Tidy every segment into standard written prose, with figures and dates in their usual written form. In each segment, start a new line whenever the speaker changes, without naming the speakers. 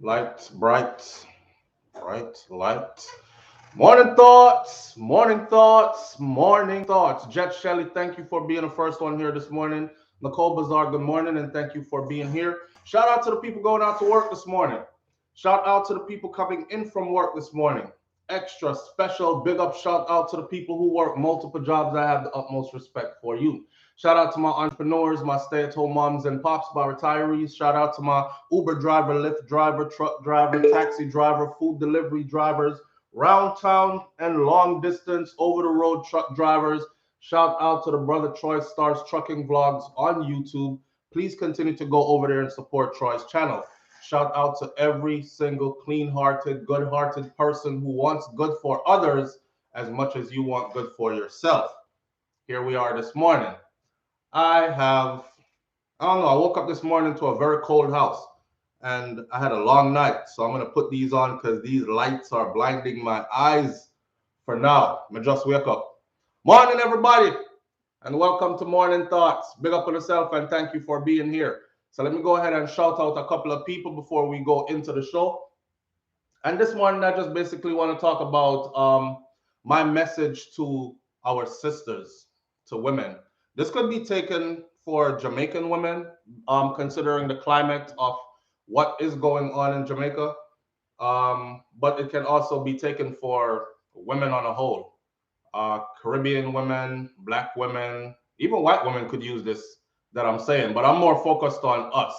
Light, bright, bright, light. Morning thoughts, morning thoughts, morning thoughts. Jet Shelley, thank you for being the first one here this morning. Nicole Bazaar, good morning, and thank you for being here. Shout out to the people going out to work this morning. Shout out to the people coming in from work this morning. Extra special big up shout out to the people who work multiple jobs. I have the utmost respect for you. Shout out to my entrepreneurs, my stay at home moms and pops, my retirees. Shout out to my Uber driver, Lyft driver, truck driver, taxi driver, food delivery drivers, round town and long distance over the road truck drivers. Shout out to the brother Troy Stars Trucking Vlogs on YouTube. Please continue to go over there and support Troy's channel. Shout out to every single clean hearted, good hearted person who wants good for others as much as you want good for yourself. Here we are this morning. I don't know, I woke up this morning to a very cold house and I had a long night. So I'm going to put these on because these lights are blinding my eyes for now. I'm just wake up. Morning, everybody, and welcome to Morning Thoughts. Big up on yourself and thank you for being here. So let me go ahead and shout out a couple of people before we go into the show. And this morning, I just basically want to talk about my message to our sisters, to women. This could be taken for Jamaican women, considering the climate of what is going on in Jamaica. But it can also be taken for women on a whole. Caribbean women, black women, even white women could use this that I'm saying, but I'm more focused on us,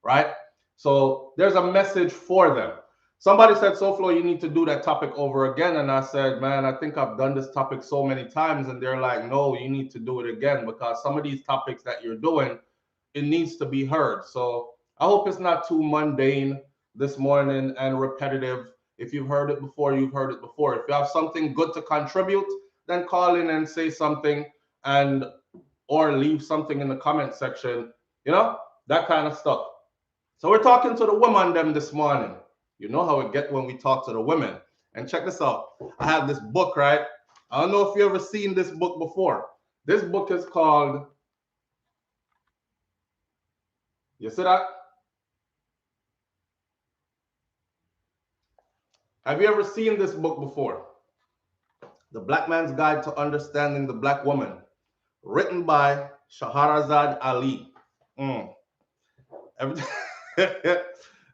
right? So there's a message for them. Somebody said, SouFlo, you need to do that topic over again. And I said, man, I think I've done this topic so many times. And they're like, no, you need to do it again because some of these topics that you're doing, it needs to be heard. So I hope it's not too mundane this morning and repetitive. If you've heard it before, you've heard it before. If you have something good to contribute, then call in and say something and or leave something in the comment section, that kind of stuff. So we're talking to the women them this morning. You know how it get when we talk to the women. And check this out. I have this book, right? I don't know if you ever seen this book before. This book is called, you see that? Have you ever seen this book before? The Black Man's Guide to Understanding the Black Woman, written by Shahrazad Ali.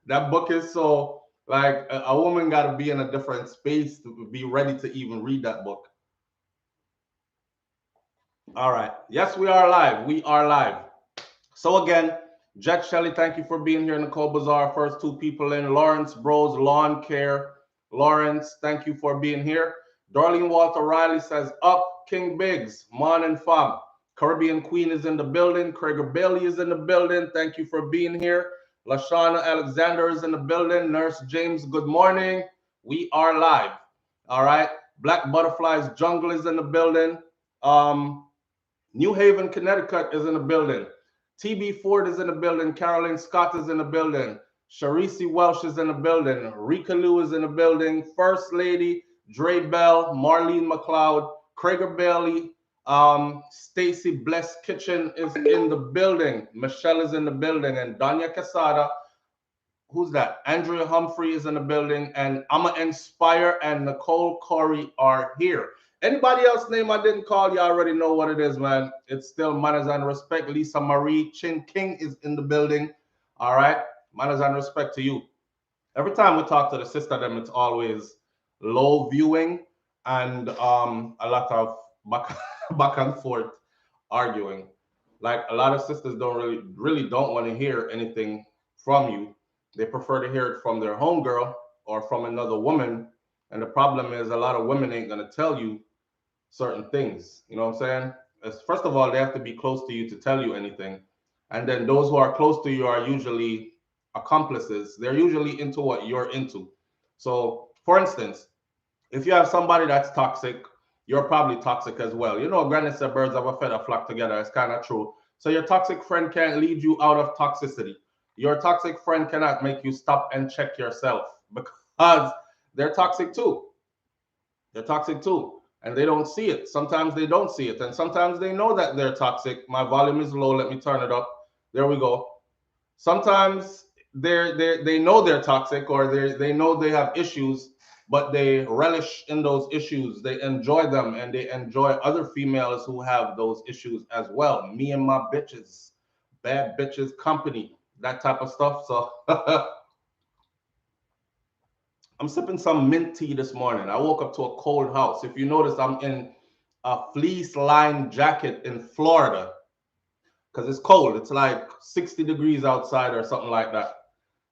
That book is so, like, a woman got to be in a different space to be ready to even read that book. All right. Yes, we are live. We are live. So again, Jet Shelley, thank you for being here. Nicole Bazaar, first two people in. Lawrence Bros Lawn Care. Lawrence, thank you for being here. Darlene Walter Riley says, up, King Biggs, Mon and Fam. Caribbean Queen is in the building. Craig Bailey is in the building. Thank you for being here. Lashana Alexander is in the building. Nurse James, good morning. We are live. All right. Black Butterflies Jungle is in the building. New Haven, Connecticut is in the building. TB Ford is in the building. Caroline Scott is in the building. Sharisi Welsh is in the building. Rika Lou is in the building. First Lady, Dre Bell, Marlene McLeod, Craig Bailey, Stacy Bless Kitchen is in the building. Michelle is in the building. And Danya Casada, who's that? Andrea Humphrey is in the building. And Amma Inspire and Nicole Corey are here. Anybody else name I didn't call, you already know what it is, man. It's still manners and respect. Lisa Marie Chin King is in the building. All right. Manners and respect to you. Every time we talk to the sister them, it's always low viewing and a lot of back and forth arguing. Like a lot of sisters don't really don't want to hear anything from you. They prefer to hear it from their homegirl or from another woman. And the problem is a lot of women ain't gonna tell you certain things. You know what I'm saying? First of all, they have to be close to you to tell you anything. And then those who are close to you are usually accomplices. They're usually into what you're into. So, for instance, if you have somebody that's toxic, you're probably toxic as well. You know, granny said birds of a feather flock together. It's kind of true. So your toxic friend can't lead you out of toxicity. Your toxic friend cannot make you stop and check yourself because they're toxic too. They're toxic too. And they don't see it. Sometimes they don't see it. And sometimes they know that they're toxic. My volume is low. Let me turn it up. There we go. Sometimes they know they're toxic, or they know they have issues, but they relish in those issues. They enjoy them, and they enjoy other females who have those issues as well. Me and my bitches, bad bitches company, that type of stuff. So I'm sipping some mint tea this morning. I woke up to a cold house. If you notice, I'm in a fleece lined jacket in Florida because it's cold. It's like 60 degrees outside or something like that.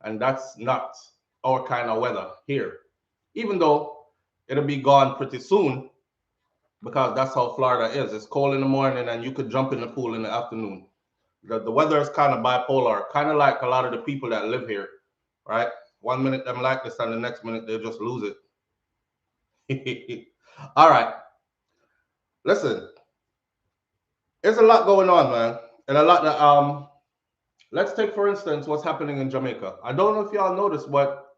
And that's not our kind of weather here. Even though it'll be gone pretty soon, because that's how Florida is. It's cold in the morning and you could jump in the pool in the afternoon. The weather is kind of bipolar, kind of like a lot of the people that live here, right? 1 minute them like this and the next minute they just lose it. All right. Listen, there's a lot going on, man. And a lot that let's take for instance what's happening in Jamaica. I don't know if y'all noticed, but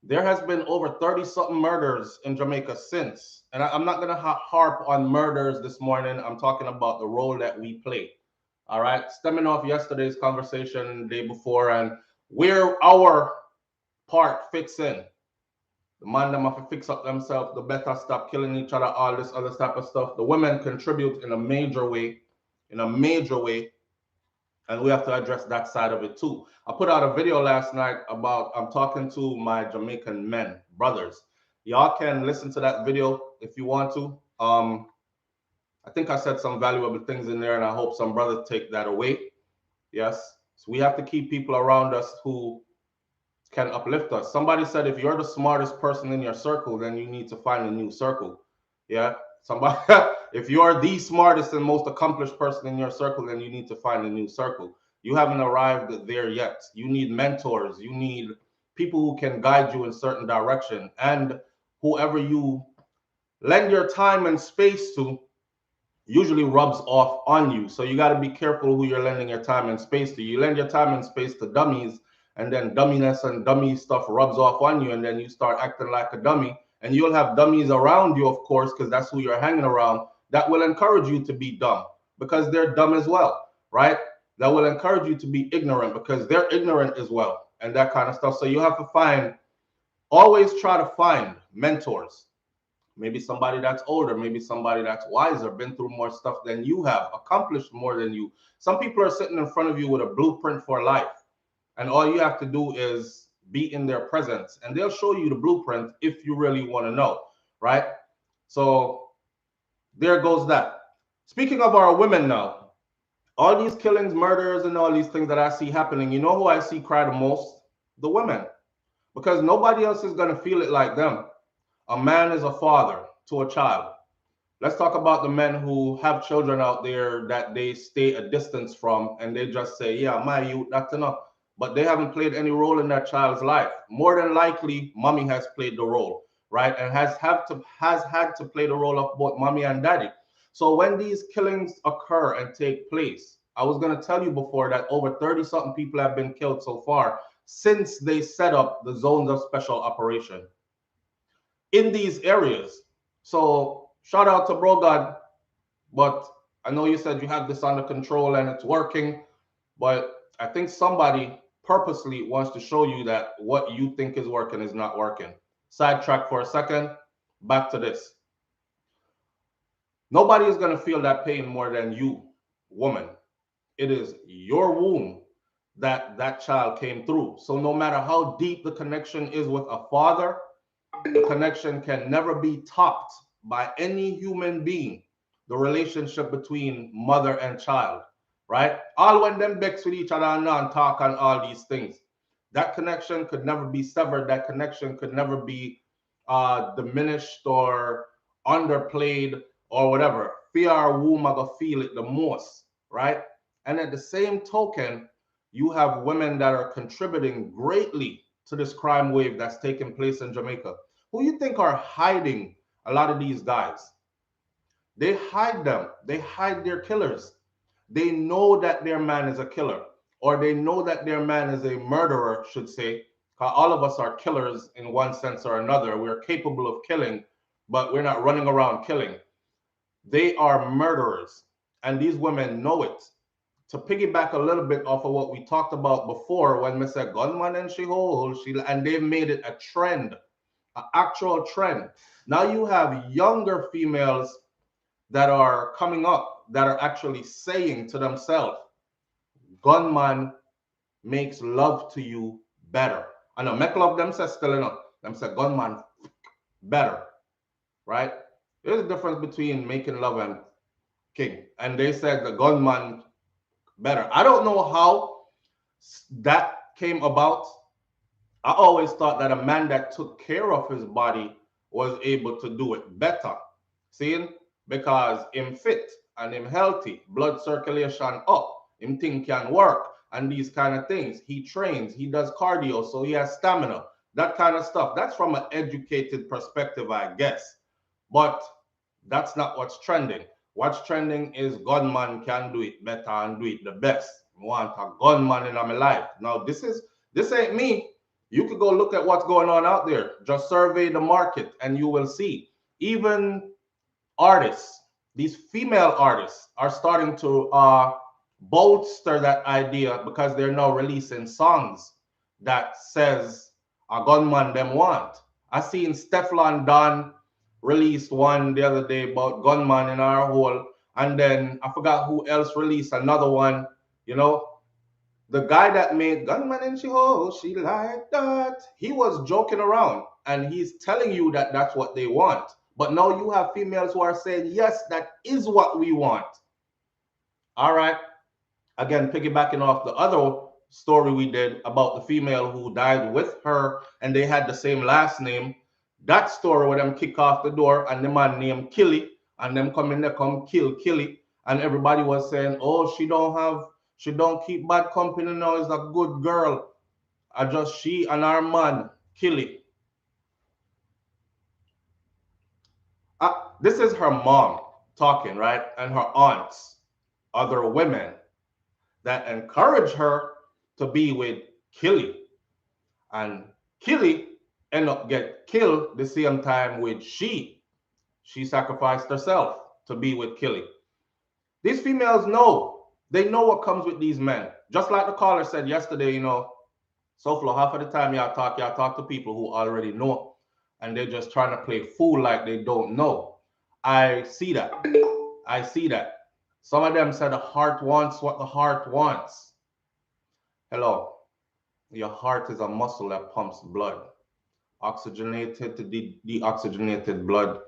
there has been over 30 something murders in Jamaica since. And I'm not going to harp on murders this morning. I'm talking about the role that we play. All right. Stemming off yesterday's conversation, the day before, and where our part fits in. The man them have to fix up themselves, the better stop killing each other, all this other type of stuff. The women contribute in a major way, and we have to address that side of it too. I put out a video last night about I'm talking to my Jamaican men, brothers. Y'all can listen to that video if you want to. I think I said some valuable things in there, and I hope some brothers take that away. Yes. So we have to keep people around us who can uplift us. Somebody said if you're the smartest person in your circle, then you need to find a new circle. Yeah. Somebody, if you're the smartest and most accomplished person in your circle, then you need to find a new circle. You haven't arrived there yet. You need mentors. You need people who can guide you in certain direction. And whoever you lend your time and space to usually rubs off on you. So you got to be careful who you're lending your time and space to. You lend your time and space to dummies, and then dumminess and dummy stuff rubs off on you, and then you start acting like a dummy. And you'll have dummies around you, of course, because that's who you're hanging around, that will encourage you to be dumb because they're dumb as well, right? That will encourage you to be ignorant because they're ignorant as well, and that kind of stuff. So you have to always try to find mentors. Maybe somebody that's older, maybe somebody that's wiser, been through more stuff than you have, accomplished more than you. Some people are sitting in front of you with a blueprint for life, and all you have to do is be in their presence, and they'll show you the blueprint if you really want to know, right? So there goes that. Speaking of our women now, all these killings, murders, and all these things that I see happening, you know who I see cry the most? The women, because nobody else is going to feel it like them. A man is a father to a child. Let's talk about the men who have children out there that they stay a distance from, and they just say, yeah, my youth, that's enough. But they haven't played any role in that child's life. More than likely, mommy has played the role, right? And has had to play the role of both mommy and daddy. So when these killings occur and take place, I was going to tell you before that over 30 something people have been killed so far since they set up the zones of special operation in these areas. So shout out to Bro God, but I know you said you have this under control and it's working, but I think somebody purposely wants to show you that what you think is working is not working. Sidetrack for a second, back to this. Nobody is going to feel that pain more than you, woman. It is your womb that child came through. So no matter how deep the connection is with a father, the connection can never be topped by any human being. The relationship between mother and child, right? All when them vex with each other and talk and all these things, that connection could never be severed. That connection could never be diminished or underplayed or whatever. Fear womb I go feel it the most, right? And at the same token, you have women that are contributing greatly to this crime wave that's taking place in Jamaica. Who you think are hiding a lot of these guys? They hide them. They hide their killers. They know that their man is a killer, or they know that their man is a murderer, should say. All of us are killers in one sense or another. We're capable of killing, but we're not running around killing. They are murderers, and these women know it. to piggyback a little bit off of what we talked about before when we said gunman and and they've made it a trend, an actual trend. Now you have younger females that are coming up that are actually saying to themselves, gunman makes love to you better. I know make love them say still enough. Them say gunman better, right? There's a difference between making love and king. And they said the gunman better. I don't know how that came about. I always thought that a man that took care of his body was able to do it better. See? Because him fit and him healthy, blood circulation up, him thing can work and these kind of things. He trains, he does cardio, so he has stamina, that kind of stuff. That's from an educated perspective, I guess. But that's not what's trending. What's trending is gunman can do it better and do it the best. I want a gunman in my life. Now this ain't me. You could go look at what's going on out there. Just survey the market and you will see. Even artists, these female artists are starting to bolster that idea because they're now releasing songs that says a gunman them want. I seen Stefflon Don released one the other day about gunman in our hole, and then I forgot who else released another one. You know, the guy that made gunman in she hole, she like that. He was joking around, and he's telling you that that's what they want. But now you have females who are saying, yes, that is what we want. All right. Again, piggybacking off the other story we did about the female who died with her and they had the same last name. That story where them kick off the door and the man named Killy and them come in there, come kill Killy. And everybody was saying, oh, she don't keep bad company now, is a good girl. I just she and her man, Killy. This is her mom talking, right? And her aunts, other women that encourage her to be with Killy. And Killy end up get killed the same time with she. She sacrificed herself to be with Killy. These females know. They know what comes with these men. Just like the caller said yesterday, you know, SouFLo, half of the time y'all talk to people who already know. And they're just trying to play fool like they don't know. I see that. I see that. Some of them said the heart wants what the heart wants. Hello. Your heart is a muscle that pumps blood. Oxygenated to deoxygenated blood.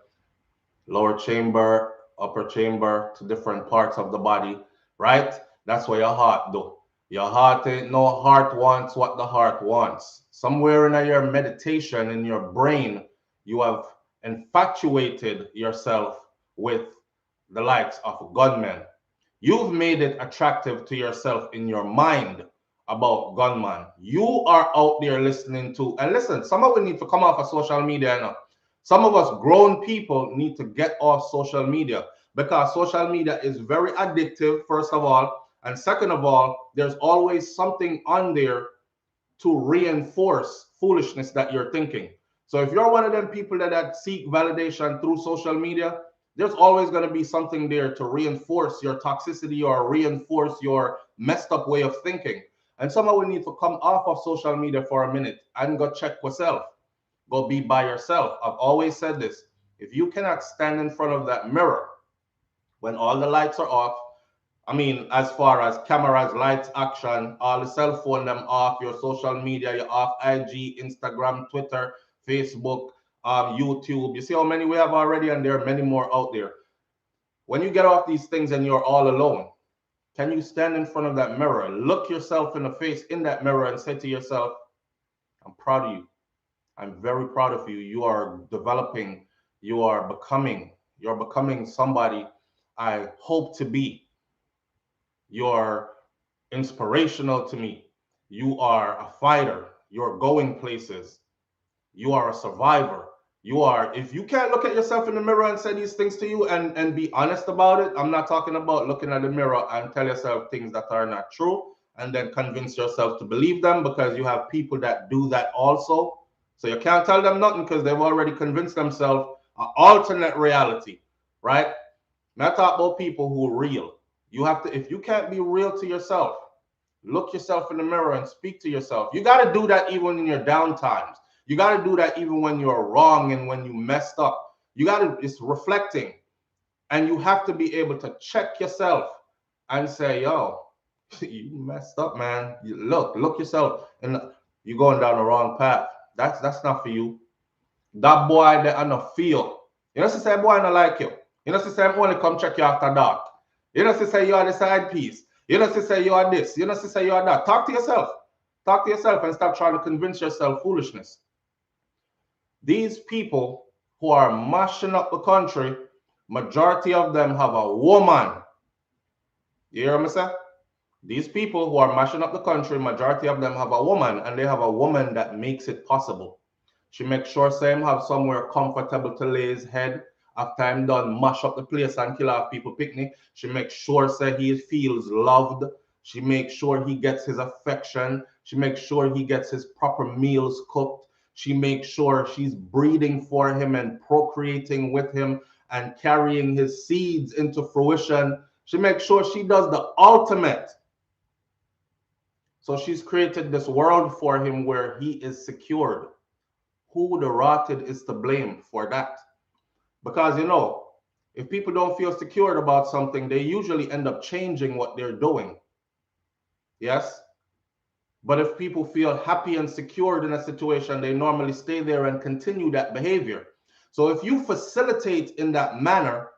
Lower chamber, upper chamber to different parts of the body. Right? That's what your heart do. Your heart ain't no heart wants what the heart wants. Somewhere in your meditation, in your brain, you have infatuated yourself with the likes of gunmen. You've made it attractive to yourself in your mind about gunman. You are out there listening to, and listen, some of us need to come off of social media now. Some of us grown people need to get off social media because social media is very addictive, first of all. And second of all, there's always something on there to reinforce foolishness that you're thinking. So if you're one of them people that seek validation through social media, there's always going to be something there to reinforce your toxicity or reinforce your messed up way of thinking. And somehow we need to come off of social media for a minute and go check yourself. Go be by yourself. I've always said this. If you cannot stand in front of that mirror when all the lights are off, I mean, as far as cameras, lights, action, all the cell phone them off, your social media, you're off IG, Instagram, Twitter, Facebook, YouTube. You see how many we have already, and there are many more out there. When you get off these things and you're all alone, can you stand in front of that mirror, look yourself in the face in that mirror and say to yourself, I'm proud of you. I'm very proud of you. You are developing, you're becoming somebody I hope to be. You're inspirational to me. You are a fighter. You're going places. You are a survivor. If you can't look at yourself in the mirror and say these things to you and be honest about it, I'm not talking about looking at the mirror and tell yourself things that are not true and then convince yourself to believe them, because you have people that do that also. So you can't tell them nothing because they've already convinced themselves an alternate reality, right? Now talk about people who are real. You have to, if you can't be real to yourself, look yourself in the mirror and speak to yourself. You got to do that even in your down times. You got to do that even when you're wrong and when you messed up. You got to, it's reflecting. And you have to be able to check yourself and say, yo, you messed up, man. Look yourself, and you're going down the wrong path. That's not for you. That boy that on the field. You know, she say boy not like you. You know, she say only come check you after dark. You know, she say you are the side piece. You know, she say you are this. You know, she say you are that. Talk to yourself. Talk to yourself and stop trying to convince yourself foolishness. These people who are mashing up the country, majority of them have a woman. You hear me say? These people who are mashing up the country, majority of them have a woman, and they have a woman that makes it possible. She makes sure Sam have somewhere comfortable to lay his head after I'm done mash up the place and kill off people picnic. She makes sure say he feels loved. She makes sure he gets his affection. She makes sure he gets his proper meals cooked. She makes sure she's breeding for him and procreating with him and carrying his seeds into fruition. She makes sure she does the ultimate. So she's created this world for him where he is secured. Who the rotted is to blame for that? Because, you know, if people don't feel secured about something, they usually end up changing what they're doing. Yes? But if people feel happy and secured in a situation, they normally stay there and continue that behavior. So if you facilitate in that manner,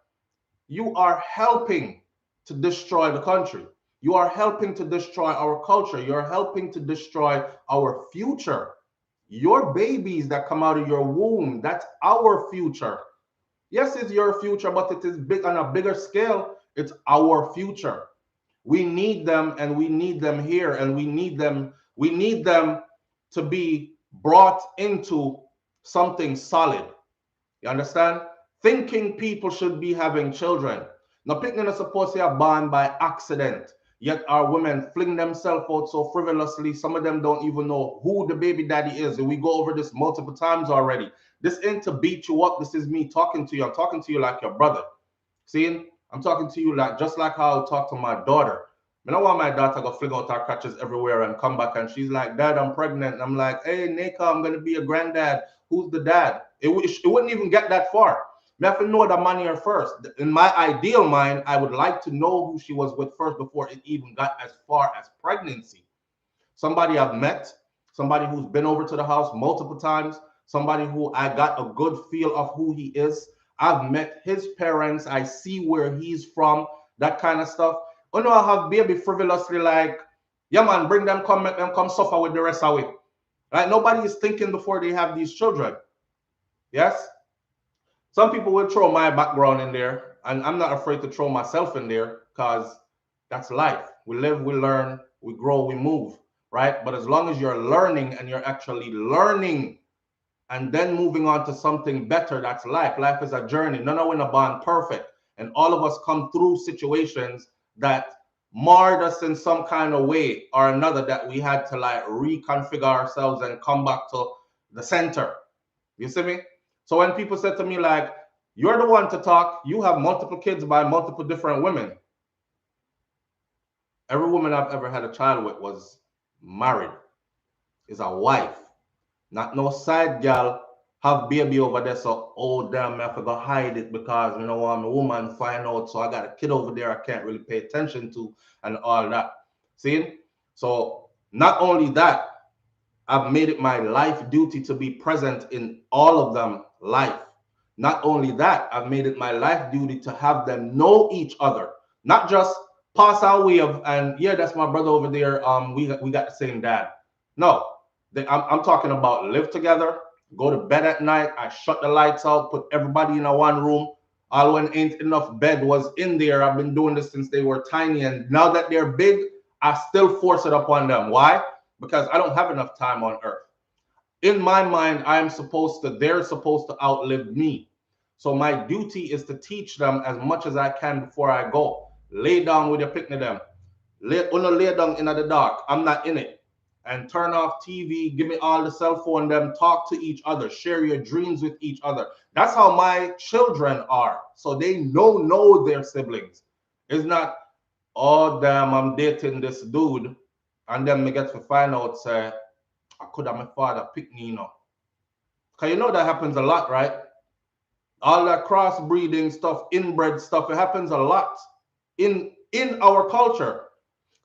you are helping to destroy the country. You are helping to destroy our culture. You're helping to destroy our future. Your babies that come out of your womb, that's our future. Yes, it's your future, but it is big on a bigger scale. It's our future. We need them, and we need them here, and we need them to be brought into something solid. You understand? Thinking people should be having children. Now, picking is supposed to be born by accident. Yet our women fling themselves out so frivolously. Some of them don't even know who the baby daddy is. And we go over this multiple times already. This ain't to beat you up. This is me talking to you. I'm talking to you like your brother. See? I'm talking to you like just like how I talk to my daughter. I don't want my daughter to fling out her crutches everywhere and come back and she's like, Dad, I'm pregnant. And I'm like, hey, Nika, I'm going to be a granddad. Who's the dad? It wouldn't even get that far. We have to know the man here first. In my ideal mind, I would like to know who she was with first before it even got as far as pregnancy. Somebody I've met, somebody who's been over to the house multiple times, somebody who I got a good feel of who he is. I've met his parents. I see where he's from, that kind of stuff. Oh no, I have baby frivolously like, yeah man, bring them, come, make them come suffer with the rest of it. Right? Nobody is thinking before they have these children. Yes? Some people will throw my background in there, and I'm not afraid to throw myself in there because that's life. We live, we learn, we grow, we move, right? But as long as you're learning and you're actually learning and then moving on to something better, that's life. Life is a journey. None of us are born perfect. And all of us come through situations that marred us in some kind of way or another that we had to like reconfigure ourselves and come back to the center. You see me? So when people said to me like, you're the one to talk, you have multiple kids by multiple different women. Every woman I've ever had a child with was married, is a wife. Not no side girl have baby over there, so oh damn, I have to go hide it because you know I'm a woman, find out, so I got a kid over there I can't really pay attention to and all that. See? So not only that, I've made it my life duty to be present in all of them life. Not only that, I've made it my life duty to have them know each other, not just pass our way of and yeah, that's my brother over there. We got the same dad. No, I'm talking about live together, go to bed at night. I shut the lights out, put everybody in a one room. All when ain't enough bed was in there. I've been doing this since they were tiny, and now that they're big, I still force it upon them. Why? Because I don't have enough time on earth. In my mind, they're supposed to outlive me. So my duty is to teach them as much as I can before I go. Lay down with your picnic them. Lay down in the dark. I'm not in it. And turn off TV, give me all the cell phone, them talk to each other, share your dreams with each other. That's how my children are. So they know their siblings. It's not oh damn, I'm dating this dude, and then me get to find out say I could have my father pick me, you know. Cause you know that happens a lot, right? All that crossbreeding stuff, inbred stuff, it happens a lot in our culture.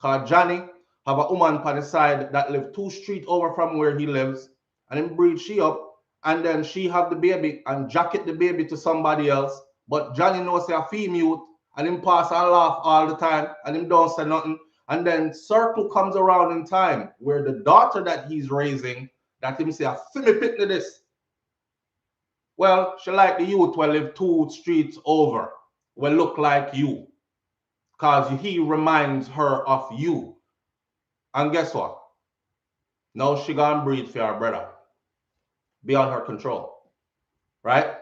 Cause Johnny have a woman on the side that live 2 streets over from where he lives, and him breed she up, and then she have the baby and jacket the baby to somebody else. But Johnny knows say a female, and him pass and laugh all the time, and him don't say nothing. And then circle comes around in time where the daughter that he's raising, that him say, I feel me pick this. Well, she like the youth will live 2 streets over, will look like you, cause he reminds her of you. And guess what? Now she gonna breed for her brother, beyond her control, right?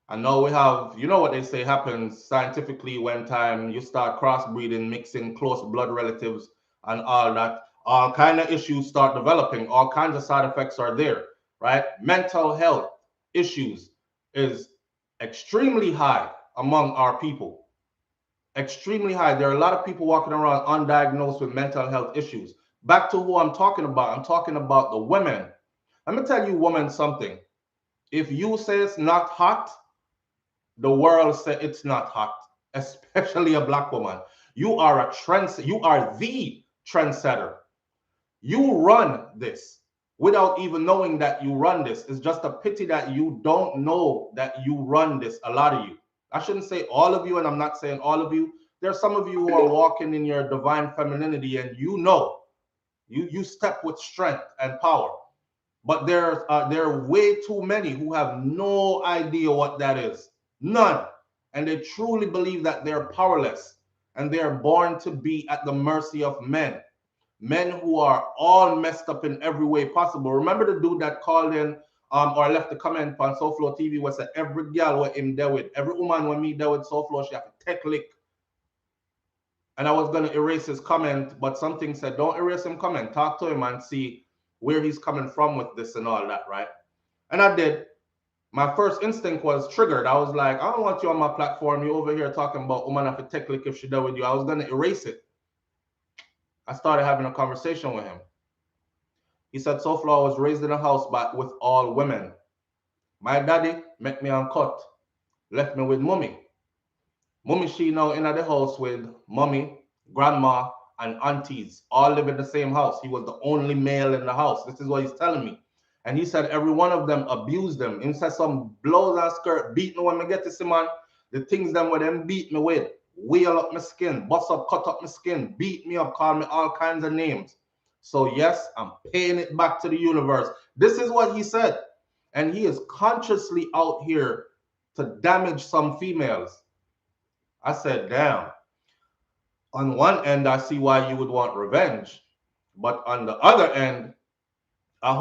And now we have, you know what they say happens scientifically when time you start crossbreeding, mixing close blood relatives and all that, all kind of issues start developing, all kinds of side effects are there, right? Mental health issues is extremely high among our people. Extremely high. There are a lot of people walking around undiagnosed with mental health issues. Back to who I'm talking about. I'm talking about the women. Let me tell you, women, something. If you say it's not hot, the world say it's not hot, especially a black woman. You are a trend. You are the trendsetter. You run this without even knowing that you run this. It's just a pity that you don't know that you run this. A lot of you. I shouldn't say all of you, and I'm not saying all of you. There's some of you who are walking in your divine femininity, and you know, you step with strength and power. But there are way too many who have no idea what that is. None. And they truly believe that they're powerless and they're born to be at the mercy of men. Men who are all messed up in every way possible. Remember the dude that called in or left a comment on SouFLoTV was that every girl with him there with, every woman when me there with SouFlo, she have to take lick. And I was gonna erase his comment, but something said, don't erase him comment. Talk to him and see where he's coming from with this and all that, right? And I did. My first instinct was triggered. I was like, I don't want you on my platform. You over here talking about woman have to take lick if she done with you. I was gonna erase it. I started having a conversation with him. He said, SouFlo, I was raised in a house but with all women. My daddy met me uncut, left me with mommy. Mommy, she now in the house with mommy, grandma, and aunties, all live in the same house. He was the only male in the house. This is what he's telling me. And he said every one of them abused them. He said some blows and skirt beat me when me get to see man. The things them with them beat me with, wheel up my skin, bust up, cut up my skin, beat me up, call me all kinds of names. So yes, I'm paying it back to the universe. This is what he said. And he is consciously out here to damage some females. I said, damn. On one end, I see why you would want revenge. But on the other end, I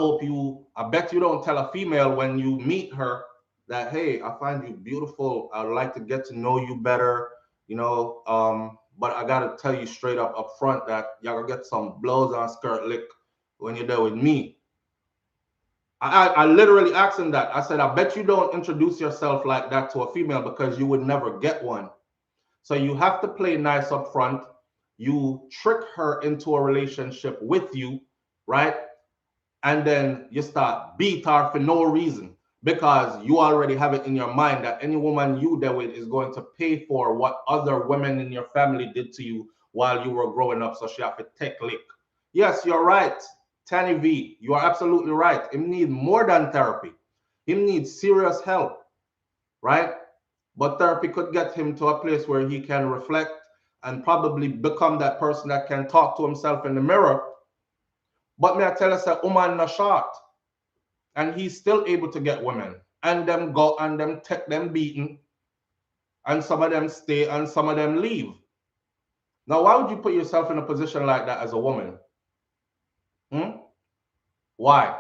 bet you don't tell a female when you meet her that, hey, I find you beautiful. I'd like to get to know you better, but I got to tell you straight up front that y'all gonna get some blows on skirt lick when you're there with me. I literally asked him that. I said, I bet you don't introduce yourself like that to a female because you would never get one. So you have to play nice up front. You trick her into a relationship with you, right? And then you start beat her for no reason because you already have it in your mind that any woman you deal with is going to pay for what other women in your family did to you while you were growing up. So she have to take lick. Yes, you're right. Tanny V, you are absolutely right. He needs more than therapy. He needs serious help, right? But therapy could get him to a place where he can reflect and probably become that person that can talk to himself in the mirror. But may I tell us that woman not short. And he's still able to get women. And them go and them take them beaten. And some of them stay and some of them leave. Now, why would you put yourself in a position like that as a woman? Why?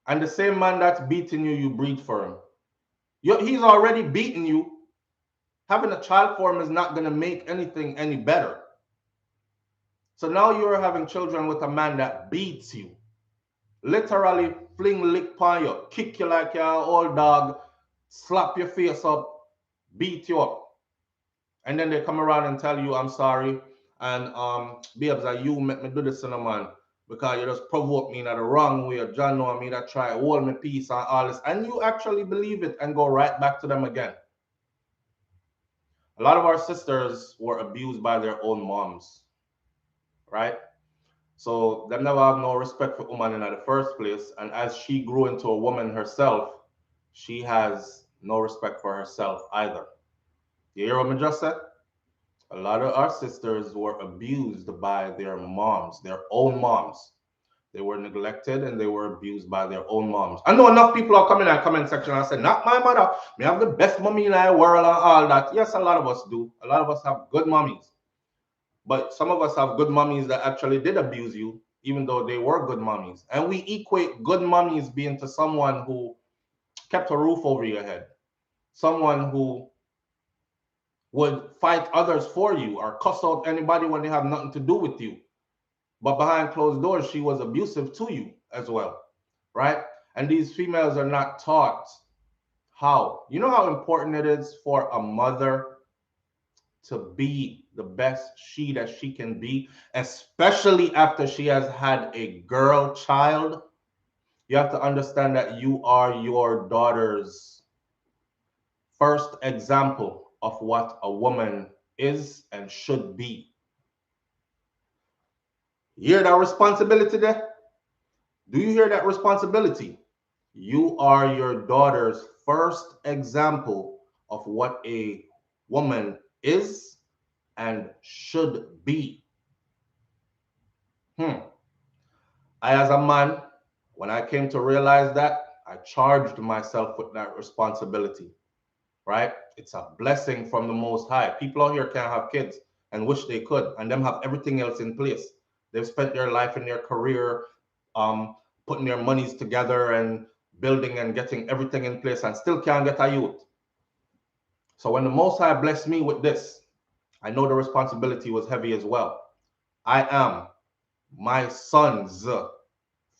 And the same man that's beating you, you breed for him. He's already beaten you. Having a child for him is not going to make anything any better. So now you're having children with a man that beats you. Literally fling lick on you, kick you like you're an old dog, slap your face up, beat you up. And then they come around and tell you, I'm sorry, And babes, are you make me do this in a man because you just provoke me in the wrong way. John know me that try hold me peace and all this, and you actually believe it and go right back to them again. A lot of our sisters were abused by their own moms, right? So they never have no respect for woman in the first place. And as she grew into a woman herself, she has no respect for herself either. You hear what I just said? A lot of our sisters were abused by their moms, their own moms. They were neglected and they were abused by their own moms. I know enough people are coming in the comment section and say, not my mother. Me have the best mommy in the world and all that. Yes, a lot of us do. A lot of us have good mommies. But some of us have good mommies that actually did abuse you, even though they were good mommies. And we equate good mommies being to someone who kept a roof over your head, someone who would fight others for you or cuss out anybody when they have nothing to do with you. But behind closed doors, she was abusive to you as well, right? And these females are not taught how. You know how important it is for a mother to be the best she that she can be, especially after she has had a girl child. You have to understand that you are your daughter's first example of what a woman is and should be. You hear that responsibility there? Do you hear that responsibility? You are your daughter's first example of what a woman is and should be. I, as a man, when I came to realize that, I charged myself with that responsibility, right? It's a blessing from the Most High. People out here can't have kids and wish they could, and them have everything else in place. They've spent their life and their career putting their monies together and building and getting everything in place and still can't get a youth. So when the Most High blessed me with this, I know the responsibility was heavy as well. I am my son's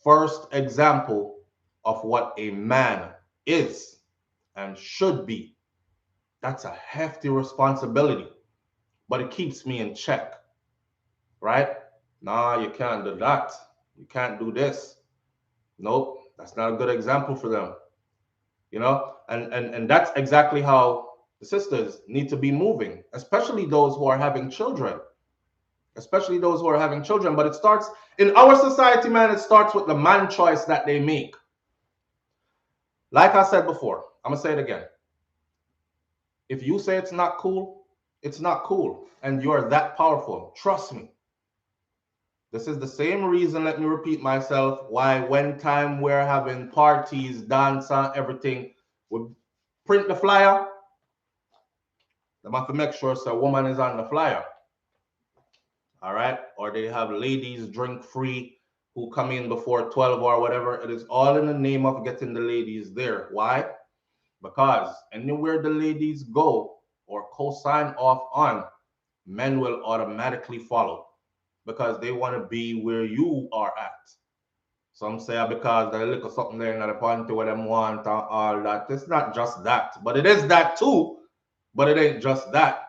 first example of what a man is and should be. That's a hefty responsibility, but it keeps me in check, right? Nah, you can't do that. You can't do this. Nope, that's not a good example for them. And that's exactly how the sisters need to be moving, especially those who are having children. Especially those who are having children. But it starts in our society, man, it starts with the man choice that they make. Like I said before, I'm gonna say it again. If you say it's not cool, it's not cool. And you're that powerful. Trust me. This is the same reason, let me repeat myself, why when time we're having parties, dance, and everything, we print the flyer. They have to make sure so a woman is on the flyer. All right? Or they have ladies drink free who come in before 12 or whatever. It is all in the name of getting the ladies there. Why? Because anywhere the ladies go or co-sign off on, men will automatically follow because they want to be where you are at. Some say because they look at something there in the point where them want and all that. It's not just that, but it is that too. But it ain't just that.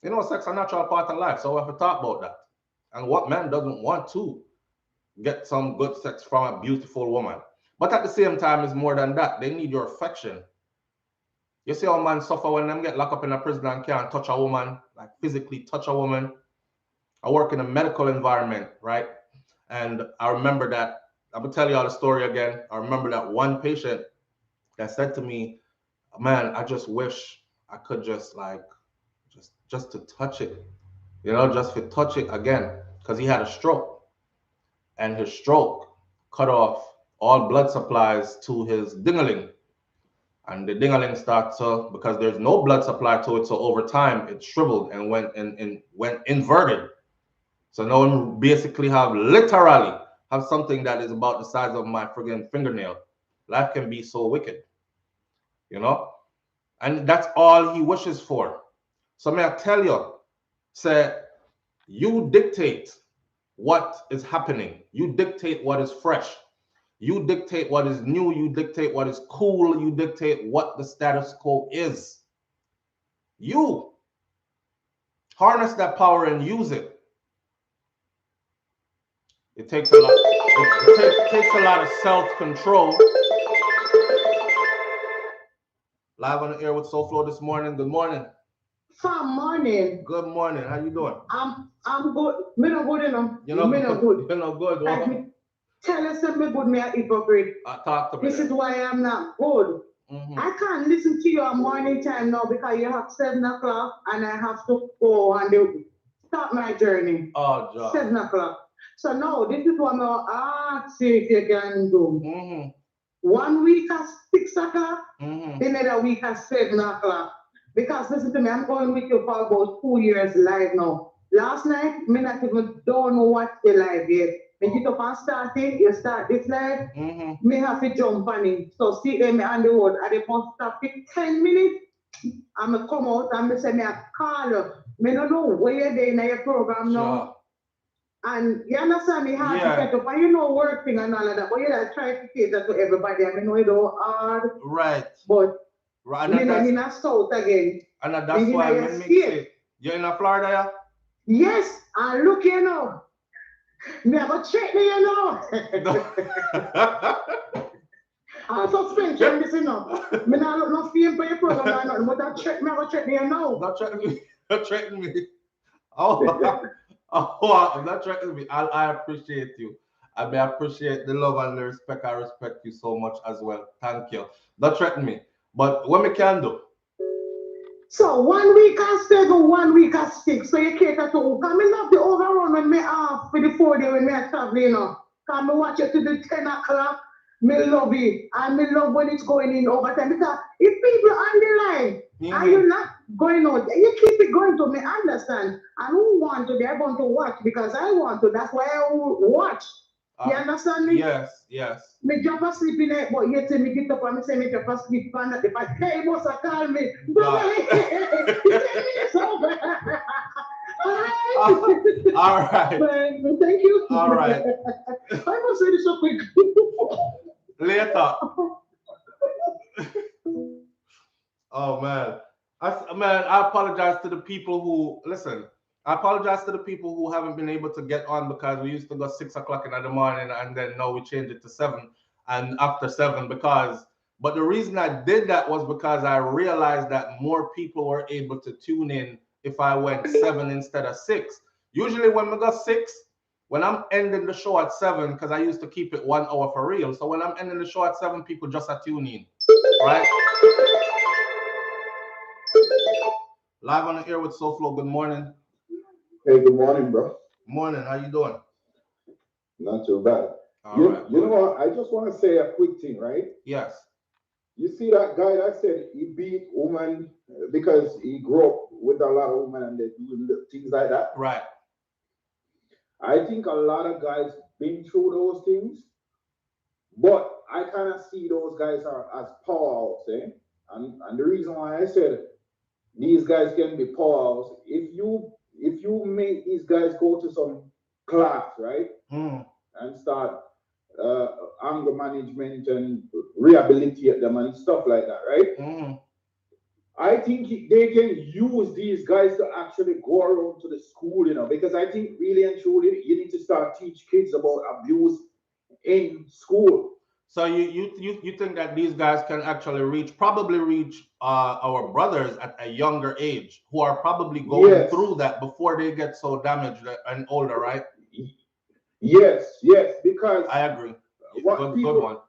You know, sex is a natural part of life, so we have to talk about that. And what man doesn't want to get some good sex from a beautiful woman? But at the same time, it's more than that. They need your affection. You see how men suffer when them get locked up in a prison and can't touch a woman, like physically touch a woman. I work in a medical environment, right? And I remember that, I'm gonna tell you all the story again. I remember that one patient that said to me, man, I just wish I could just like, just to touch it, just to touch it again, because he had a stroke. And his stroke cut off all blood supplies to his dingaling. And the dingaling starts to, because there's no blood supply to it, so over time it shriveled and went inverted. So now we basically literally have something that is about the size of my friggin' fingernail. Life can be so wicked, and that's all he wishes for. So may I tell you, say, you dictate what is happening. You dictate what is fresh. You dictate what is new. You dictate what is cool. You dictate what the status quo is. You. Harness that power and use it. It takes a lot. Takes a lot of self-control. Live on the air with SouFLo this morning. Good morning.
Fine morning.
Good morning. How you doing?
I'm good. Me no good enough.
You know,
Me no good.
You're not good.
Like me, tell us that me good. Me a hypocrite.
Talk to me.
This is why I'm not good. I can't listen to you at morning time now because you have 7 o'clock and I have to go and start my journey.
Oh, job.
7 o'clock. So now this is what I'm see if you can do. 1 week at 6 o'clock, another week at 7 o'clock. Because listen to me, I'm going with you for about 2 years live now. Last night, me not even don't know what the live yet. When you get up and start it, you start this live, me have to jump on it. So see them on the road, and they must stop it 10 minutes. I'm going to come out and me say me a call you. Me don't know where you're there in your program now. And you understand me hard to get up, and you know working and all of that, but you like try to cater to everybody. I mean, know it all hard.
Right.
But
right.
Me not in a south again.
And that's why I mix it. You're in Florida, yeah?
Yes, and look, you know. Me have a check me, you know. I'm suspension this, you know. Me not look no fame for your program or nothing, but that check me, have a check me, you know.
Not threatening me. Not threatening me. Oh, I'm not threatening me. I appreciate you. I appreciate the love and the respect. I respect you so much as well. Thank you. Don't threaten me. But what we can do?
So 1 week at 7, 1 week at 6. So you cater to who? Because I love the overrun when me off for the 4 day when me are traveling, you know. Because I watch it to the 10 o'clock. Me love it. And me love when it's going in overtime. Because if people on the line and you're not going out, you keep it going to me understand. And who want to, they're going to watch because I want to. That's why I will watch. You understand me?
Yes, yes.
Me drop asleep in it, but yet me get up and me say me drop asleep and if I hey boss I call me.
All right.
Thank you.
All right.
I must say this so quick.
Later. Oh man. I apologize to the people who listen. I apologize to the people who haven't been able to get on because we used to go 6 o'clock in the morning and then now we changed it to 7 and after 7 but the reason I did that was because I realized that more people were able to tune in if I went 7 instead of 6. Usually when we go 6, when I'm ending the show at 7, because I used to keep it 1 hour for real. So when I'm ending the show at 7, people just are tuning in, right? Live on the air with SouFLo. Good morning.
Hey, good morning, bro.
Morning. How you doing?
Not too bad.
Right,
you know what? I just want to say a quick thing, right?
Yes.
You see that guy that said he beat woman because he grew up with a lot of women and they do things like that?
Right.
I think a lot of guys been through those things, but I kind of see those guys are as powerhouses, eh? And the reason why I said these guys can be powerhouses, if you make these guys go to some class, right, and start uh, anger management and rehabilitate them and stuff like that, right? I think they can use these guys to actually go around to the school, you know, because I think really and truly you need to start teach kids about abuse in school.
So you think that these guys can actually probably reach our brothers at a younger age who are probably going through that before they get so damaged and older, right?
Yes, because
I agree.
What people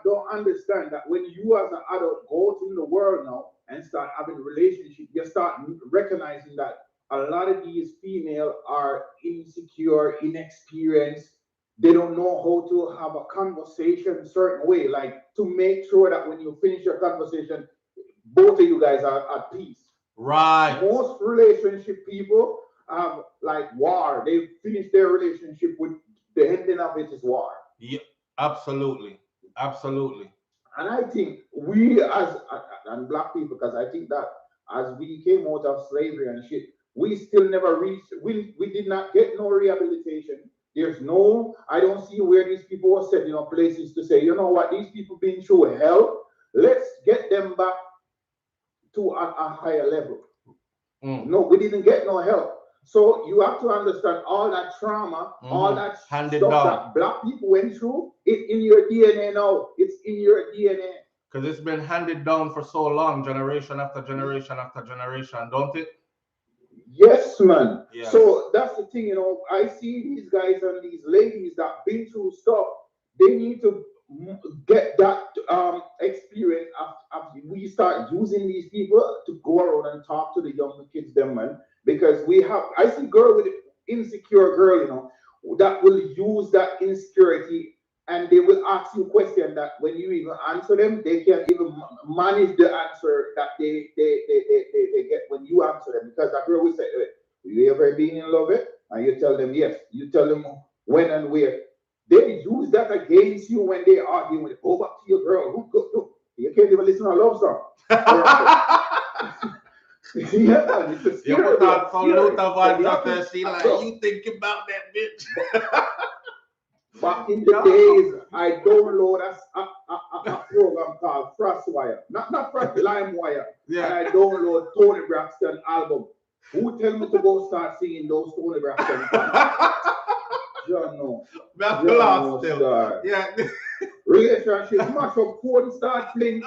don't understand that when you as an adult go through the world now and start having a relationship, you start recognizing that a lot of these female are insecure, inexperienced. They don't know how to have a conversation a certain way, like to make sure that when you finish your conversation, both of you guys are at peace.
Right.
Most relationship people have like war. They finish their relationship with the ending of it is war.
Yeah, absolutely. Absolutely.
And I think we as and black people, because I think that as we came out of slavery and shit, we still never reached, we did not get no rehabilitation. There's no, I don't see where these people were setting up places to say, you know what, these people been through hell, let's get them back to a higher level. No, we didn't get no help. So you have to understand all that trauma, all that stuff that black people went through. It's in your DNA now. It's in your DNA.
Because it's been handed down for so long, generation after generation after generation, don't it?
Yes, man.
Yes.
So that's the thing, I see these guys and these ladies that been through stuff. They need to get that experience after we start using these people to go around and talk to the younger kids, them, man. Because I see girl with insecure girl, that will use that insecurity, and they will ask you question that when you even answer them, they can't even manage the answer that they get when you answer them. Because that girl will say, hey, you ever been in love with? And you tell them yes. You tell them when and where. They use that against you when they argue with it. Go back to your girl. You can't even listen to a love song. Yeah, it's a scary.
You think about that bitch.
Back in the days, I download a program called Frostwire. Not LimeWire. Yeah. And I download Tony Braxton album. Who tell me to go start singing those Tony Braxton songs? No. Yeah. Relationship, mash up phone, start playing.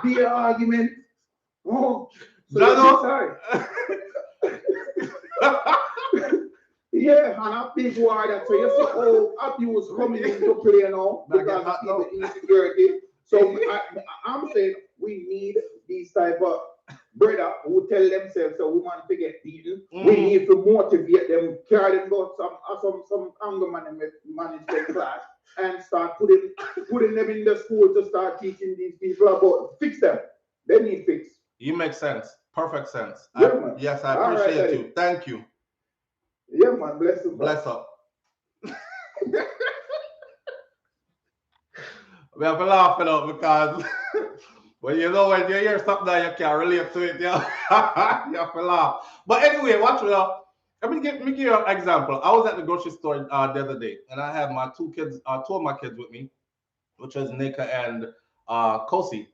Be an argument. Oh, so yeah, and a big word. So you see how abuse coming into play now because of people insecurity. So I'm saying we need these type of brother who tell themselves a woman to get beaten. We need to motivate them, carry them go some anger management class and start putting them in the school to start teaching these people about fix them. They need fix.
You make sense. Perfect sense.
Yeah,
yes, I appreciate you. Thank you.
Yeah, man. Bless you.
Bless up. We have to laugh it up because when you hear something that you can't relate to it, you have to laugh. But anyway, watch it out. Let me give you an example. I was at the grocery store the other day, and I had my two of my kids with me, which was Nika and Kosi.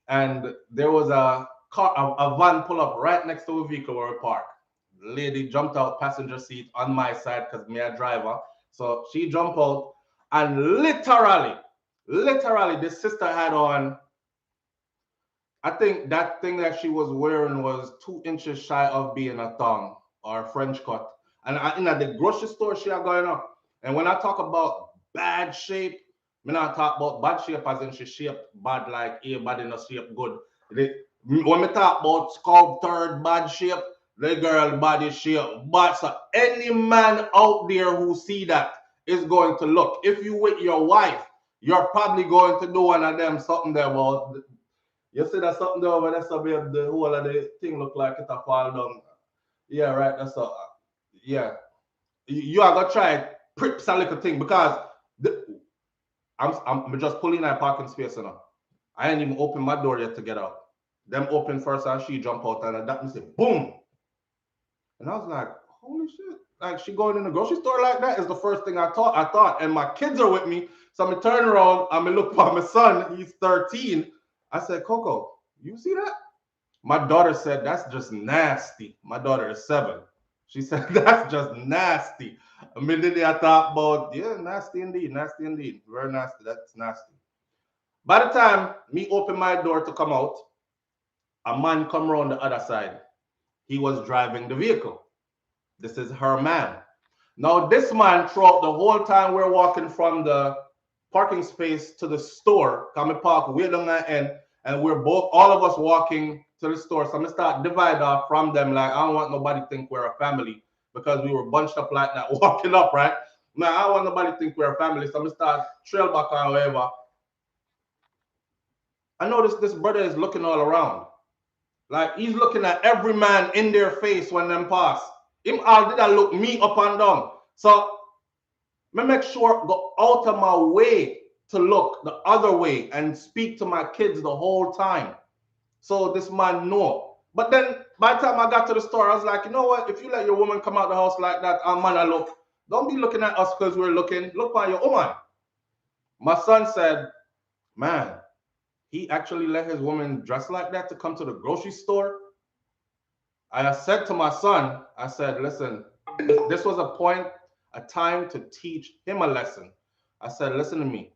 And there was a van pull up right next to a vehicle where we parked. The lady jumped out passenger seat on my side because me a driver. So she jumped out, and literally, this sister had on, I think that thing that she was wearing was 2 inches shy of being a thong or a French cut. And in the grocery store, she had going up. And when I talk about bad shape, I'm not talk about bad shape as in she shaped bad like everybody in a shape good. When we talk about sculpted bad shape, the girl body shape. But so any man out there who see that is going to look. If you with your wife, you're probably going to do one of them something there about. You see that something there over there, so the whole of the thing look like it a fall down. Yeah, right. That's all. Yeah. You are gonna try prips a little thing because I'm just pulling that parking space now. I ain't even open my door yet to get out. Them open first and she jump out and that me say boom. And I was like, holy shit. Like she going in the grocery store like that is the first thing I thought. And my kids are with me. So I turn around, I look for my son, he's 13. I said, Coco, you see that? My daughter said, that's just nasty. My daughter is 7. She said, that's just nasty. Immediately I thought about, yeah, nasty indeed. Very nasty. That's nasty. By the time me open my door to come out, a man come around the other side. He was driving the vehicle. This is her man. Now, this man, throughout the whole time we're walking from the parking space to the store, come park way down that end, and we're all of us walking to the store. So I'm gonna start divide off from them. Like, I don't want nobody to think we're a family because we were bunched up like that, walking up, right? Now, I don't want nobody to think we're a family. So I'm gonna start trail back or whatever. I noticed this brother is looking all around. Like, he's looking at every man in their face when them pass. Him all did that look me up and down. So, I make sure go out of my way to look the other way and speak to my kids the whole time. So this man know. But then by the time I got to the store, I was like, you know what? If you let your woman come out the house like that, man, I look. Don't be looking at us because we're looking. Look by your woman. My son said, man, he actually let his woman dress like that to come to the grocery store. I said to my son, I said, listen, this was a time to teach him a lesson. I said, listen to me.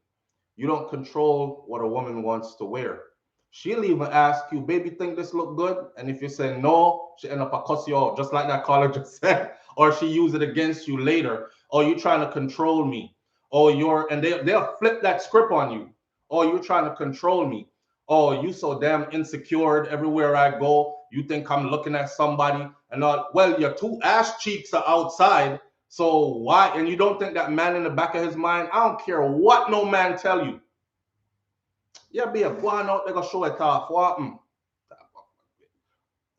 You don't control what a woman wants to wear. She'll even ask you, baby, think this look good? And if you say no, she end up a cuss you out, just like that caller just said. Or she use it against you later. Or you trying to control me. Or they'll flip that script on you. Or you're trying to control me. Oh, you so damn insecure everywhere I go. You think I'm looking at somebody and all. Well, your two ass cheeks are outside. So why? And you don't think that man in the back of his mind? I don't care what no man tell you. Yeah, be a go on out, they gonna show it off. What?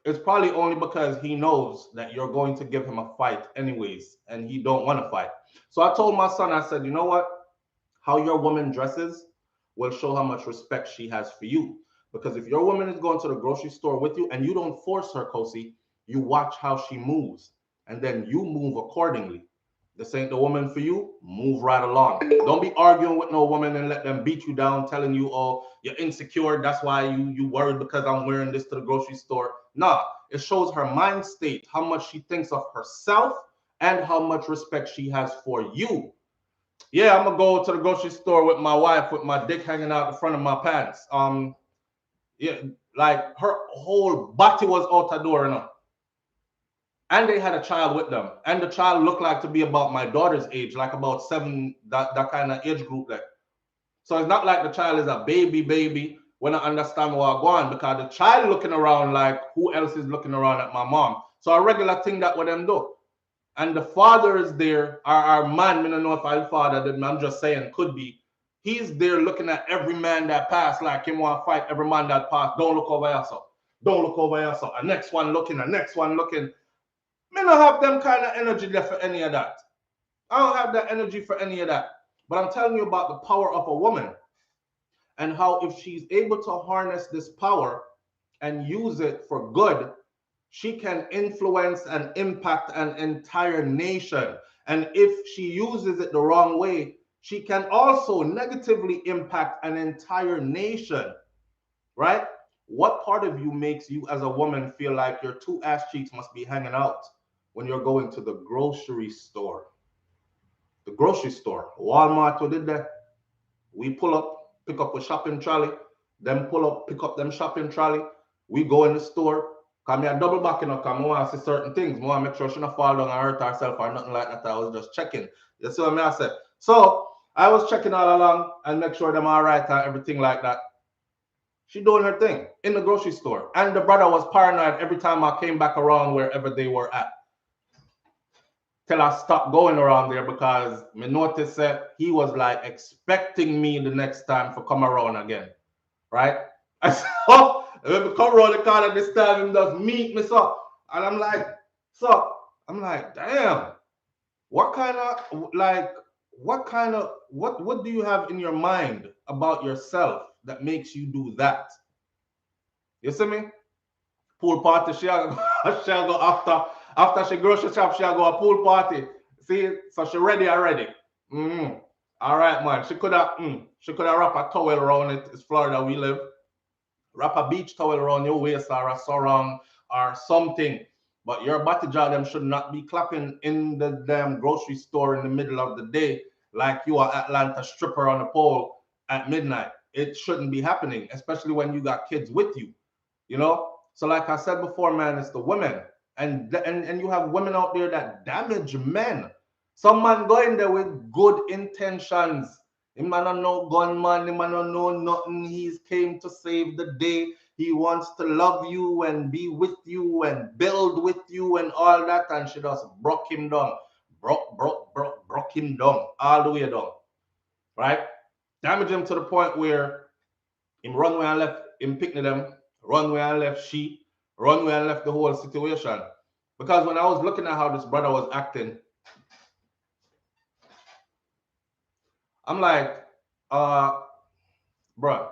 It's probably only because he knows that you're going to give him a fight anyways, and he don't want to fight. So I told my son, I said, you know what? How your woman dresses will show how much respect she has for you. Because if your woman is going to the grocery store with you and you don't force her, Kosi, you watch how she moves, and then you move accordingly. This ain't the woman for you, move right along. Don't be arguing with no woman and let them beat you down, telling you, oh, you're insecure. That's why you worried because I'm wearing this to the grocery store. Nah, it shows her mind state, how much she thinks of herself and how much respect she has for you. Yeah, I'm gonna go to the grocery store with my wife with my dick hanging out the front of my pants. Yeah, like her whole body was out the door, you know. And they had a child with them, and the child looked like to be about my daughter's age, like about 7, that kind of age group there. So it's not like the child is a baby when I understand where I'm going, because the child looking around like who else is looking around at my mom. So a regular thing that what them do. And the father is there, our man, I don't know if I'm father, I'm just saying could be. He's there looking at every man that passed, like him want to fight every man that passed. Don't look over here, so. Don't look over here, so. The next one looking, the next one looking. Me don't have them kind of energy there for any of that. I don't have that energy for any of that. But I'm telling you about the power of a woman and how if she's able to harness this power and use it for good, she can influence and impact an entire nation. And if she uses it the wrong way, she can also negatively impact an entire nation, right? What part of you makes you as a woman feel like your two ass cheeks must be hanging out when you're going to the grocery store? The grocery store, Walmart, we did that. We pull up, pick up a shopping trolley, then pull up, pick up them shopping trolley. We go in the store. Come here, double back, you know, come I want to see certain things. I want to make sure she not fall down and hurt herself or nothing like that. I was just checking. You see what I said? So I was checking all along and make sure them all right and everything like that. She doing her thing in the grocery store. And the brother was paranoid every time I came back around wherever they were at. Till I stopped going around there because me noticed that he was like expecting me the next time for come around again. Right? I saw when we come around the corner this time, he just meet me so. And I'm like, damn, what do you have in your mind about yourself that makes you do that? You see me? Pool party, she'll go after she grocery shop, she'll go a pool party. See, so she ready already. All right, man. She could have wrap a towel around it. It's Florida, we live. Wrap a beach towel around your waist or a sarong or something. But your body jaw them should not be clapping in the damn grocery store in the middle of the day like you are Atlanta stripper on a pole at midnight. It shouldn't be happening, especially when you got kids with you. You know? So like I said before, man, it's the women. And you have women out there that damage men. Some man going there with good intentions. He man don't know gunman, he man don't know nothing. He's came to save the day. He wants to love you and be with you and build with you and all that. And she just broke him down. Broke him down. All the way down. Right? Damage him to the point where him run where I left him picking them, run where I left she, run where I left the whole situation. Because when I was looking at how this brother was acting, I'm like, bruh,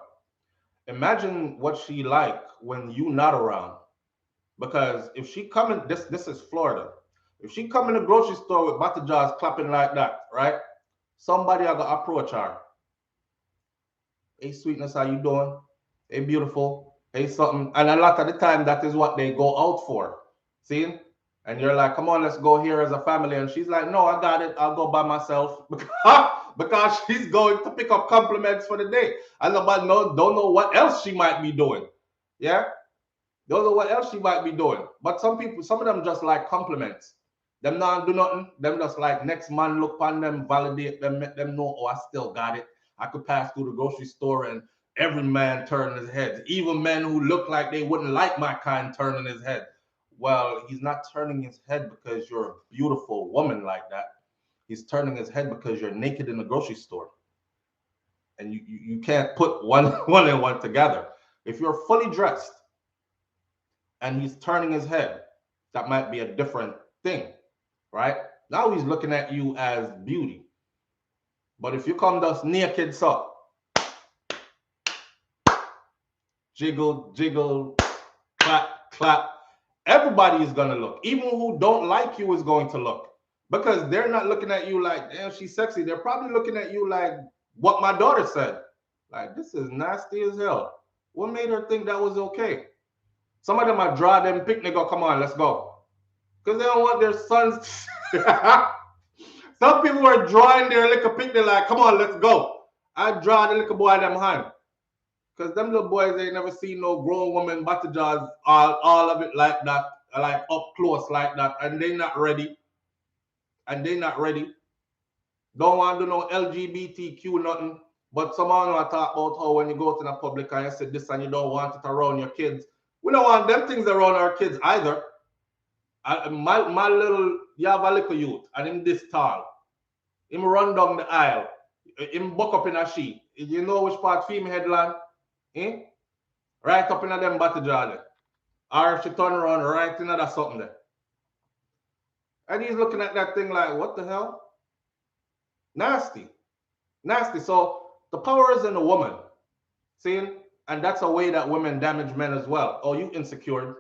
imagine what she like when you not around. Because if she come in, this is Florida. If she come in the grocery store with butter jars clapping like that, right? Somebody are gonna approach her. Hey, sweetness, how you doing? Hey, beautiful. Hey, something. And a lot of the time, that is what they go out for. See? And you're like, come on, let's go here as a family. And she's like, no, I got it. I'll go by myself because she's going to pick up compliments for the day. And nobody don't know what else she might be doing. Yeah? Don't know what else she might be doing. But some people, some of them just like compliments. Them not do nothing. Them just like next man look on them, validate them, make them know, oh, I still got it. I could pass through the grocery store and every man turn his head. Even men who look like they wouldn't like my kind turning his head. Well, he's not turning his head because you're a beautiful woman like that. He's turning his head because you're naked in the grocery store. And you can't put one and one together. If you're fully dressed and he's turning his head, that might be a different thing, right? Now he's looking at you as beauty. But if you come just naked, so jiggle, jiggle, clap, clap, everybody is going to look. Even who don't like you is going to look. Because they're not looking at you like, damn, she's sexy. They're probably looking at you like what my daughter said. Like, this is nasty as hell. What made her think that was okay? Some of them are draw them picnic, go, come on, let's go. Because they don't want their sons. Some people are drawing their little picnic like, come on, let's go. I draw the little boy them hand. Because them little boys, they never seen no grown woman butter jars, all of it like that, like up close like that. And they not ready. Don't want to do no LGBTQ nothing. But someone want to talk about how when you go to the public and you say this and you don't want it around your kids. We don't want them things around our kids either. My little, you have a little youth and him this tall. Him run down the aisle. Him buck up in a sheet. You know which part female headland? Eh? Right up in a them battle jar. Or she turn around right in that something there. And he's looking at that thing like, what the hell? Nasty. Nasty. So the power is in the woman. See? And that's a way that women damage men as well. Oh, you insecure.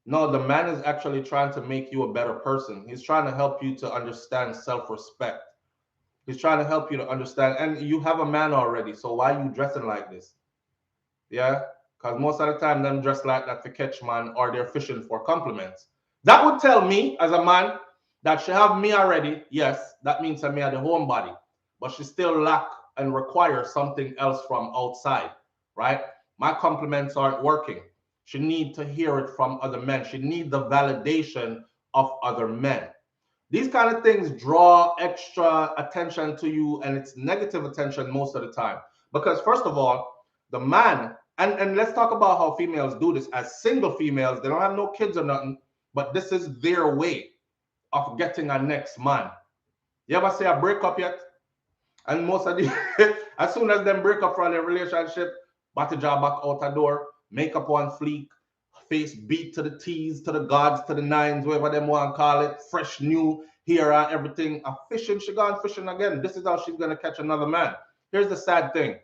No, the man is actually trying to make you a better person. He's trying to help you to understand self-respect. He's trying to help you to understand. And you have a man already. So why are you dressing like this? Yeah? Because most of the time, them dress like that to catch man or they're fishing for compliments. That would tell me, as a man, that she have me already. Yes, that means that me are the homebody. But she still lack and require something else from outside, right? My compliments aren't working. She need to hear it from other men. She need the validation of other men. These kind of things draw extra attention to you, and it's negative attention most of the time. Because first of all, the man, and let's talk about how females do this. As single females, they don't have no kids or nothing, but this is their way of getting a next man. You ever say a breakup yet? And most of the, as soon as them break up from their relationship, battle job back out the door, makeup on fleek, face beat to the T's, to the gods, to the nines, whatever them want to call it, fresh new hair and everything. A fishing, she gone fishing again. This is how she's going to catch another man. Here's the sad thing.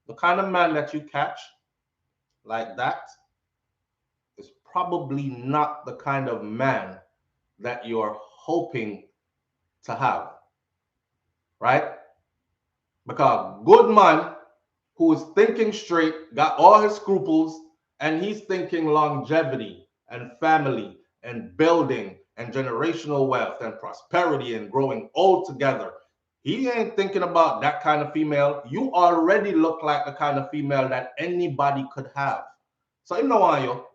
The kind of man that you catch like that is probably not the kind of man that you're hoping to have. Right? Because good man who is thinking straight, got all his scruples, and he's thinking longevity and family and building and generational wealth and prosperity and growing old together. He ain't thinking about that kind of female. You already look like the kind of female that anybody could have. So he don't want you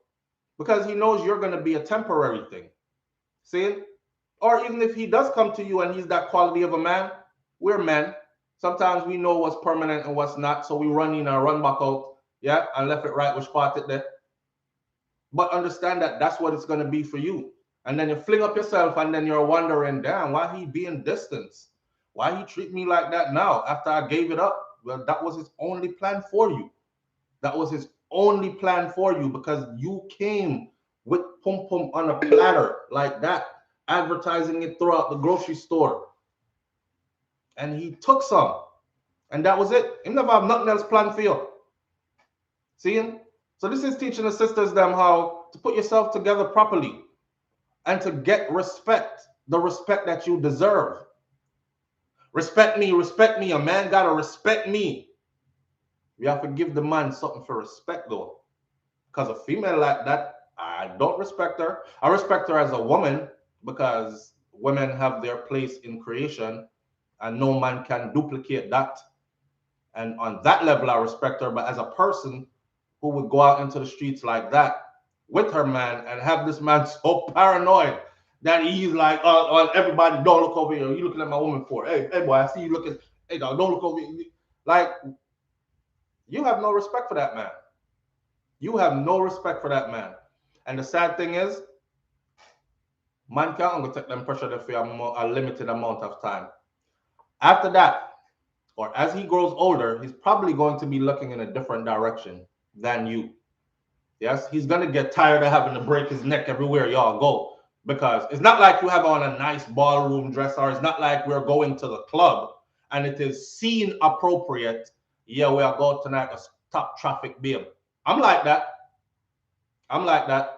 because he knows you're going to be a temporary thing. See? Or even if he does come to you and he's that quality of a man, we're men. Sometimes we know what's permanent and what's not, so we run in and run back out, yeah, and left it right, which part it there. But understand that that's what it's going to be for you. And then you fling up yourself and then you're wondering, damn, why he being distant? Why he treat me like that now after I gave it up? Well, that was his only plan for you. That was his only plan for you because you came with pum pum on a platter like that, advertising it throughout the grocery store. And he took some. And that was it. He never have nothing else planned for you. See? So this is teaching the sisters them how to put yourself together properly and to get respect, the respect that you deserve. Respect me, respect me. A man gotta respect me. You have to give the man something for respect though. Because a female like that, I don't respect her. I respect her as a woman because women have their place in creation and no man can duplicate that. And on that level, I respect her. But as a person who would go out into the streets like that with her man and have this man so paranoid that he's like, everybody, don't look over here. You looking at my woman for? Hey, boy, I see you looking. Hey, dog, don't look over here. Like, you have no respect for that man. You have no respect for that man. And the sad thing is, man can't take them pressure there for a limited amount of time. After that, or as he grows older, he's probably going to be looking in a different direction than you. Yes, he's going to get tired of having to break his neck everywhere y'all go. Because it's not like you have on a nice ballroom dress, or it's not like we're going to the club and it is scene appropriate. Yeah, we are going tonight to stop traffic, babe. I'm like that. I'm like that.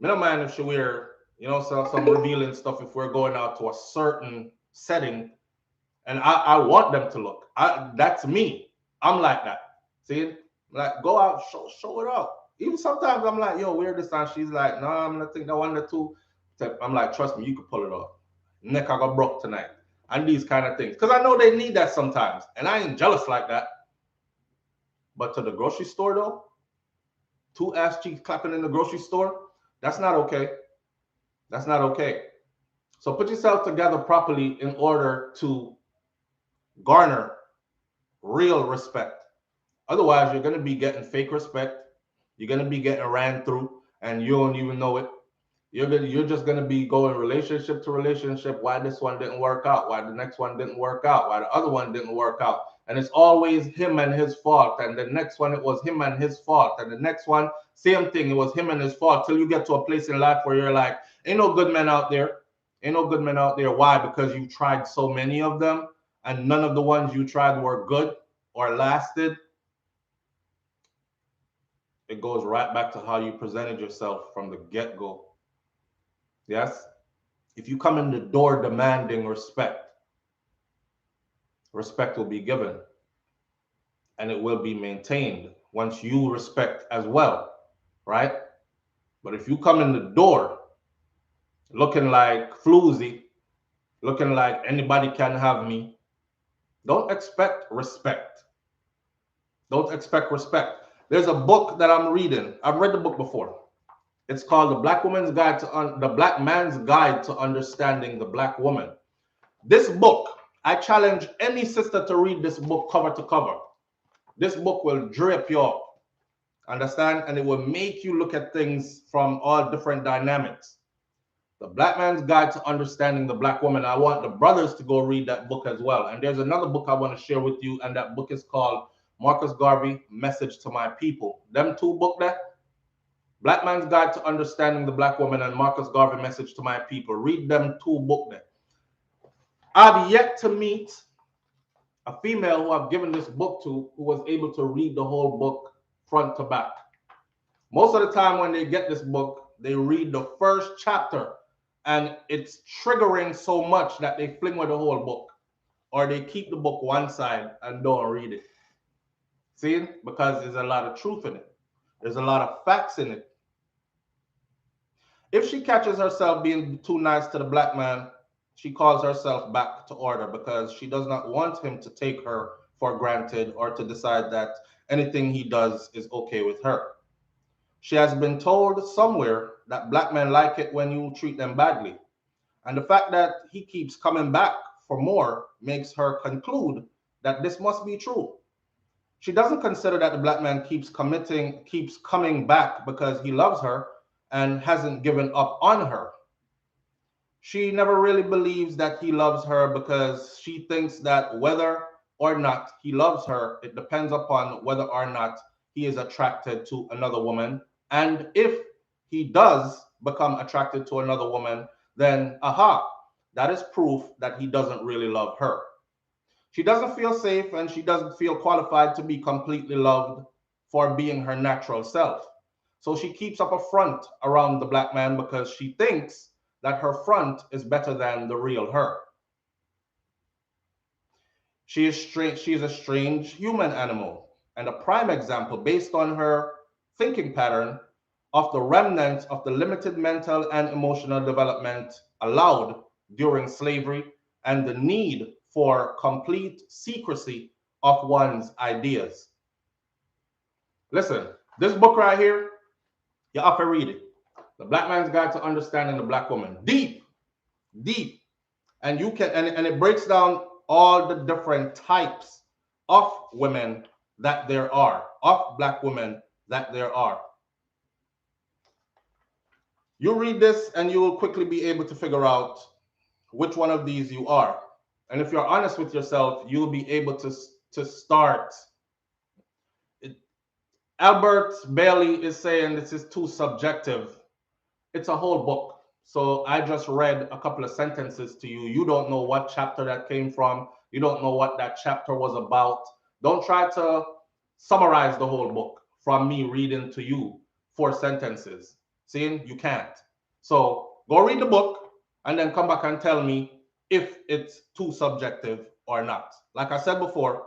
I don't mind if she wear, some revealing stuff if we're going out to a certain setting, and I want them to look. That's me. I'm like that. See, like go out, show it out. Even sometimes I'm like, yo, wear this, and she's like, no, I'm gonna think that one or two. I'm like, trust me, you can pull it off. Neck I got broke tonight, and these kind of things, because I know they need that sometimes, and I ain't jealous like that. But to the grocery store though, two ass cheeks clapping in the grocery store, that's not okay. That's not okay. So put yourself together properly in order to garner real respect. Otherwise, you're going to be getting fake respect. You're going to be getting ran through, and you don't even know it. You're just going to be going relationship to relationship. Why this one didn't work out? Why the next one didn't work out? Why the other one didn't work out? And it's always him and his fault. And the next one, it was him and his fault. And the next one, same thing. It was him and his fault, till you get to a place in life where you're like, ain't no good men out there. Ain't no good men out there. Why? Because you tried so many of them, and none of the ones you tried were good or lasted. It goes right back to how you presented yourself from the get-go. Yes? If you come in the door demanding respect, respect will be given, and it will be maintained once you respect as well, right? But if you come in the door looking like floozy, looking like anybody can have me, don't expect respect. Don't expect respect. There's a book that I'm reading. I've read the book before. It's called The Black Man's Guide to Understanding the Black Woman. This book, I challenge any sister to read this book cover to cover. This book will drape you up, understand? And it will make you look at things from all different dynamics. The Black Man's Guide to Understanding the Black Woman. I want the brothers to go read that book as well. And there's another book I want to share with you, and that book is called Marcus Garvey, Message to My People. Them two books there, Black Man's Guide to Understanding the Black Woman and Marcus Garvey, Message to My People. Read them two books there. I've yet to meet a female who I've given this book to who was able to read the whole book front to back. Most of the time when they get this book, they read the first chapter and it's triggering so much that they fling with the whole book, or they keep the book one side and don't read it. See? Because there's a lot of truth in it. There's a lot of facts in it. If she catches herself being too nice to the black man, she calls herself back to order, because she does not want him to take her for granted or to decide that anything he does is okay with her. She has been told somewhere that black men like it when you treat them badly. And the fact that he keeps coming back for more makes her conclude that this must be true. She doesn't consider that the black man keeps coming back because he loves her and hasn't given up on her. She never really believes that he loves her, because she thinks that whether or not he loves her, it depends upon whether or not he is attracted to another woman. And if he does become attracted to another woman, then that is proof that he doesn't really love her. She doesn't feel safe, and she doesn't feel qualified to be completely loved for being her natural self. So she keeps up a front around the black man because she thinks that her front is better than the real her. She is a strange human animal, and a prime example based on her thinking pattern of the remnants of the limited mental and emotional development allowed during slavery and the need for complete secrecy of one's ideas. Listen, this book right here, you have to read it. The Black Man's Guide to Understanding the Black Woman. Deep, deep. And you can, and it breaks down all the different types of women that there are, of Black women that there are. You read this and you will quickly be able to figure out which one of these you are. And if you're honest with yourself, you'll be able to start. Albert Bailey is saying this is too subjective. It's a whole book. So I just read a couple of sentences to you. You don't know what chapter that came from. You don't know what that chapter was about. Don't try to summarize the whole book from me reading to you 4 sentences. See, you can't. So go read the book and then come back and tell me if it's too subjective or not. Like I said before,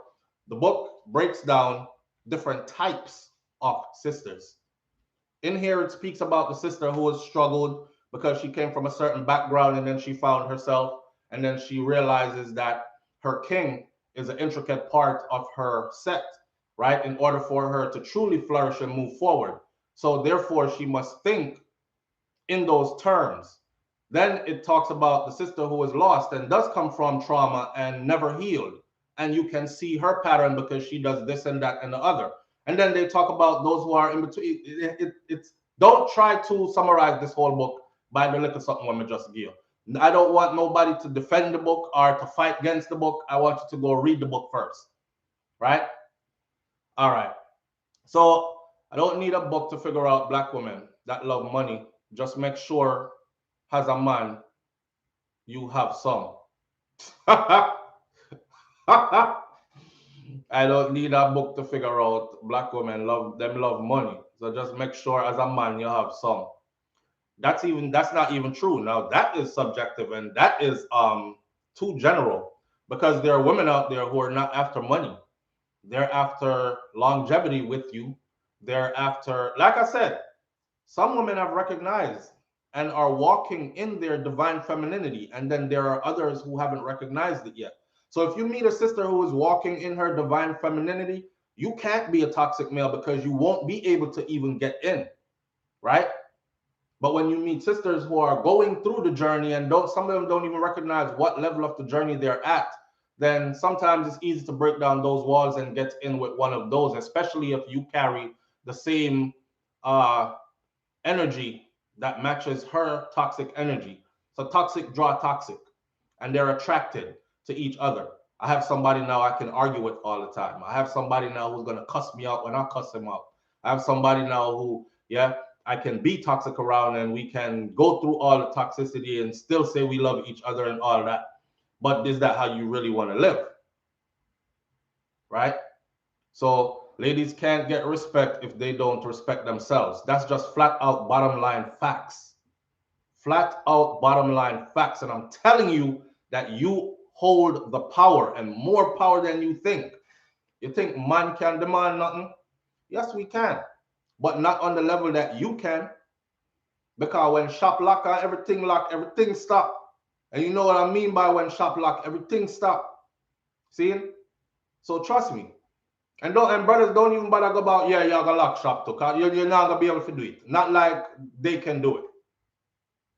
the book breaks down different types of sisters. In here, it speaks about the sister who has struggled because she came from a certain background and then she found herself and then she realizes that her king is an intricate part of her set, right? In order for her to truly flourish and move forward. So therefore, she must think in those terms. Then it talks about the sister who is lost and does come from trauma and never healed. And you can see her pattern because she does this and that and the other. And then they talk about those who are in between. It's don't try to summarize this whole book by the little something when I just give. I don't want nobody to defend the book or to fight against the book. I want you to go read the book first, right? All right. So I don't need a book to figure out Black women that love money. Just make sure, as a man, you have some. I don't need a book to figure out Black women love money. So just make sure as a man you have some. That's not even true. Now that is subjective and that is too general because there are women out there who are not after money. They're after longevity with you. They're after, like I said, some women have recognized and are walking in their divine femininity, and then there are others who haven't recognized it yet. So if you meet a sister who is walking in her divine femininity, you can't be a toxic male because you won't be able to even get in, right? But when you meet sisters who are going through the journey and some of them don't even recognize what level of the journey they're at, then sometimes it's easy to break down those walls and get in with one of those, especially if you carry the same energy that matches her toxic energy. So toxic draw toxic, and they're attracted to each other. I have somebody now I can argue with all the time. I have somebody now who's going to cuss me out when I cuss him out. I have somebody now who, I can be toxic around and we can go through all the toxicity and still say we love each other and all that. But is that how you really want to live? Right? So ladies can't get respect if they don't respect themselves. That's just flat out bottom line facts. Flat out bottom line facts. And I'm telling you that you hold the power and more power than you think. You think man can demand nothing? Yes, we can. But not on the level that you can. Because when shop lock and everything stop. And you know what I mean by when shop lock, everything stop. See? So trust me. And brothers don't even bother go about, you're gonna lock shop too, because you're not gonna be able to do it. Not like they can do it.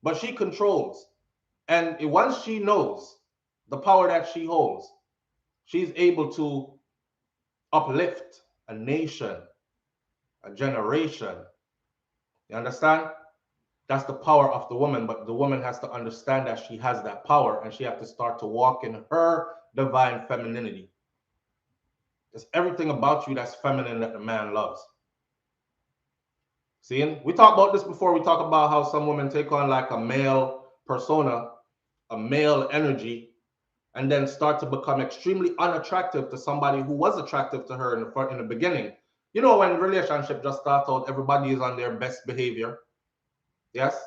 But she controls. And once she knows the power that she holds, she's able to uplift a nation, a generation. You understand? That's the power of the woman, but the woman has to understand that she has that power and she has to start to walk in her divine femininity. There's everything about you that's feminine that the man loves. See, we talked about this before. We talk about how some women take on like a male persona, a male energy, and then start to become extremely unattractive to somebody who was attractive to her in the beginning. You know, when relationship just start out, everybody is on their best behavior. Yes,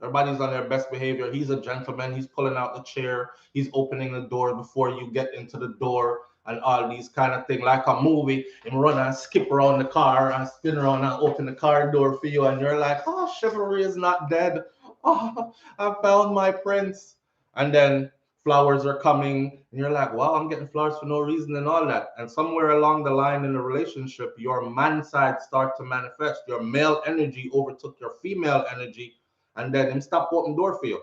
everybody's on their best behavior. He's a gentleman. He's pulling out the chair. He's opening the door before you get into the door. and all these kind of things, like a movie, and run and skip around the car and spin around and open the car door for you, and you're like, oh, chivalry is not dead. Oh, I found my prince. And then flowers are coming, and you're like, wow, I'm getting flowers for no reason and all that. And somewhere along the line in the relationship, your man side start to manifest. Your male energy overtook your female energy, and then him stop opening door for you.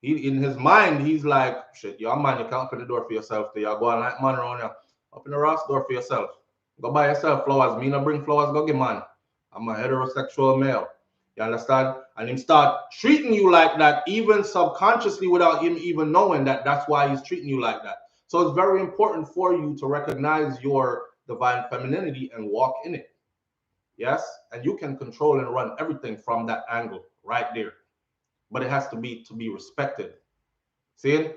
He, in his mind, he's like, shit, you're a man, you can't open the door for yourself. You're going like man around here. Open the Ross door for yourself. Go buy yourself flowers. Me not bring flowers, go get man. I'm a heterosexual male. You understand? And him start treating you like that, even subconsciously, without him even knowing that that's why he's treating you like that. So it's very important for you to recognize your divine femininity and walk in it. Yes? And you can control and run everything from that angle right there. But it has to be respected. See?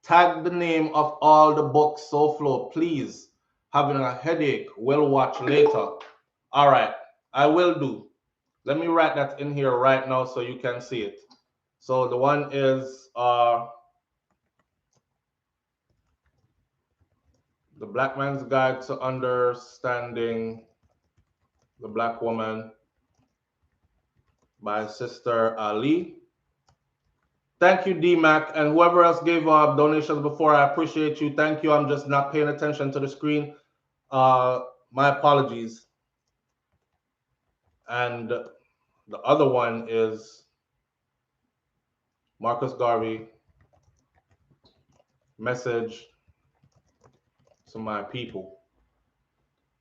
Tag the name of all the books, SouFlo, please. Having a headache, will watch later. All right, I will do. Let me write that in here right now so you can see it. So the one is The Black Man's Guide to Understanding the Black Woman by Sister Ali. Thank you, D-Mac, and whoever else gave donations before, I appreciate you. Thank you. I'm just not paying attention to the screen. My apologies. And the other one is Marcus Garvey, Message to My People.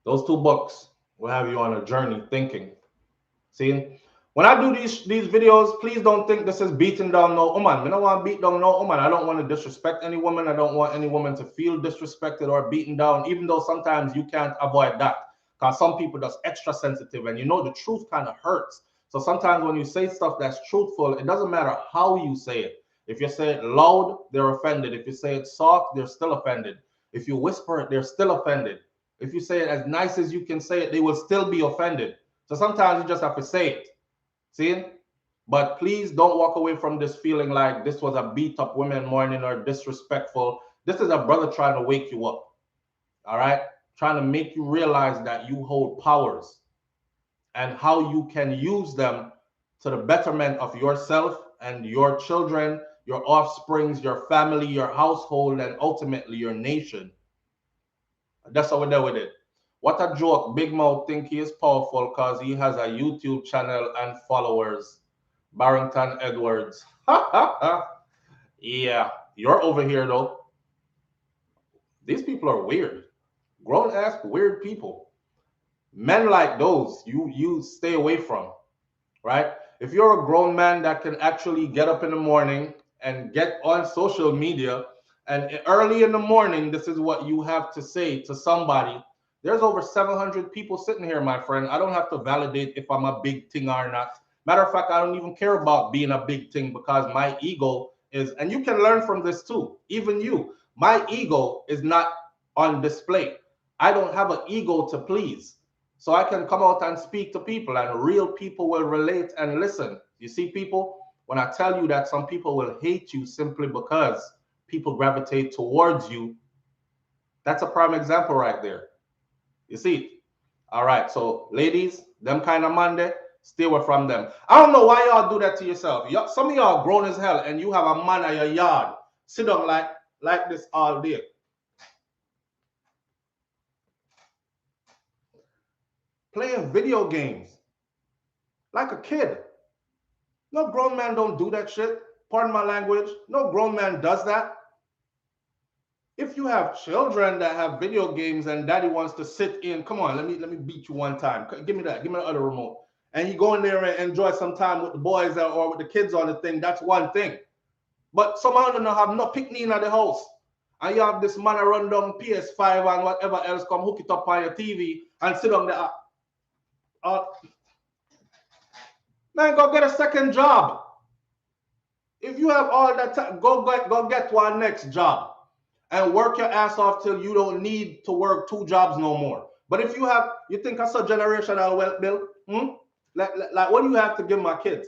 Those two books will have you on a journey thinking. See? When I do these videos, please don't think this is beating down no woman. I don't want to beat down no woman. I don't want to disrespect any woman. I don't want any woman to feel disrespected or beaten down, even though sometimes you can't avoid that. Because some people are just extra sensitive, and you know the truth kind of hurts. So sometimes when you say stuff that's truthful, it doesn't matter how you say it. If you say it loud, they're offended. If you say it soft, they're still offended. If you whisper it, they're still offended. If you say it as nice as you can say it, they will still be offended. So sometimes you just have to say it. See? But please don't walk away from this feeling like this was a beat up women morning or disrespectful. This is a brother trying to wake you up. All right? Trying to make you realize that you hold powers and how you can use them to the betterment of yourself and your children, your offsprings, your family, your household, and ultimately your nation. That's how we deal with it. What a joke. Big Mouth think he is powerful because he has a YouTube channel and followers. Barrington Edwards. Yeah, you're over here though. These people are weird. Grown ass weird people. Men like those you stay away from, right? If you're a grown man that can actually get up in the morning and get on social media, and early in the morning, this is what you have to say to somebody. There's over 700 people sitting here, my friend. I don't have to validate if I'm a big thing or not. Matter of fact, I don't even care about being a big thing because my ego is, and you can learn from this too, even you. My ego is not on display. I don't have an ego to please. So I can come out and speak to people, and real people will relate and listen. You see, people, when I tell you that some people will hate you simply because people gravitate towards you, that's a prime example right there. You see? All right, so ladies, them kind of man there, stay away from them. I don't know why y'all do that to yourself. Some of y'all grown as hell, and you have a man at your yard, sit down like this all day. Playing video games like a kid. No grown man don't do that shit. Pardon my language. No grown man does that. If you have children that have video games and daddy wants to sit in, come on, let me beat you one time. Give me that. Give me the other remote. And you go in there and enjoy some time with the boys or with the kids on the thing. That's one thing. But some of them don't have no picnic in the house. And you have this man run down PS5 and whatever else, come hook it up on your TV and sit on there. Man, go get a second job. If you have all that time, go get one next job and work your ass off till you don't need to work two jobs no more. But if you have, you think that's a generational wealth, Bill? Like what do you have to give my kids?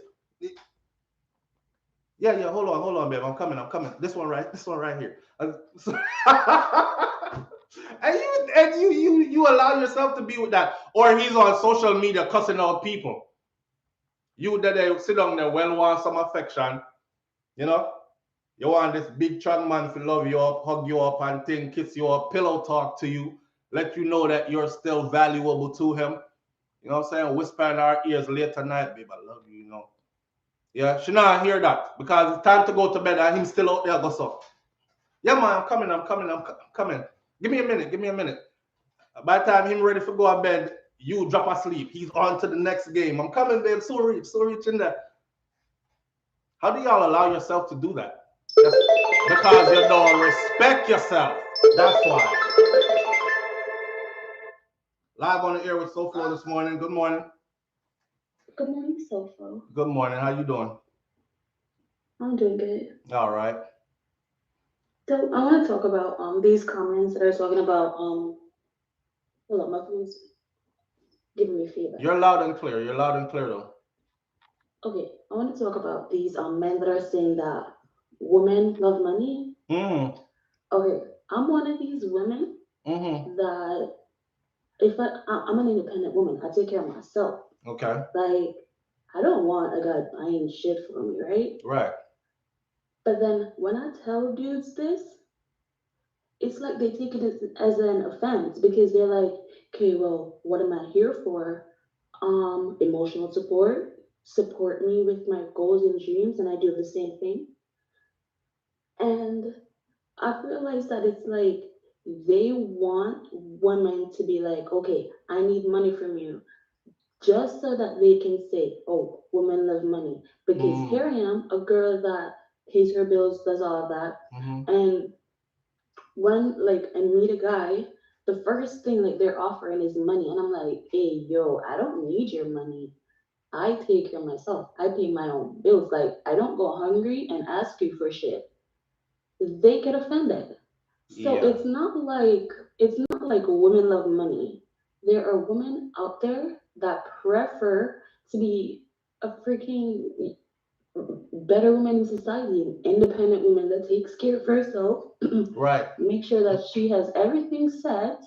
Yeah, yeah. Hold on, babe. I'm coming. This one right here. And you allow yourself to be with that, or he's on social media cussing out people. You that they sit down there, well, want some affection, you know. You want this big strong man to love you up, hug you up, and thing, kiss you up, pillow talk to you, let you know that you're still valuable to him. You know what I'm saying? Whisper in our ears late tonight, babe, I love you, you know. Yeah, she not hear that because it's time to go to bed and him still out there go so. Yeah, man, I'm coming. Give me a minute. By the time him ready for go to bed, you drop asleep. He's on to the next game. I'm coming, babe. So rich in there. How do y'all allow yourself to do that? That's because you don't respect yourself. That's why. Live on the air with SouFLo this morning. Good morning.
Good morning, SouFLo.
Good morning. How you doing?
I'm doing good.
All right.
So I want to talk about these comments that are talking about hold on, my phone's giving me feedback.
You're loud and clear. You're loud and clear though.
Okay, I want to talk about these men that are saying that women love money.
Mm-hmm.
Okay, I'm one of these women that if I'm an independent woman, I take care of myself.
Okay.
Like I don't want a guy buying shit for me, right?
Right.
But then when I tell dudes this, it's like they take it as an offense because they're like, okay, well, what am I here for? Emotional support me with my goals and dreams, and I do the same thing. And I've realized that it's like they want women to be like, okay, I need money from you, just so that they can say, oh, women love money. Because here I am, a girl that pays her bills, does all of that, and when like I meet a guy, the first thing like they're offering is money, and I'm like, hey, yo, I don't need your money. I take care of myself. I pay my own bills. Like I don't go hungry and ask you for shit. They get offended. So
Yeah.
it's not like women love money. There are women out there that prefer to be a freaking better woman in society, an independent woman that takes care of herself,
Right.
make sure that she has everything set,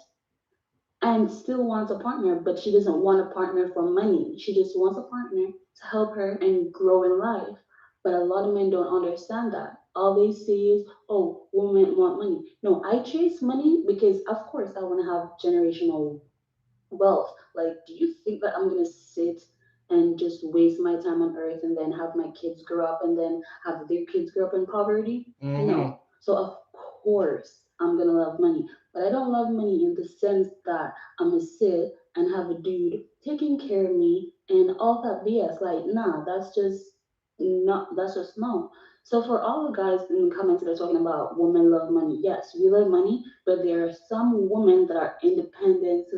and still wants a partner, but she doesn't want a partner for money. She just wants a partner to help her and grow in life. But a lot of men don't understand that. All they see is, oh, women want money. No, I chase money because, of course, I want to have generational wealth. Like, do you think that I'm gonna sit and just waste my time on earth and then have my kids grow up and then have their kids grow up in poverty? No. So of course I'm gonna love money. But I don't love money in the sense that I'm gonna sit and have a dude taking care of me and all that BS. Like, nah, that's just no. So for all the guys in the comments that are talking about women love money, yes, we love money, but there are some women that are independent.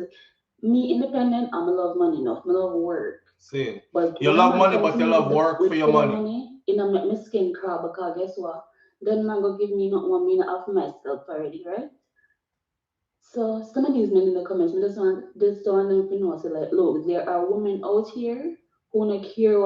Me independent, I'm gonna love money enough. I love work.
See,
But
you
when
love
man
money,
comes
but
to
you
me
love
with the
work for
with
your
for the
money.
money, it don't make me skin crawl because guess what? Then man go give me not one minute of myself already, right? So some of these men in the comments, we just want them to know. So like, look, there are women out here who don't care.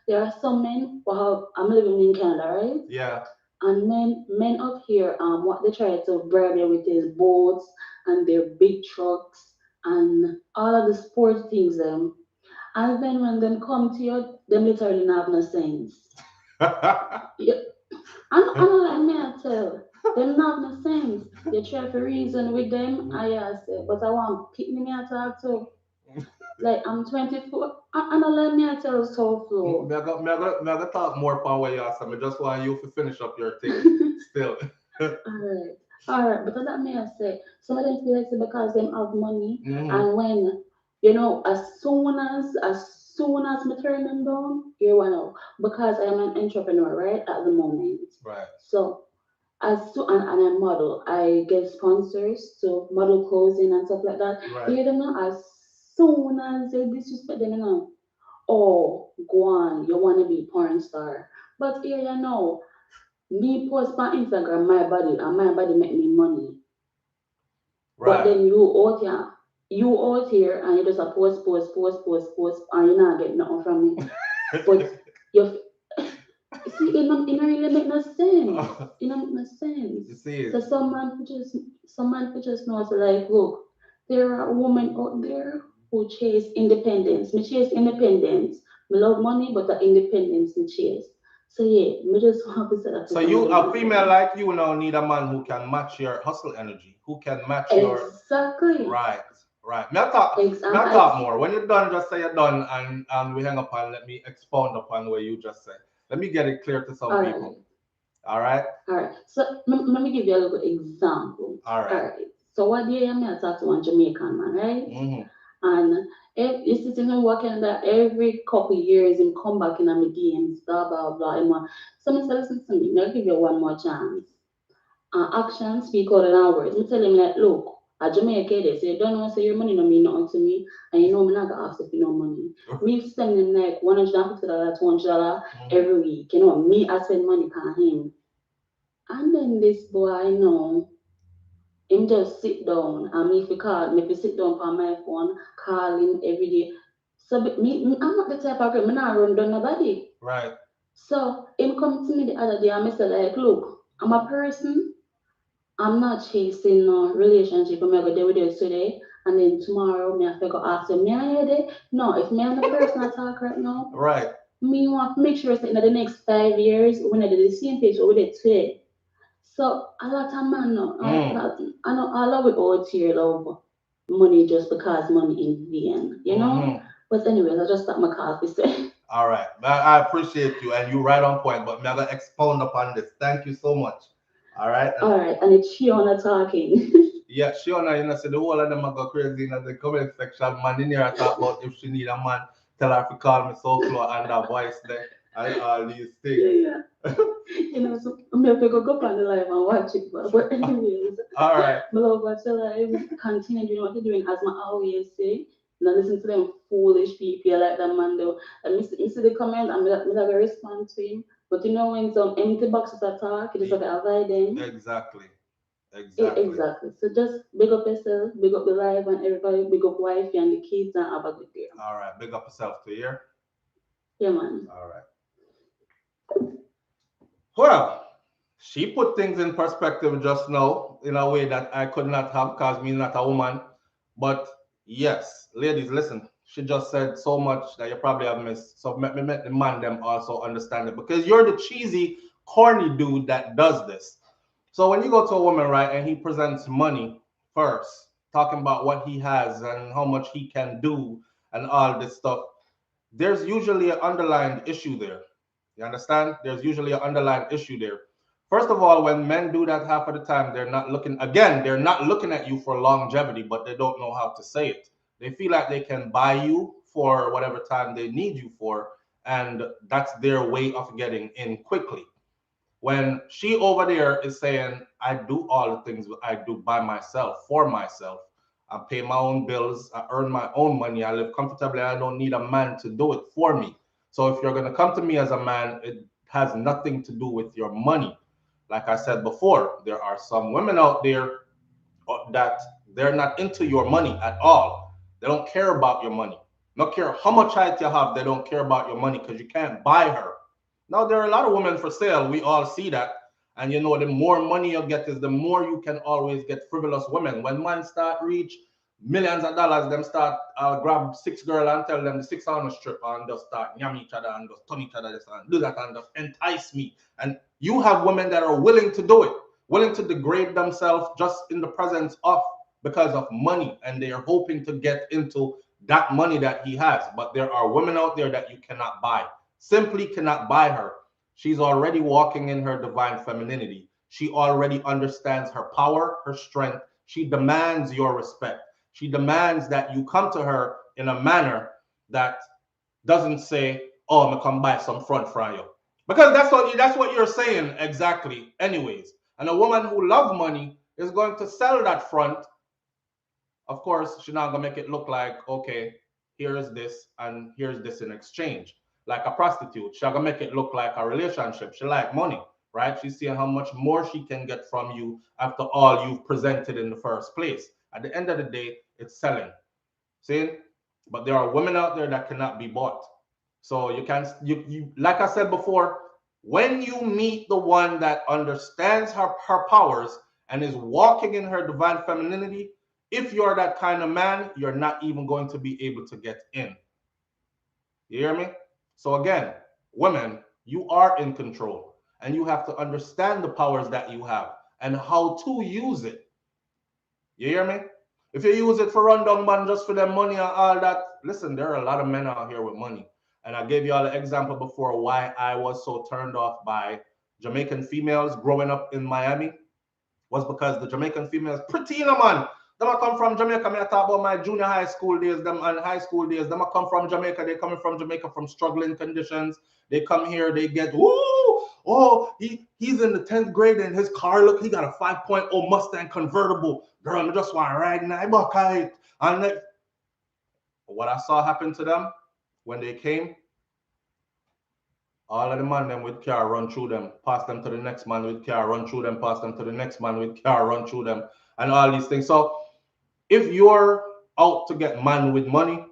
There are some men who have. I'm living in Canada, right?
Yeah.
And men up here, what they try to bribe you with is boats and their big trucks and all of the sports things. And then when them come to you, them literally not have no sense. Yeah, I don't like me I tell. Them not have no sense. You try for reason with them, I say, but I want pick me I talk to. Like I'm 24, I don't let me I tell SouFLo.
Me I got talk more upon what you asked me. Just want you to finish up your thing still.
Alright. Alright, but that may I say, some of them feel like it's because them have money and when as soon as me turn them down, you know, because I'm an entrepreneur, right? At the moment.
Right.
So and I model. I get sponsors to model clothing and stuff like that.
Right.
You know, as soon as they disrespect them, oh, go on, you wanna be porn star. But here you know, me post on Instagram my body and my body make me money. But
Right.
then you out here and you just post and you not get nothing from me. But you see, it really make no sense. It don't make no sense.
You see
So
it?
some man could just know, so like, look, there are women out there who chase independence. Me chase independence. Me love money, but the independence me chase. So yeah, me just want to say that to
So you,
somebody
a
man
female
them.
like you now, need a man who can match your hustle energy, who can match your
Exactly.
right, right. May I
I
talk more. When you're done, just say you're done, and we hang up and let me expound upon what you just said. Let me get it clear to some
all right.
people. All right,
All right. So let me give you a little example.
all
All
right.
right. So one day I'm to talk to one Jamaican man, right?
Mm-hmm.
And if you see him working that every couple years him come back in my DMs, blah blah blah. So I said, listen to me, I'll give you one more chance. Action speak out than words. I tell him like, look, at Jamaica they say you don't know say your money no mean nothing to me, and you know me not gonna ask if you no money. Me send him like $150, $200 every week. You know, me I spend money on him. And then this boy I know him just sit down and me if he call me if he sit down on my phone, call him every day. So I'm not the type of girl, me not run down nobody.
Right.
So him come to me the other day and me say like, look, I'm a person, I'm not chasing no relationship. I'm gonna go there with you today and then tomorrow me have to go ask you, me are you there? No, if me and the person I talk right now,
Right.
me want to make sure that in the next 5 years when I do the same page over there today. So a lot of man no, I know all of it out here love money just because money in the end, you know.
Mm-hmm.
But anyways, I just start my car to say.
All right. I appreciate you, and you right on point. But I'm gonna expound upon this. Thank you so much. All right. And
All right, and it's Shiona talking.
yeah, Shiona, say the whole of them are go crazy in the comment section. Man in here talk about if she need a man, tell her to call me SouFLo and her voice there and all these things.
Yeah, you know, so I'm gonna go on the live and watch it. But anyways,
All right.
my love watch the live, continue doing what you're doing as my always say. Now listen to them foolish people like that man do. And me see the comment and me like respond to him. But you know when some empty boxes attack, you just have to avoid them.
Exactly. Exactly.
Exactly. So just big up yourself, big up the live and everybody, big up wifey and the kids and have a good day.
All right. Big up yourself to here.
Yeah man.
All right. Well, she put things in perspective just now in a way that I could not have because me not a woman. But yes, ladies, listen. She just said so much that you probably have missed. So let me make the man them also understand it because you're the cheesy, corny dude that does this. So when you go to a woman, right, and he presents money first, talking about what he has and how much he can do and all this stuff, there's usually an underlying issue there. You understand? There's usually an underlying issue there. First of all, when men do that half of the time, they're not looking, again, they're not looking at you for longevity, but they don't know how to say it. They feel like they can buy you for whatever time they need you for, and that's their way of getting in quickly. When she over there is saying, I do all the things I do by myself, for myself. I pay my own bills, I earn my own money, I live comfortably, I don't need a man to do it for me. So if you're going to come to me as a man, it has nothing to do with your money. Like I said before, there are some women out there that they're not into your money at all. They don't care about your money. Not care how much height you have, they don't care about your money because you can't buy her. Now there are a lot of women for sale. We all see that. And you know, the more money you get is the more you can always get frivolous women. When men start reach millions of dollars, them start grab six girl and tell them the 6 hour strip and just start yam each other and just turn each other this and do that and just entice me. And you have women that are willing to do it, willing to degrade themselves just in the presence of because of money, and they are hoping to get into that money that he has. But there are women out there that you cannot buy, simply cannot buy her. She's already walking in her divine femininity. She already understands her power, her strength. She demands your respect. She demands that you come to her in a manner that doesn't say, "Oh, I'm gonna come buy some front fry you," because that's what you're saying exactly. Anyways, and a woman who loves money is going to sell that front. Of course, she's not gonna make it look like, okay, here's this and here's this in exchange. Like a prostitute, she's gonna make it look like a relationship. She like money, right? She's seeing how much more she can get from you after all you've presented in the first place. At the end of the day, it's selling. See? But there are women out there that cannot be bought. So you can you like I said before, When you meet the one that understands her powers and is walking in her divine femininity, if you're that kind of man, you're not even going to be able to get in. You hear me? So again, women, you are in control and you have to understand the powers that you have and how to use it. You hear me? If you use it for rundown man just for their money and all that, listen, there are a lot of men out here with money. And I gave you all an example before why I was so turned off by Jamaican females growing up in Miami was because the Jamaican females pretty, man. Them a come from Jamaica. Me I talk about my junior high school days, them and high school days. Them a come from Jamaica. They coming from Jamaica from struggling conditions. They come here, they get, he's in the 10th grade and his car, look, he got a 5.0 Mustang convertible. Girl, I just want to ride now. And what I saw happen to them when they came, all of the man them with car run through them, pass them to the next man with car, run through them, pass them to the next man with car, run through them, and all these things. So if you're out to get man with money,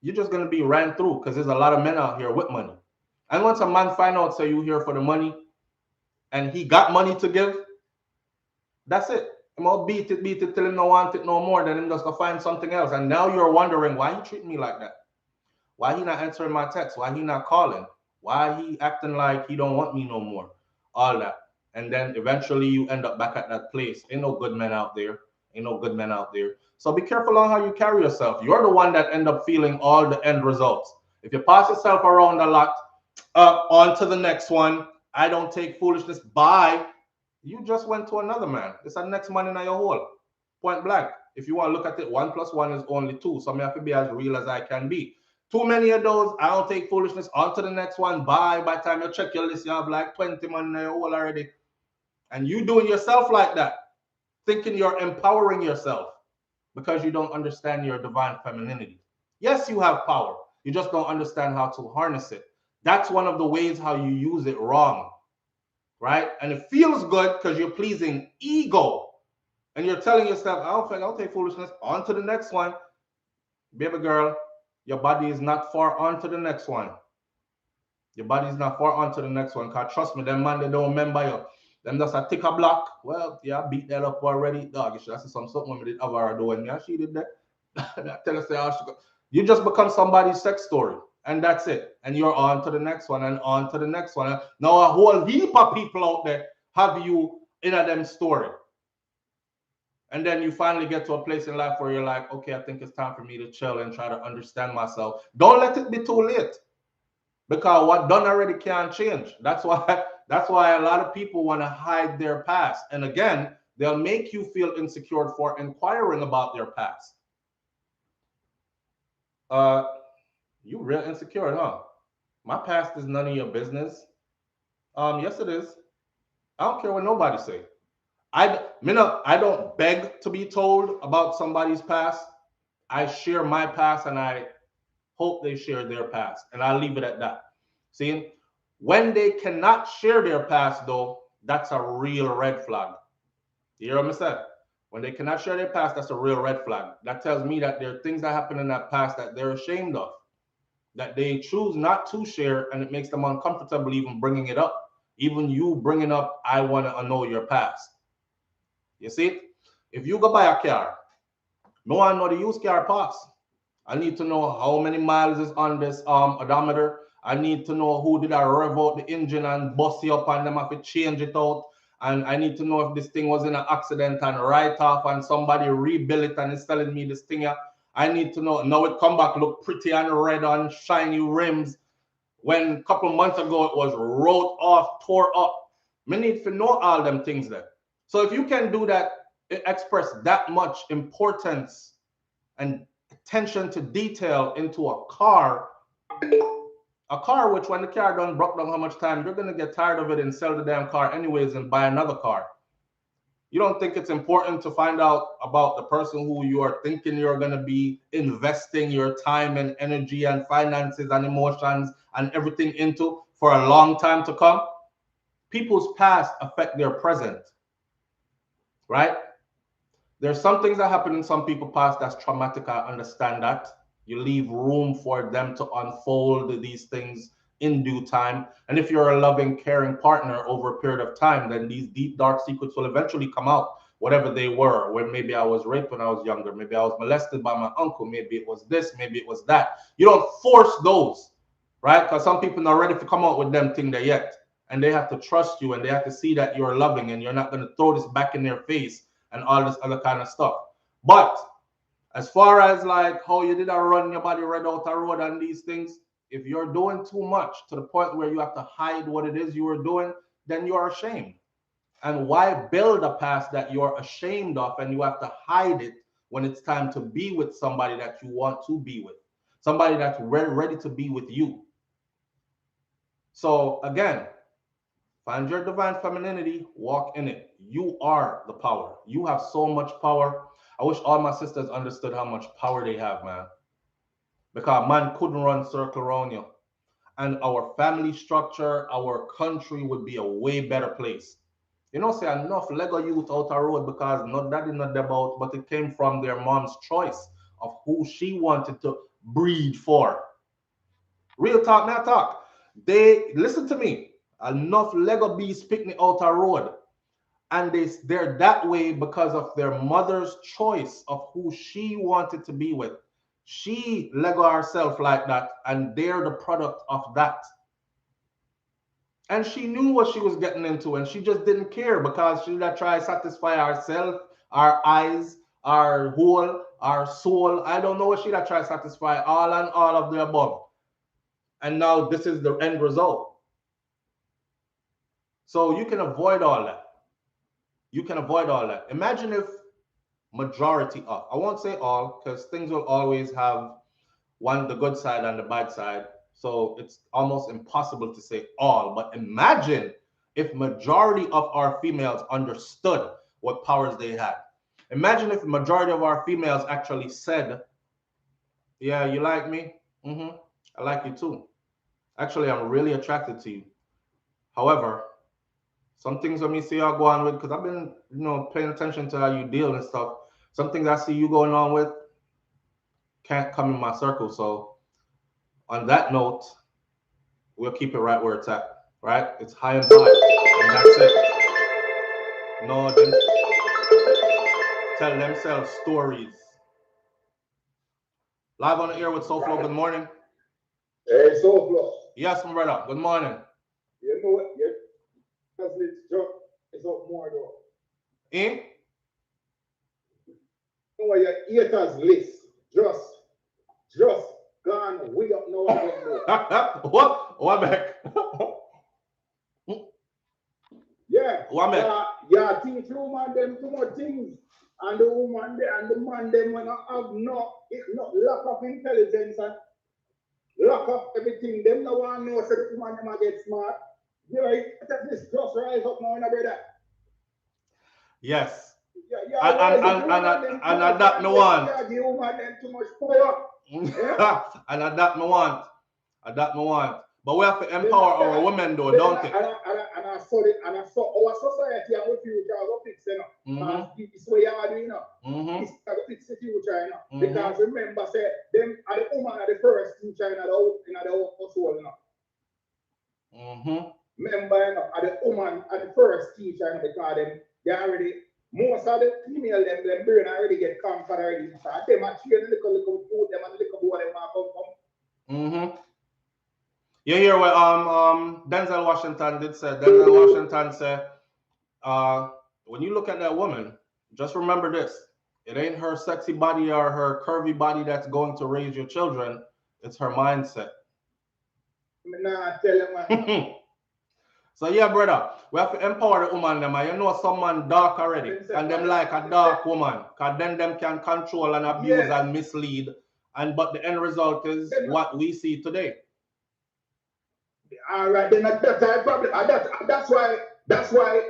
you're just going to be ran through because there's a lot of men out here with money. And once a man find out, say you here for the money, and he got money to give, that's it. Him all beat it till him no want it no more, then him just go find something else. And now you're wondering why he treat me like that. Why he not answering my text? Why he not calling? Why he acting like he don't want me no more? All that. And then eventually you end up back at that place. Ain't no good men out there. Ain't no good men out there. So be careful on how you carry yourself. You're the one that end up feeling all the end results. If you pass yourself around a lot, on to the next one. I don't take foolishness. Bye. You just went to another man. It's a next man in your hole. Point blank. If you want to look at it, 1 + 1 is only 2. So I have to be as real as I can be. Too many of those, I don't take foolishness. On to the next one. Bye. By the time you check your list, you have like 20 man in your hole already. And you doing yourself like that, thinking you're empowering yourself because you don't understand your divine femininity. Yes, you have power. You just don't understand how to harness it. That's one of the ways how you use it wrong, right? And it feels good because you're pleasing ego. And you're telling yourself, I'll take foolishness. On to the next one. Baby girl, your body is not far on to the next one. Your body is not far on to the next one. Because trust me, them man, they don't remember you. Them just a tick a block. Well, yeah, beat that up already. Dog, you should have seen something women did Avara doing. Yeah, she did that. Tell us how you just become somebody's sex story. And that's it. And you're on to the next one and on to the next one. Now a whole heap of people out there have you in a them story. And then you finally get to a place in life where you're like, okay, I think it's time for me to chill and try to understand myself. Don't let it be too late. Because what done already can't change. That's why a lot of people want to hide their past. And again, they'll make you feel insecure for inquiring about their past. You real insecure, huh? My past is none of your business. Yes, it is. I don't care what nobody say. I don't beg to be told about somebody's past. I share my past and I hope they share their past. And I'll leave it at that. See, when they cannot share their past, though, that's a real red flag. You hear what I said? When they cannot share their past, that's a real red flag. That tells me that there are things that happen in that past that they're ashamed of, that they choose not to share, and it makes them uncomfortable even bringing it up. Even you bringing up, I want to know your past. You see, if you go buy a car, no one know the used car parts. I need to know how many miles is on this odometer. I need to know who did I rev out the engine and bust it up and them have to change it out. And I need to know if this thing was in an accident and write off and somebody rebuilt it and is telling me this thing here. I need to know. Now it come back look pretty and red on shiny rims. When a couple months ago it was wrote off, tore up. I need to know all them things there. So if you can do that, express that much importance and attention to detail into a car which when the car done broke down how much time, you're going to get tired of it and sell the damn car anyways and buy another car. You don't think it's important to find out about the person who you are thinking you're going to be investing your time and energy and finances and emotions and everything into for a long time to come? People's past affect their present, right? There's some things that happen in some people's past that's traumatic. I understand that. You leave room for them to unfold these things in due time. And if you're a loving, caring partner over a period of time, then these deep, dark secrets will eventually come out, whatever they were. Where maybe I was raped when I was younger, maybe I was molested by my uncle, maybe it was this, maybe it was that. You don't force those, right? Because some people are ready to come out with them thing there yet. And they have to trust you and they have to see that you're loving and you're not going to throw this back in their face and all this other kind of stuff. But as far as like how you did a run your body right out a road and these things, if you're doing too much to the point where you have to hide what it is you were doing, then you are ashamed. And why build a past that you're ashamed of and you have to hide it when it's time to be with somebody that you want to be with, somebody that's ready to be with you? So again, find your divine femininity, walk in it. You are the power. You have so much power. I wish all my sisters understood how much power they have, man. Because man couldn't run circle around you. And our family structure, our country would be a way better place. You know, say enough Lego youth out the road because not daddy not about, but it came from their mom's choice of who she wanted to breed for. Real talk, not talk. They listen to me. Enough Lego bees pick me out the road. And they're that way because of their mother's choice of who she wanted to be with. She Lego herself like that, and they're the product of that. And she knew what she was getting into, and she just didn't care because she that try to satisfy herself, our eyes, our whole, our soul. I don't know what she that try to satisfy all and all of the above. And now this is the end result. So you can avoid all that. You can avoid all that. Imagine if majority of, I won't say all, because things will always have the good side and the bad side. So it's almost impossible to say all, but imagine if majority of our females understood what powers they had. Imagine if majority of our females actually said, yeah, you like me? Mm-hmm. I like you too. Actually, I'm really attracted to you. However, some things let me see y'all go on with, because I've been, paying attention to how you deal and stuff. Some things I see you going on with can't come in my circle. So on that note, we'll keep it right where it's at, right? It's high and high, and that's it. No, them tell themselves stories. Live on the air with SouFLo. Good morning.
Hey, SouFLo.
Yes, my brother. Good morning.
You know what? It's up more though.
Eh?
You know your haters list just gone way up now.
What back?
Yeah.
What back?
Yeah, teach woman them too much things. And the woman and the man them when have no lack of intelligence and lack of everything. Them no one knows that the woman them get smart. You know, this just rise up now, brother.
Yes.
Yeah,
and adapt me want.
Yeah, the woman them too much power.
Yeah? And adapt me want. But we have to empower our women though, don't it?
And I saw it, and I saw our society and the future will fix it. It's what you are doing now. It's going to fix the future, because remember, say them are the woman are the first teacher in the household, Remember, are the woman are the first teacher, because they already most of the female them brain already get conquered already. So them are trained little food, them and little boy them come.
You hear what Denzel Washington did say? Denzel Washington said, when you look at that woman, just remember this. It ain't her sexy body or her curvy body that's going to raise your children. It's her mindset.
Nah, tell you, man.
So yeah, brother, we have to empower the woman them. You know someone dark already, and them like a dark woman, because then them can control and abuse and mislead. But the end result is what we see today.
All right, then that's a problem. That's why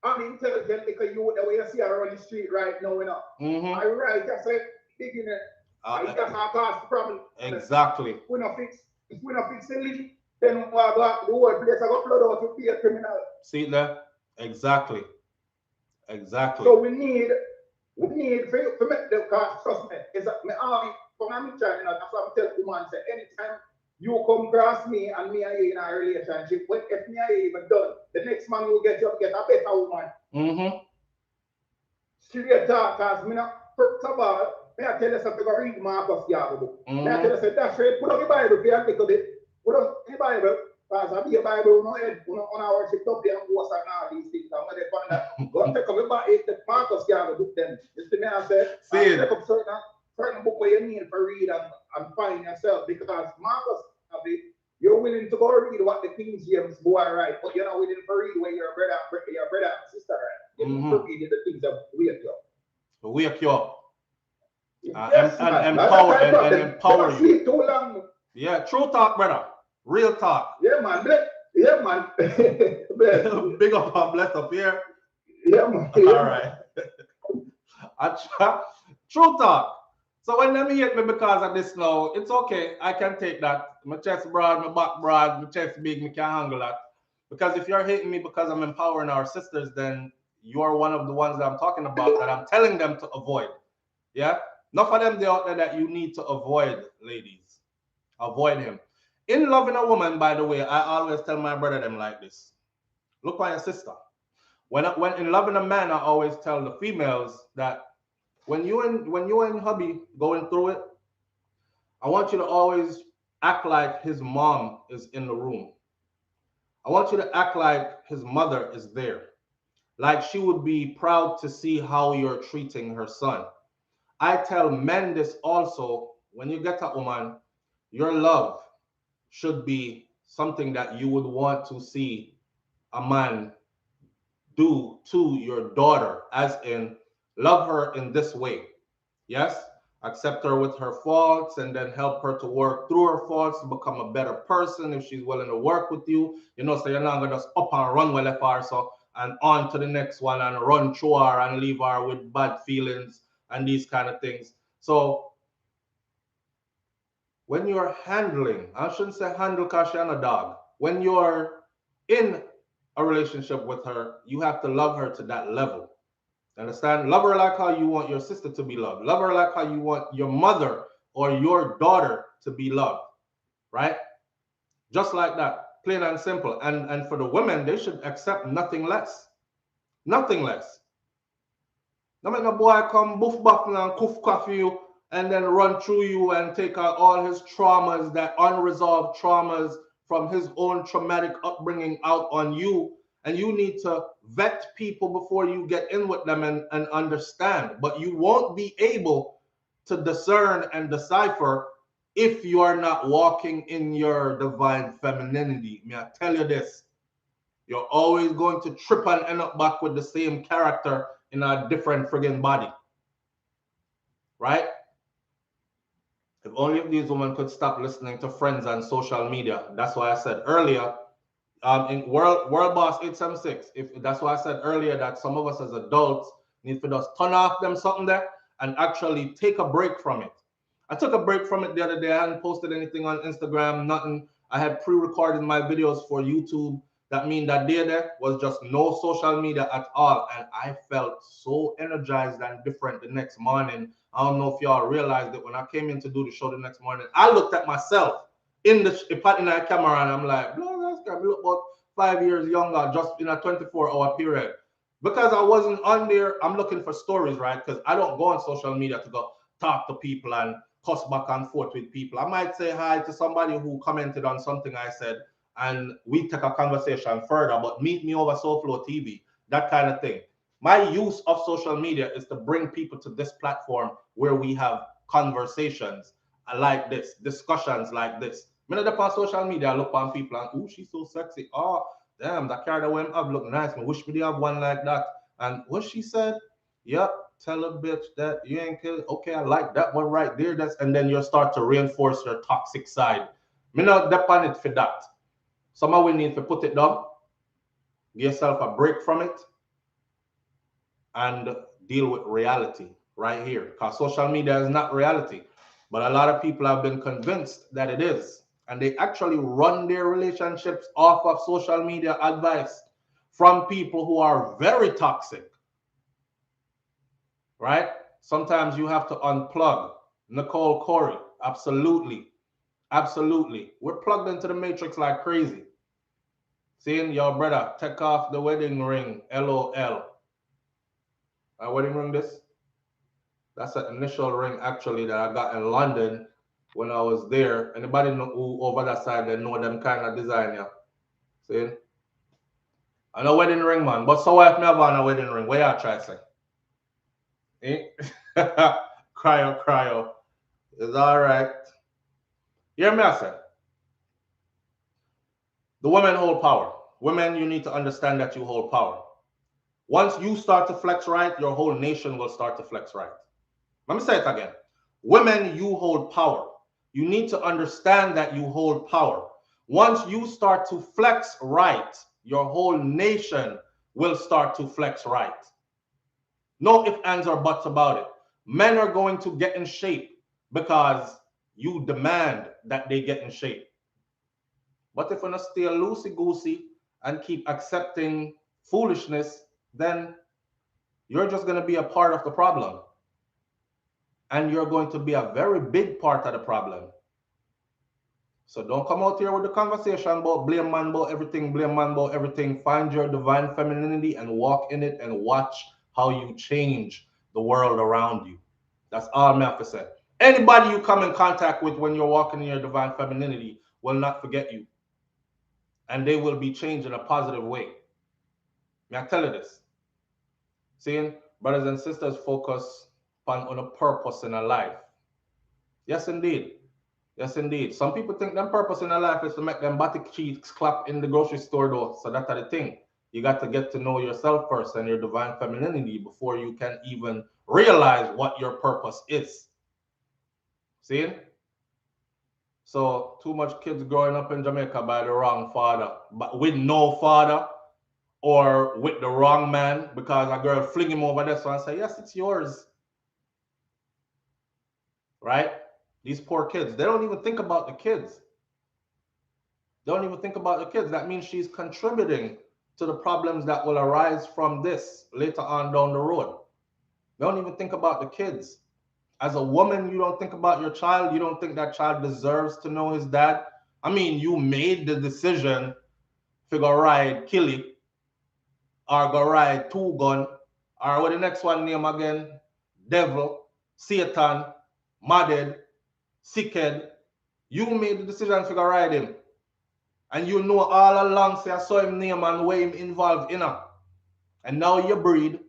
I'm intelligent, because the way you see her on the street right now, I right, that's a beginner. That's how cause the problem.
Exactly.
We not fix the leak, then the whole place I got flood out to be a criminal.
See that? Exactly.
So we need for make the cause, trust me, it's me army from my child, that's what I'm telling the woman, say anytime you come across me and me and you in a relationship. But if me and you even done, the next man will get you get a better woman.
Mm-hmm.
Straight talk, cause me not first of all, me I tell you something go read Marcus Garvey book. Me I tell you say that straight, put up the Bible for you and take a bit. Put up the Bible, cause I be a Bible no head, on our worship up there and post and all these things. And when they find that, go take up the Marcus Garvey book then. You see me I say, take up certain book where you need for read and find yourself, because Marcus Garvey, you're willing to go read what the King James boy write, but you're not willing to read where your brother and sister write. You need to read the things that wake you up.
Wake you up.
Yes,
and empower you.
Sleep too long.
Yeah, true talk, brother. Real talk.
Yeah, man. Yeah, man.
Big up and bless up here.
Yeah, man.
All right. True talk. So when them hate me because of this now, it's okay. I can take that. My chest broad, my back broad, my chest big, me can handle that. Because if you're hating me because I'm empowering our sisters, then you're one of the ones that I'm talking about that I'm telling them to avoid. Yeah? Enough of them they out there that you need to avoid, ladies. Avoid him. In loving a woman, by the way, I always tell my brother them like this. Look for your sister. When in loving a man, I always tell the females that when you and hubby going through it, I want you to always act like his mom is in the room. I want you to act like his mother is there. Like she would be proud to see how you're treating her son. I tell men this also. When you get a woman, your love should be something that you would want to see a man do to your daughter, as in love her in this way. Yes, accept her with her faults and then help her to work through her faults to become a better person if she's willing to work with you. You know, so you're not gonna just up and run well if her so and on to the next one and run through her and leave her with bad feelings and these kind of things. So when you're handling, I shouldn't say handle because she's a dog. When you're in a relationship with her, you have to love her to that level. Understand? Love her like how you want your sister to be loved. Love her like how you want your mother or your daughter to be loved. Right? Just like that. Plain and simple. And for the women, they should accept nothing less. Nothing less. Don't make no boy come boof back and coof coffee you and then run through you and take out all his traumas, that unresolved traumas from his own traumatic upbringing out on you. And you need to vet people before you get in with them and understand. But you won't be able to discern and decipher if you are not walking in your divine femininity. May I tell you this? You're always going to trip and end up back with the same character in a different friggin' body. Right? If only if these women could stop listening to friends on social media. That's why I said earlier, in World Boss 876, that's why I said earlier that some of us as adults need to just turn off them something there and actually take a break from it. I took a break from it the other day. I hadn't posted anything on Instagram, nothing. I had pre-recorded my videos for YouTube. That mean that day there was just no social media at all. And I felt so energized and different the next morning. I don't know if y'all realized that when I came in to do the show the next morning, I looked at myself in the camera and I'm like, no, that's look about 5 years younger just in a 24-hour period. Because I wasn't on there, I'm looking for stories, right? Because I don't go on social media to go talk to people and cuss back and forth with people. I might say hi to somebody who commented on something I said, and we take a conversation further, but meet me over SouFLoTV, that kind of thing. My use of social media is to bring people to this platform where we have conversations like this, discussions like this. When I on social media, I look on people and, oh, she's so sexy. Oh, damn, that car that went up look nice. I wish me have one like that. And what she said, yep, tell a bitch that you ain't kill. Okay, I like that one right there. And then you start to reinforce your toxic side. Me not depend it for that. Somehow we need to put it down, give yourself a break from it, and deal with reality right here. Because social media is not reality. But a lot of people have been convinced that it is. And they actually run their relationships off of social media advice from people who are very toxic. Right? Sometimes you have to unplug. Nicole Corey, absolutely. Absolutely. We're plugged into the matrix like crazy. Seeing your brother take off the wedding ring, LOL. My wedding ring this? That's an initial ring actually that I got in London when I was there. Anybody know who over that side they know them kind of design, yeah? See? I know wedding ring, man. But so if me have on a wedding ring, what y'all try to say? Eh? Cryo. It's alright. Hear me I say. The women hold power. Women, you need to understand that you hold power. Once you start to flex right, your whole nation will start to flex right. Let me say it again. Women, you hold power. You need to understand that you hold power. Once you start to flex right, your whole nation will start to flex right. No ifs, ands, or buts about it. Men are going to get in shape because you demand that they get in shape. But if you stay loosey-goosey and keep accepting foolishness, then you're just going to be a part of the problem. And you're going to be a very big part of the problem. So don't come out here with the conversation about blame man about everything, blame man about everything. Find your divine femininity and walk in it and watch how you change the world around you. That's all I have to say. Anybody you come in contact with when you're walking in your divine femininity will not forget you. And they will be changed in a positive way. May I tell you this? Seeing brothers and sisters focus on a purpose in a life. Yes, indeed. Yes, indeed. Some people think their purpose in their life is to make them body cheeks clap in the grocery store though. So that's the thing. You got to get to know yourself first and your divine femininity before you can even realize what your purpose is. See? So too much kids growing up in Jamaica by the wrong father, but with no father or with the wrong man because a girl fling him over this one and say, yes, it's yours. Right? These poor kids, they don't even think about the kids. They don't even think about the kids. That means she's contributing to the problems that will arise from this later on down the road. They don't even think about the kids. As a woman, you don't think about your child. You don't think that child deserves to know his dad. I mean, you made the decision to go ride Killy or go ride Two Gun or what the next one name again? Devil, Satan, Madded, Sickhead. You made the decision to go ride him. And you know all along, say I saw him name and where him involved in. And now you breed.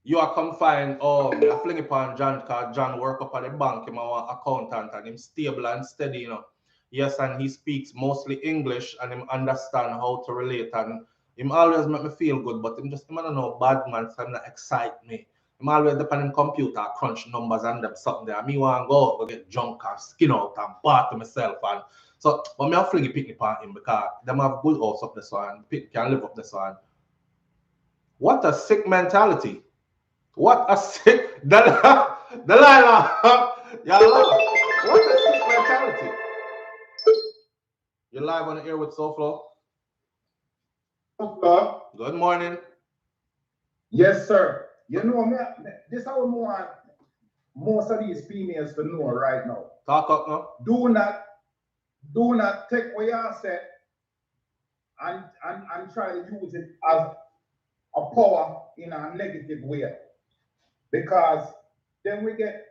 You are confined, oh, I fling upon John because John work up at the bank, him our accountant and him stable and steady, you know. Yes, and he speaks mostly English and him understand how to relate and him always make me feel good, but him don't know bad man, so him not excite me. Him always depend on computer, crunch numbers and them something there. Me want to go get junk and skin out and part to myself and so but me I fling it picnic on him because them have good house up this one, can live up this one. What a sick mentality. What a sick Delilah. Y'all what a sick mentality. You're live on the air with SouFlo. Good morning.
Yes, sir. You know, this is how we want most of these females to know right now.
Talk up now.
Do not take what you said and try to use it as a power in a negative way. Because then we get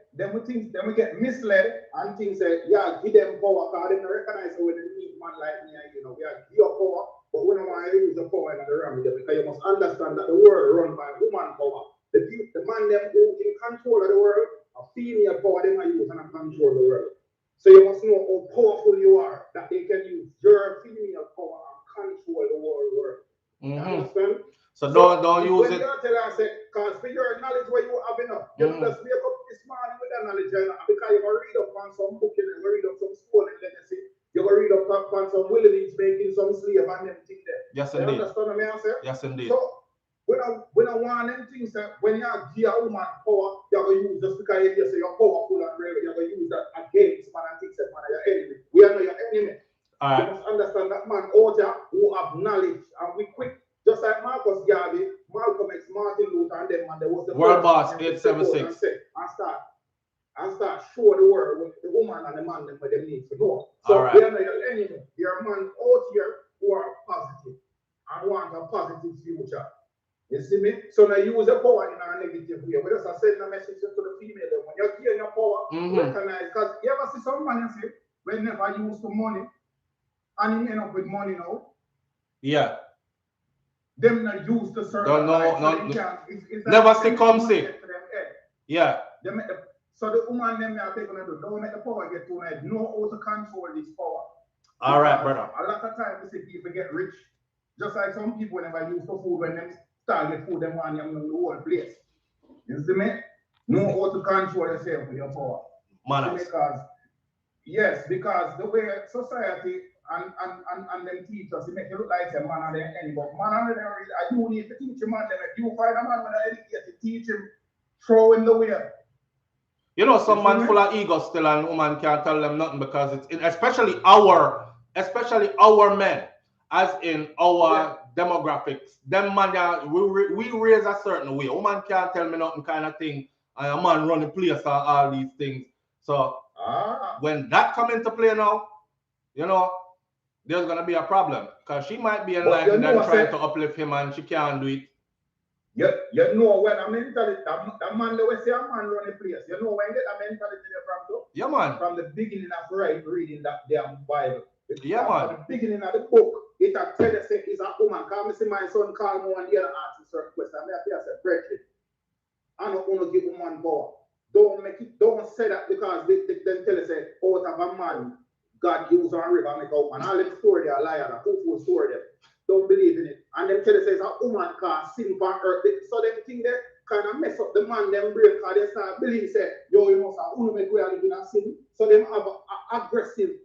misled and things that yeah, give them power because they don't recognize when they need man like me and you know, we are give your power, but we don't want to use the power in the wrong way because you must understand that the world run by woman power. The man them who in control of the world, a female power they might use and control the world. So you must know how powerful you are, that they can use your female power and control the whole world. You understand?
So don't use
when
it.
you tell us, because for your knowledge where you have enough, you just wake up this morning with that knowledge, because you're going to read up on some book, you're going to read up some stolen legacy, you're going to read up on some Willie's making some slave and them things there.
Yes, indeed.
You understand what I say?
Yes, indeed.
So, when I want them things that when you give a woman power, you're going to use just because you say you're powerful and brave, you're going to use that against man and things that man are your enemy. We are not your enemy. You must understand that man out there who have knowledge and we quick. Just like Marcus Garvey, Malcolm X, Martin Luther, and them, and there was the
World Boss 876.
And start. and start show the world what the woman and the man them what they need to know. So
All right.
they are not your enemy. There are men out here who are positive and want a positive future. You see me? So now use the power in a negative way. We just send a message to the female. When you're getting your power, recognize. Because you ever see some man you say, when never use the money, and he end up with money now.
Yeah.
Them not used to certain
never see come see. Yeah.
So the woman them are taking to don't let the power get too much. Know how to control this power.
All right, brother.
A lot of times we see people get rich. Just like some people never use for food when them start get food, them want them in the whole place. You see me? Know how to control yourself with your power.
Manners.
Because the way society and them teach us, it make you look like a man and then any, but man and then you need to teach a man them. If you find a man with an educated, teach him, throw him the way.
You know, some man full of ego still, and woman can't tell them nothing because it's especially our men, as in our demographics. Them man, we raise a certain way. Woman can't tell me nothing kind of thing, and a man run the place and all these things. So when that come into play now, you know, there's gonna be a problem because she might be enlightened and trying to uplift him, and she can't do it.
You know when a mentality, that man that we say a man run a place, you know when get a mentality there from though?
Yeah, man.
From the beginning of reading that damn Bible.
Yeah, man.
From the beginning of the book, it has tell us that it's a woman. Come see my son call me one day and ask me certain questions. I say, brethren, I don't want to give a man power. Don't say that because they tell us that out of a man, God used on river make out man. All them story they are liar, who story them. Don't believe in it. And them tell us it's a woman cause sin on earth. So them think they kind of mess up the man, them brain, because they start believing say, yo, you must have make we are living in sin. So them have an aggressive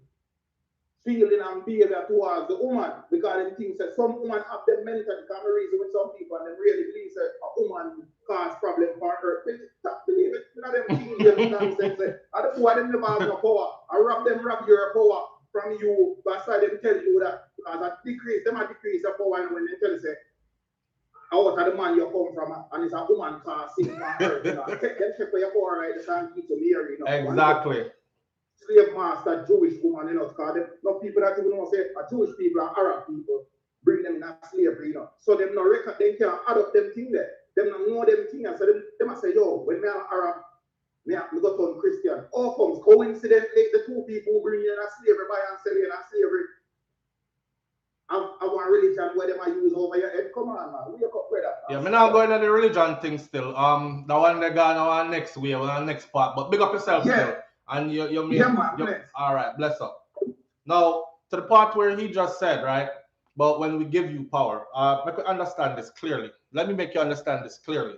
feeling and behavior towards the woman because them think that some woman have them mentality. Can reason with some people and them really believe that a woman cause problem for earth. They stop believe it. You know them things them nonsense. I don't want them never have no power. I rob your power from you, but I them tell you that because I decrease the power and when they tell you say out of the man you come from and it's a woman cause sin on earth. You know, check where your power right the time keep to Mary, you know.
Exactly.
Slave master Jewish woman, you know, because no people that even know say a Jewish people and Arab people bring them in a slavery, you know. So them no record, they can't adopt them thing there. Them not know them thing. So them must say, yo, when me an Arab, me go turn Christian. All comes coincidentally the two people who bring in a slavery buy and sell in a slavery. I want religion where they might use over your head. Come on, man. Wake up, brother.
Yeah, me now going to the religion thing still. The one they got our next way, our next part. But big up yourself still. And you mean, all right, bless up. Now, to the part where he just said, right, but when we give you power, make you understand this clearly. Let me make you understand this clearly.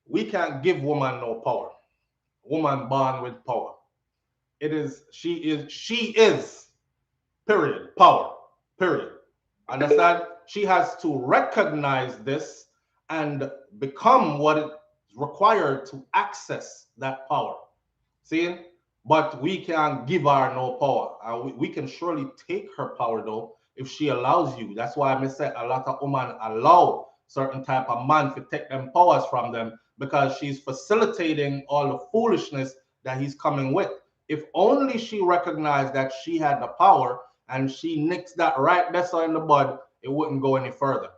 We can't give woman no power. Woman born with power. She is, period, power, period. Understand? She has to recognize this and become what is required to access that power. See? But we can't give her no power. We can surely take her power though if she allows you. That's why I say a lot of women allow certain type of man to take them powers from them because she's facilitating all the foolishness that he's coming with. If only she recognized that she had the power and she nicks that right there in the bud, it wouldn't go any further.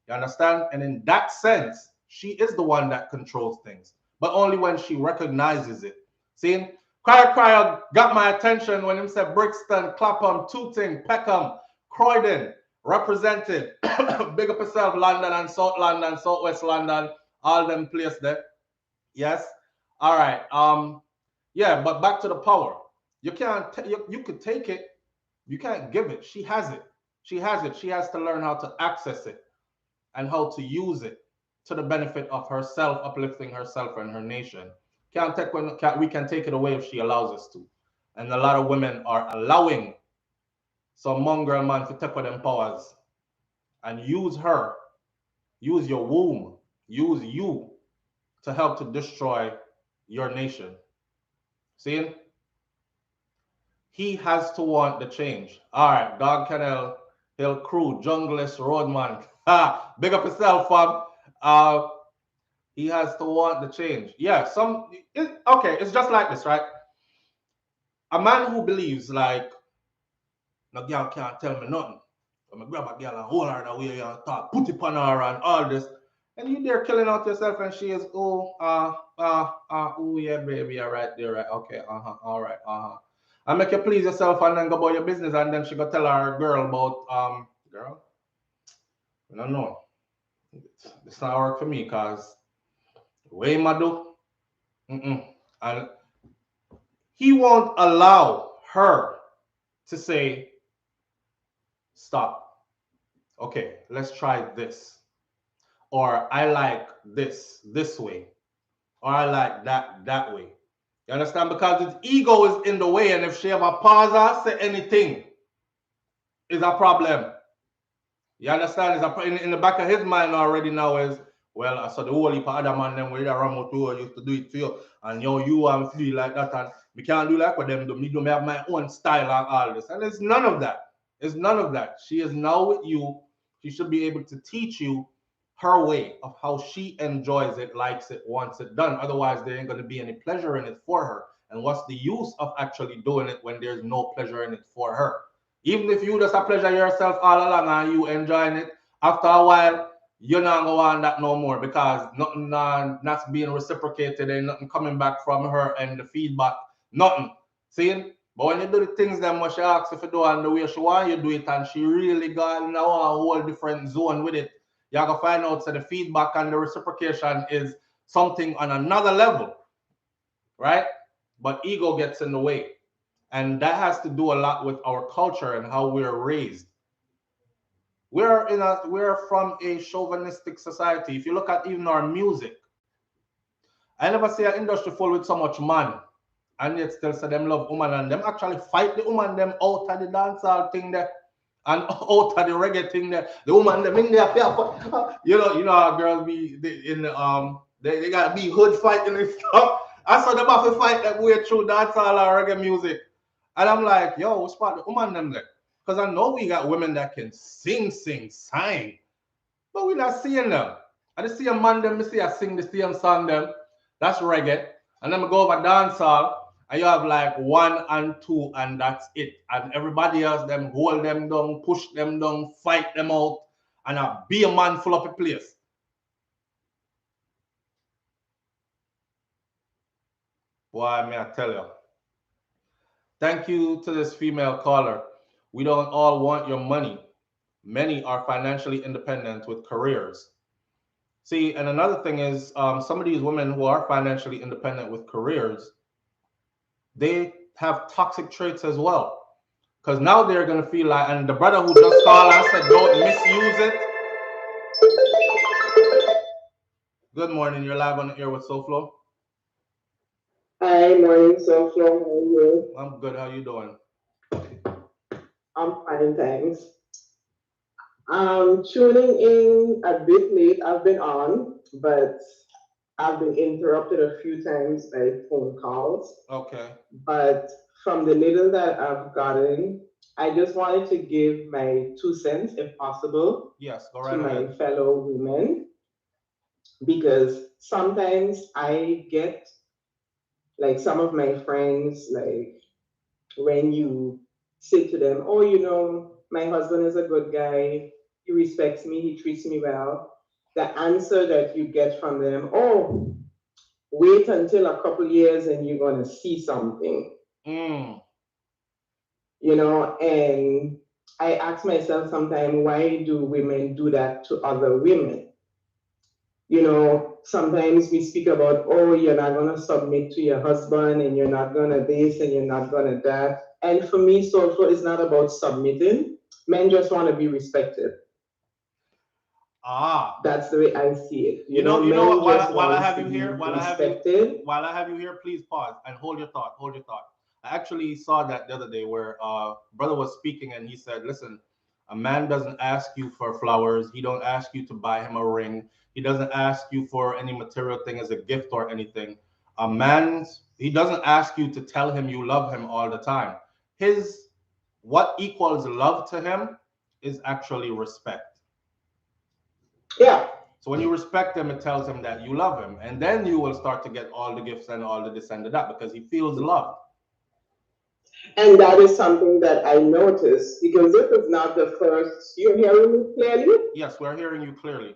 You understand? And in that sense, she is the one that controls things, but only when she recognizes it. See? Cryer got my attention when he said Brixton, Clapham, Tooting, Peckham, Croydon, represented. Big up yourself, London and South London, Southwest London, all them places there. Yes. All right. Yeah, but back to the power. You can't. You could take it. You can't give it. She has it. She has it. She has to learn how to access it and how to use it to the benefit of herself, uplifting herself and her nation. We can take it away if she allows us to. And a lot of women are allowing some mongrel man to take with them powers and use her, use your womb, use you to help to destroy your nation. See? He has to want the change. All right, Dog Canal, Hill Crew, Junglist, Roadman. Big up yourself, fam. He has to want the change. Yeah, okay, it's just like this, right? A man who believes like, no girl can't tell me nothing. I'm gonna grab a girl and hold her the way and talk, put it on her and all this. And you there killing out yourself and she is, oh yeah, baby, you're right there, right? Okay, all right, And make you please yourself and then go about your business and then she go tell her girl about, girl, I don't know. It's not work for me because the way I do, and he won't allow her to say, stop. Okay, let's try this. Or I like this way. Or I like that way. You understand? Because his ego is in the way, and if she ever pause or say anything, is a problem. You understand? It's in the back of his mind already now is, well, I saw the whole heap of other man them where they run out to used to do it for you. And you feel like that and we can't do like what them do. Me do me have my own style and all this. And it's none of that. It's none of that. She is now with you. She should be able to teach you her way of how she enjoys it, likes it, wants it done. Otherwise, there ain't going to be any pleasure in it for her. And what's the use of actually doing it when there's no pleasure in it for her? Even if you just a pleasure yourself all along and you enjoying it, after a while, you're not going to want that no more because nothing that's being reciprocated and nothing coming back from her and the feedback, nothing. See? But when you do the things that what she asks if you do and the way she want you do it and she really got in a whole different zone with it, you're going to find out that the feedback and the reciprocation is something on another level, right? But ego gets in the way. And that has to do a lot with our culture and how we're raised. We're from a chauvinistic society. If you look at even our music, I never see an industry full with so much man, and yet still say them love woman and them actually fight the woman them out of the dancehall thing there and out of the reggae thing there. The woman them in there, you know how girls be they gotta be hood fighting and stuff. I saw them have to fight that way through dancehall or reggae music. And I'm like, yo, what's part the woman them there? Because I know we got women that can sing, but we're not seeing them. I just see a man them, I see I sing the same song them. That's reggae. And then I go over dancehall, and you have like 1 and 2, and that's it. And everybody else, them hold them down, push them down, fight them out, and be a man full up a place. Boy, may I tell you. Thank you to this female caller. We don't all want your money. Many are financially independent with careers. See, and another thing is some of these women who are financially independent with careers, they have toxic traits as well. Because now they're going to feel like, and the brother who just called and said, don't misuse it. Good morning. You're live on the air with SouFLo.
Hi, morning, SouFLo. How are you?
I'm good. How you doing?
I'm fine, thanks. Tuning in a bit late. I've been on, but I've been interrupted a few times by phone calls.
Okay.
But from the little that I've gotten, I just wanted to give my 2 cents, if possible,
yes, go right
to
ahead.
my fellow women, because sometimes I get like some of my friends, like when you say to them, oh, you know, my husband is a good guy, he respects me, he treats me well, the answer that you get from them, oh, wait until a couple years and you're going to see something. You know, and I ask myself sometimes, why do women do that to other women? You know, sometimes we speak about, oh, you're not going to submit to your husband and you're not going to this and you're not going to that. And for me, SouFLo is not about submitting. Men just want to be respected. That's the way I see it.
You know what? While I have you here, while I have you here, please pause and hold your thought. I actually saw that the other day where brother was speaking and he said, listen, a man doesn't ask you for flowers. He don't ask you to buy him a ring. He doesn't ask you for any material thing as a gift or anything. A man, he doesn't ask you to tell him you love him all the time. What equals love to him is actually respect.
Yeah.
So when you respect him, it tells him that you love him. And then you will start to get all the gifts and all the this and the that because he feels loved.
And that is something that I noticed because this is not the first. You're hearing me clearly?
Yes, we're hearing you clearly.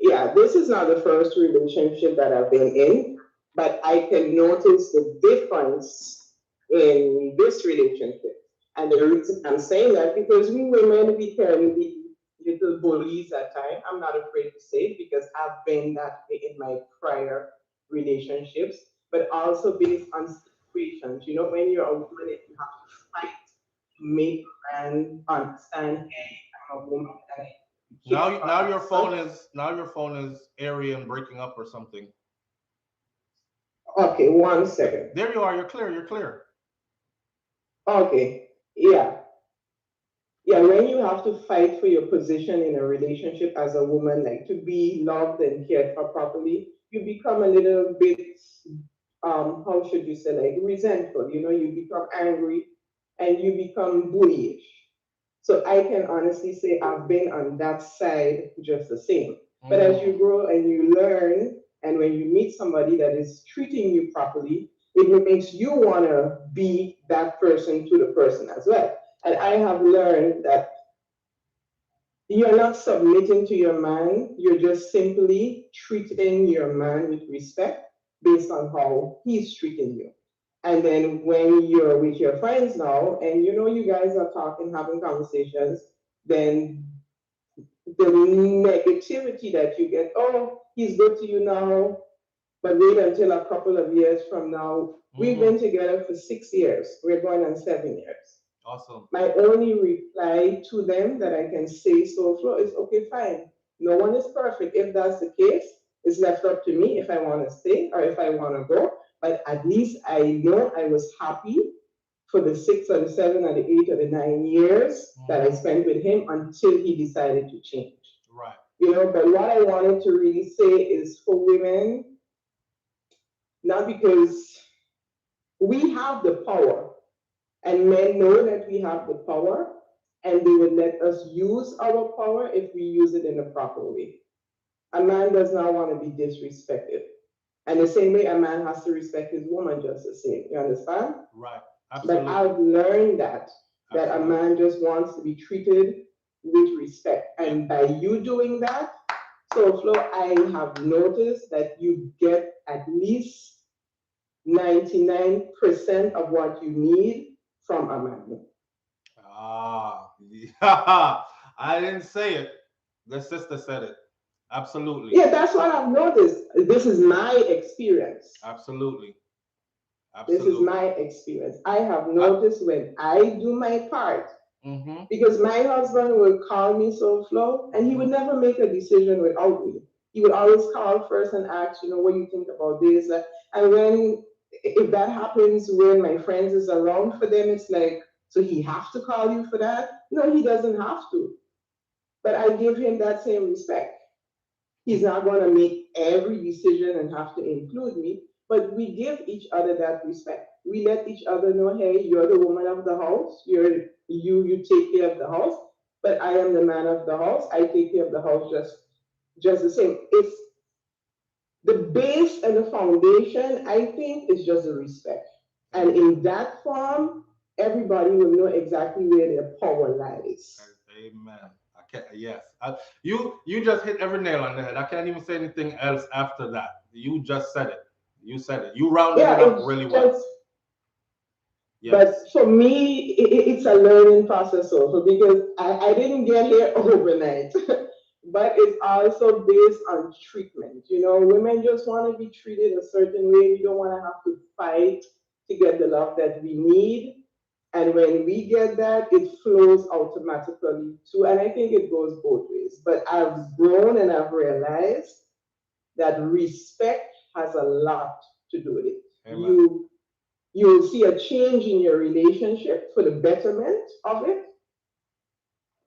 Yeah, this is not the first relationship that I've been in, but I can notice the difference in this relationship. And the reason I'm saying that because we women, we can be little bullies at times. I'm not afraid to say it because I've been that way in my prior relationships, but also based on situations. You know, when you're a woman and you have to fight to make a man understand, hey, I'm a woman and I
Now your phone is airy and breaking up or something.
Okay, 1 second.
There you are. You're clear. You're clear.
Okay, yeah. Yeah, when you have to fight for your position in a relationship as a woman, like to be loved and cared for properly, you become a little bit, how should you say, like resentful. You know, you become angry and you become bullyish. So I can honestly say I've been on that side just the same. But as you grow and you learn, and when you meet somebody that is treating you properly, it makes you want to be that person to the person as well. And I have learned that you're not submitting to your man, you're just simply treating your man with respect based on how he's treating you. And then when you're with your friends now, and you know you guys are talking, having conversations, then the negativity that you get, oh, he's good to you now, but wait until a couple of years from now. We've been together for 6 years. We're going on 7 years.
Awesome.
My only reply to them that I can say so far is, okay, fine. No one is perfect. If that's the case, it's left up to me if I want to stay or if I want to go. But at least I know I was happy for the 6 or the 7 or the 8 or the 9 years that I spent with him until he decided to change.
Right.
You know, but what I wanted to really say is for women, not because we have the power, and men know that we have the power, and they would let us use our power if we use it in a proper way. A man does not want to be disrespected. And the same way a man has to respect his woman just the same. You understand?
Right. Absolutely.
But I've learned that a man just wants to be treated with respect. And by you doing that, so Flo, I have noticed that you get at least 99% of what you need from a man.
Yeah. I didn't say it. The sister said it. Absolutely.
Yeah, that's what I've noticed. This is my experience.
Absolutely.
This is my experience. I have noticed when I do my part, because my husband will call me so Flo, and he would never make a decision without me. He would always call first and ask, you know, what do you think about this? And when, if that happens when my friends is around, for them, it's like, so he has to call you for that? No, he doesn't have to. But I give him that same respect. He's not going to make every decision and have to include me, but we give each other that respect. We let each other know, hey, you're the woman of the house. You take care of the house, but I am the man of the house. I take care of the house just the same. It's the base and the foundation, I think, is just the respect. And in that form, everybody will know exactly where their power lies.
Amen. Yes. You just hit every nail on the head. I can't even say anything else after that. You just said it. You said it. You rounded it up really well.
Yes. But for me, it's a learning process also because I didn't get here overnight. But it's also based on treatment. You know, women just want to be treated a certain way. We don't want to have to fight to get the love that we need. And when we get that, it flows automatically too. And I think it goes both ways. But I've grown and I've realized that respect has a lot to do with it. Amen. You will see a change in your relationship for the betterment of it.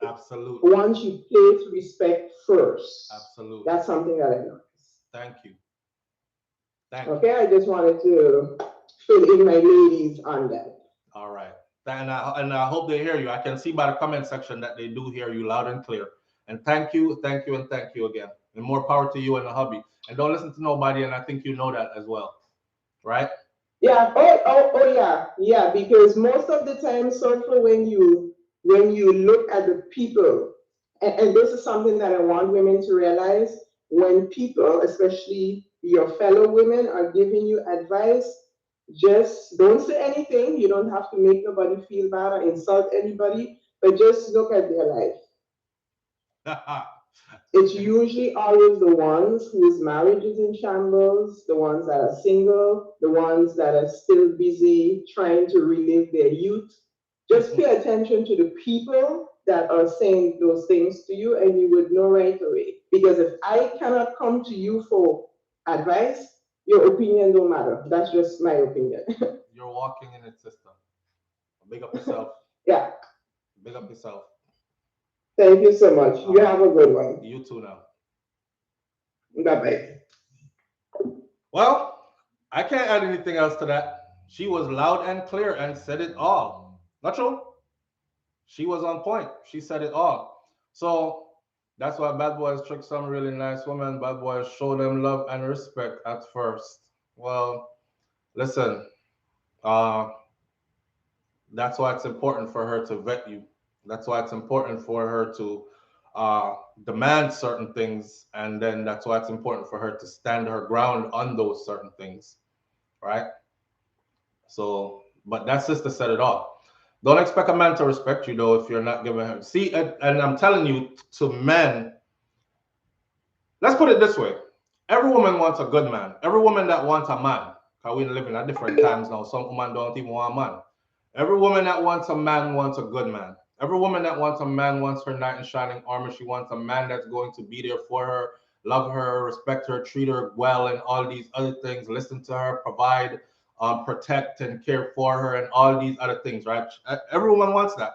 Absolutely.
Once you place respect first.
Absolutely.
That's something that I noticed.
Thank you.
Okay, I just wanted to fill in my ladies on that.
All right. And I hope they hear you. I can see by the comment section that they do hear you loud and clear. And thank you, and thank you again. And more power to you and the hubby. And don't listen to nobody, and I think you know that as well. Right?
Yeah. Oh, yeah. Yeah. Because most of the time, so when you look at the people, and this is something that I want women to realize, when people, especially your fellow women, are giving you advice, just don't say anything. You don't have to make nobody feel bad or insult anybody, but just look at their life. It's usually always the ones whose marriage is in shambles, the ones that are single, the ones that are still busy trying to relive their youth. Just pay attention to the people that are saying those things to you, and you would know right away. Because if I cannot come to you for advice, your opinion don't matter. That's just my opinion.
You're walking in its system. Big up yourself.
Yeah.
Big up yourself.
Thank you so much. You have a good one.
You too now.
Bye-bye.
Well, I can't add anything else to that. She was loud and clear and said it all. Not true? She was on point. She said it all. So that's why bad boys trick some really nice women. Bad boys show them love and respect at first. Well, listen, that's why it's important for her to vet you. That's why it's important for her to demand certain things, and then that's why it's important for her to stand her ground on those certain things, right? So, but that sister said it all. Don't expect a man to respect you though if you're not giving him. See, and I'm telling you, to men, let's put it this way: every woman wants a good man. Every woman that wants a man, because we live in at different times now. Some women don't even want a man. Every woman that wants a man wants a good man. Every woman that wants a man wants her knight in shining armor. She wants a man that's going to be there for her, love her, respect her, treat her well, and all these other things. Listen to her, provide, protect, and care for her, and all these other things, right? Everyone wants that.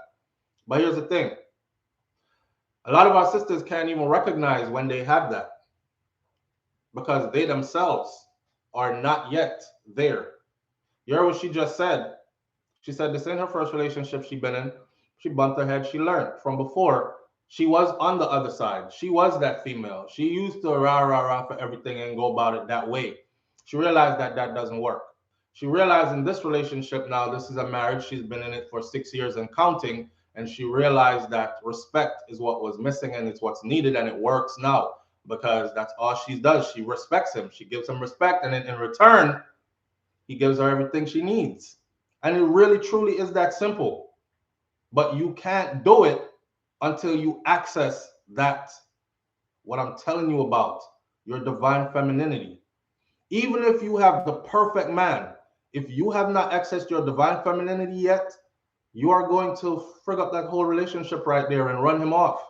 But here's the thing: a lot of our sisters can't even recognize when they have that because they themselves are not yet there. You heard what she just said? She said this ain't her first relationship she been in. She bumped her head. She learned from before. She was on the other side. She was that female. She used to rah, rah, rah for everything and go about it that way. She realized that that doesn't work. She realized in this relationship now, this is a marriage. She's been in it for 6 years and counting. And she realized that respect is what was missing and it's what's needed. And it works now because that's all she does. She respects him. She gives him respect. And in return, he gives her everything she needs. And it really, truly is that simple. But you can't do it until you access that, what I'm telling you about, your divine femininity. Even if you have the perfect man, if you have not accessed your divine femininity yet, you are going to frig up that whole relationship right there and run him off.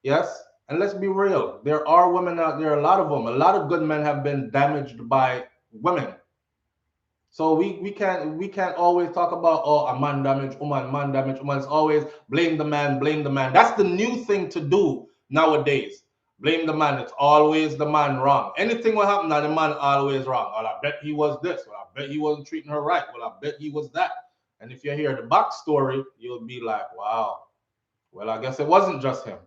Yes? And let's be real. There are women out there, a lot of them. A lot of good men have been damaged by women. So we can't always talk about, oh, a man damage woman, man damage woman. It's always blame the man, blame the man. That's the new thing to do nowadays. Blame the man. It's always the man wrong. Anything will happen, now the man always wrong. Well, I bet he was this. Well, I bet he wasn't treating her right. Well, I bet he was that. And if you hear the backstory, you'll be like, wow. Well, I guess it wasn't just him.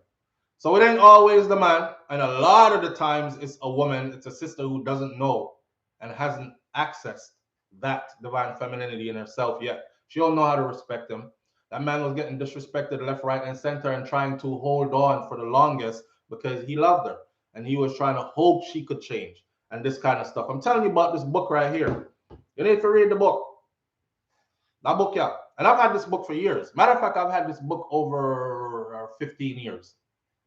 So it ain't always the man. And a lot of the times it's a woman, it's a sister who doesn't know and hasn't accessed that divine femininity in herself yet. She don't know how to respect him. That man was getting disrespected left, right, and center and trying to hold on for the longest because he loved her. And he was trying to hope she could change and this kind of stuff. I'm telling you about this book right here. You need to read the book. That book, yeah. And I've had this book for years. Matter of fact, I've had this book over 15 years.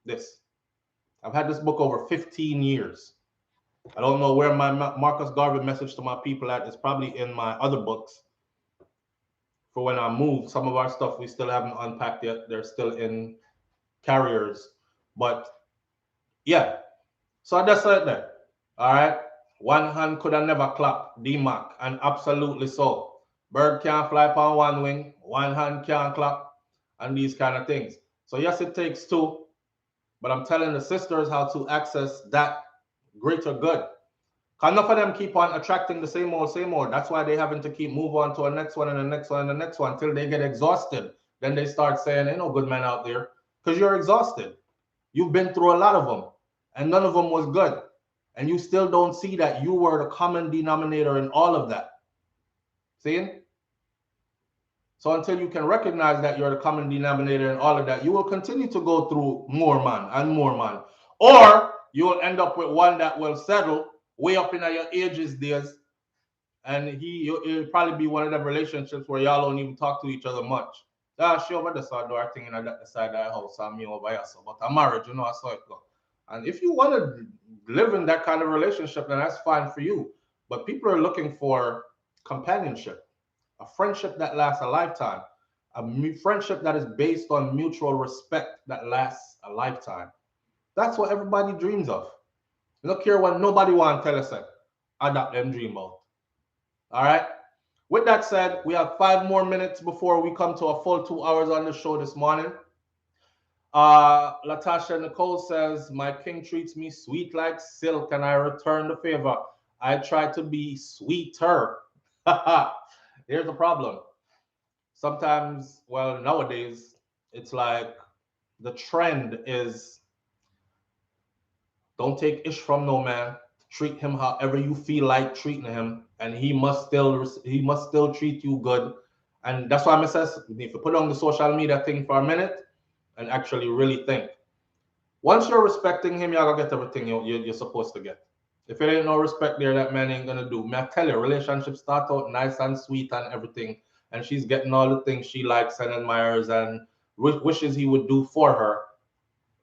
I've had this book over 15 years. I don't know where my Marcus Garvey message to my people at. It's probably in my other books. For when I move, some of our stuff we still haven't unpacked yet. They're still in carriers. But yeah, so that's it there. All right. One hand could have never clap, D-Mac, and absolutely so. Bird can't fly upon one wing, one hand can't clap, and these kind of things. So yes, it takes two, but I'm telling the sisters how to access that greater good. Enough of them keep on attracting the same old, same old. That's why they having to keep move on to the next one and the next one and the next one until they get exhausted. Then they start saying, ain't no good men out there because you're exhausted. You've been through a lot of them. and none of them was good. And you still don't see that you were the common denominator in all of that. See? So until you can recognize that you're the common denominator in all of that, you will continue to go through more man and more man. Or you will end up with one that will settle way up in your ages days, and he'll probably be one of them relationships where y'all don't even talk to each other much. She over the side door thing in that side of the house and me over here. So, but a marriage, you know, I saw it go. And if you want to live in that kind of relationship, then that's fine for you. But people are looking for companionship, a friendship that lasts a lifetime, a friendship that is based on mutual respect that lasts a lifetime. That's what everybody dreams of. Look here, what nobody want to tell us that. Adapt them dream about. All right. With that said, we have 5 more minutes before we come to a full 2 hours on the show this morning. Latasha Nicole says, my king treats me sweet like silk and I return the favor. I try to be sweeter. Here's the problem. Sometimes, well, nowadays, it's like the trend is don't take ish from no man. Treat him however you feel like treating him, and he must still treat you good. And that's why I says you need to put on the social media thing for a minute and actually really think. Once you're respecting him, you're gonna get everything you're supposed to get. If it ain't no respect there, that man ain't gonna do. May I tell you, relationships start out nice and sweet and everything, and she's getting all the things she likes and admires and wishes he would do for her,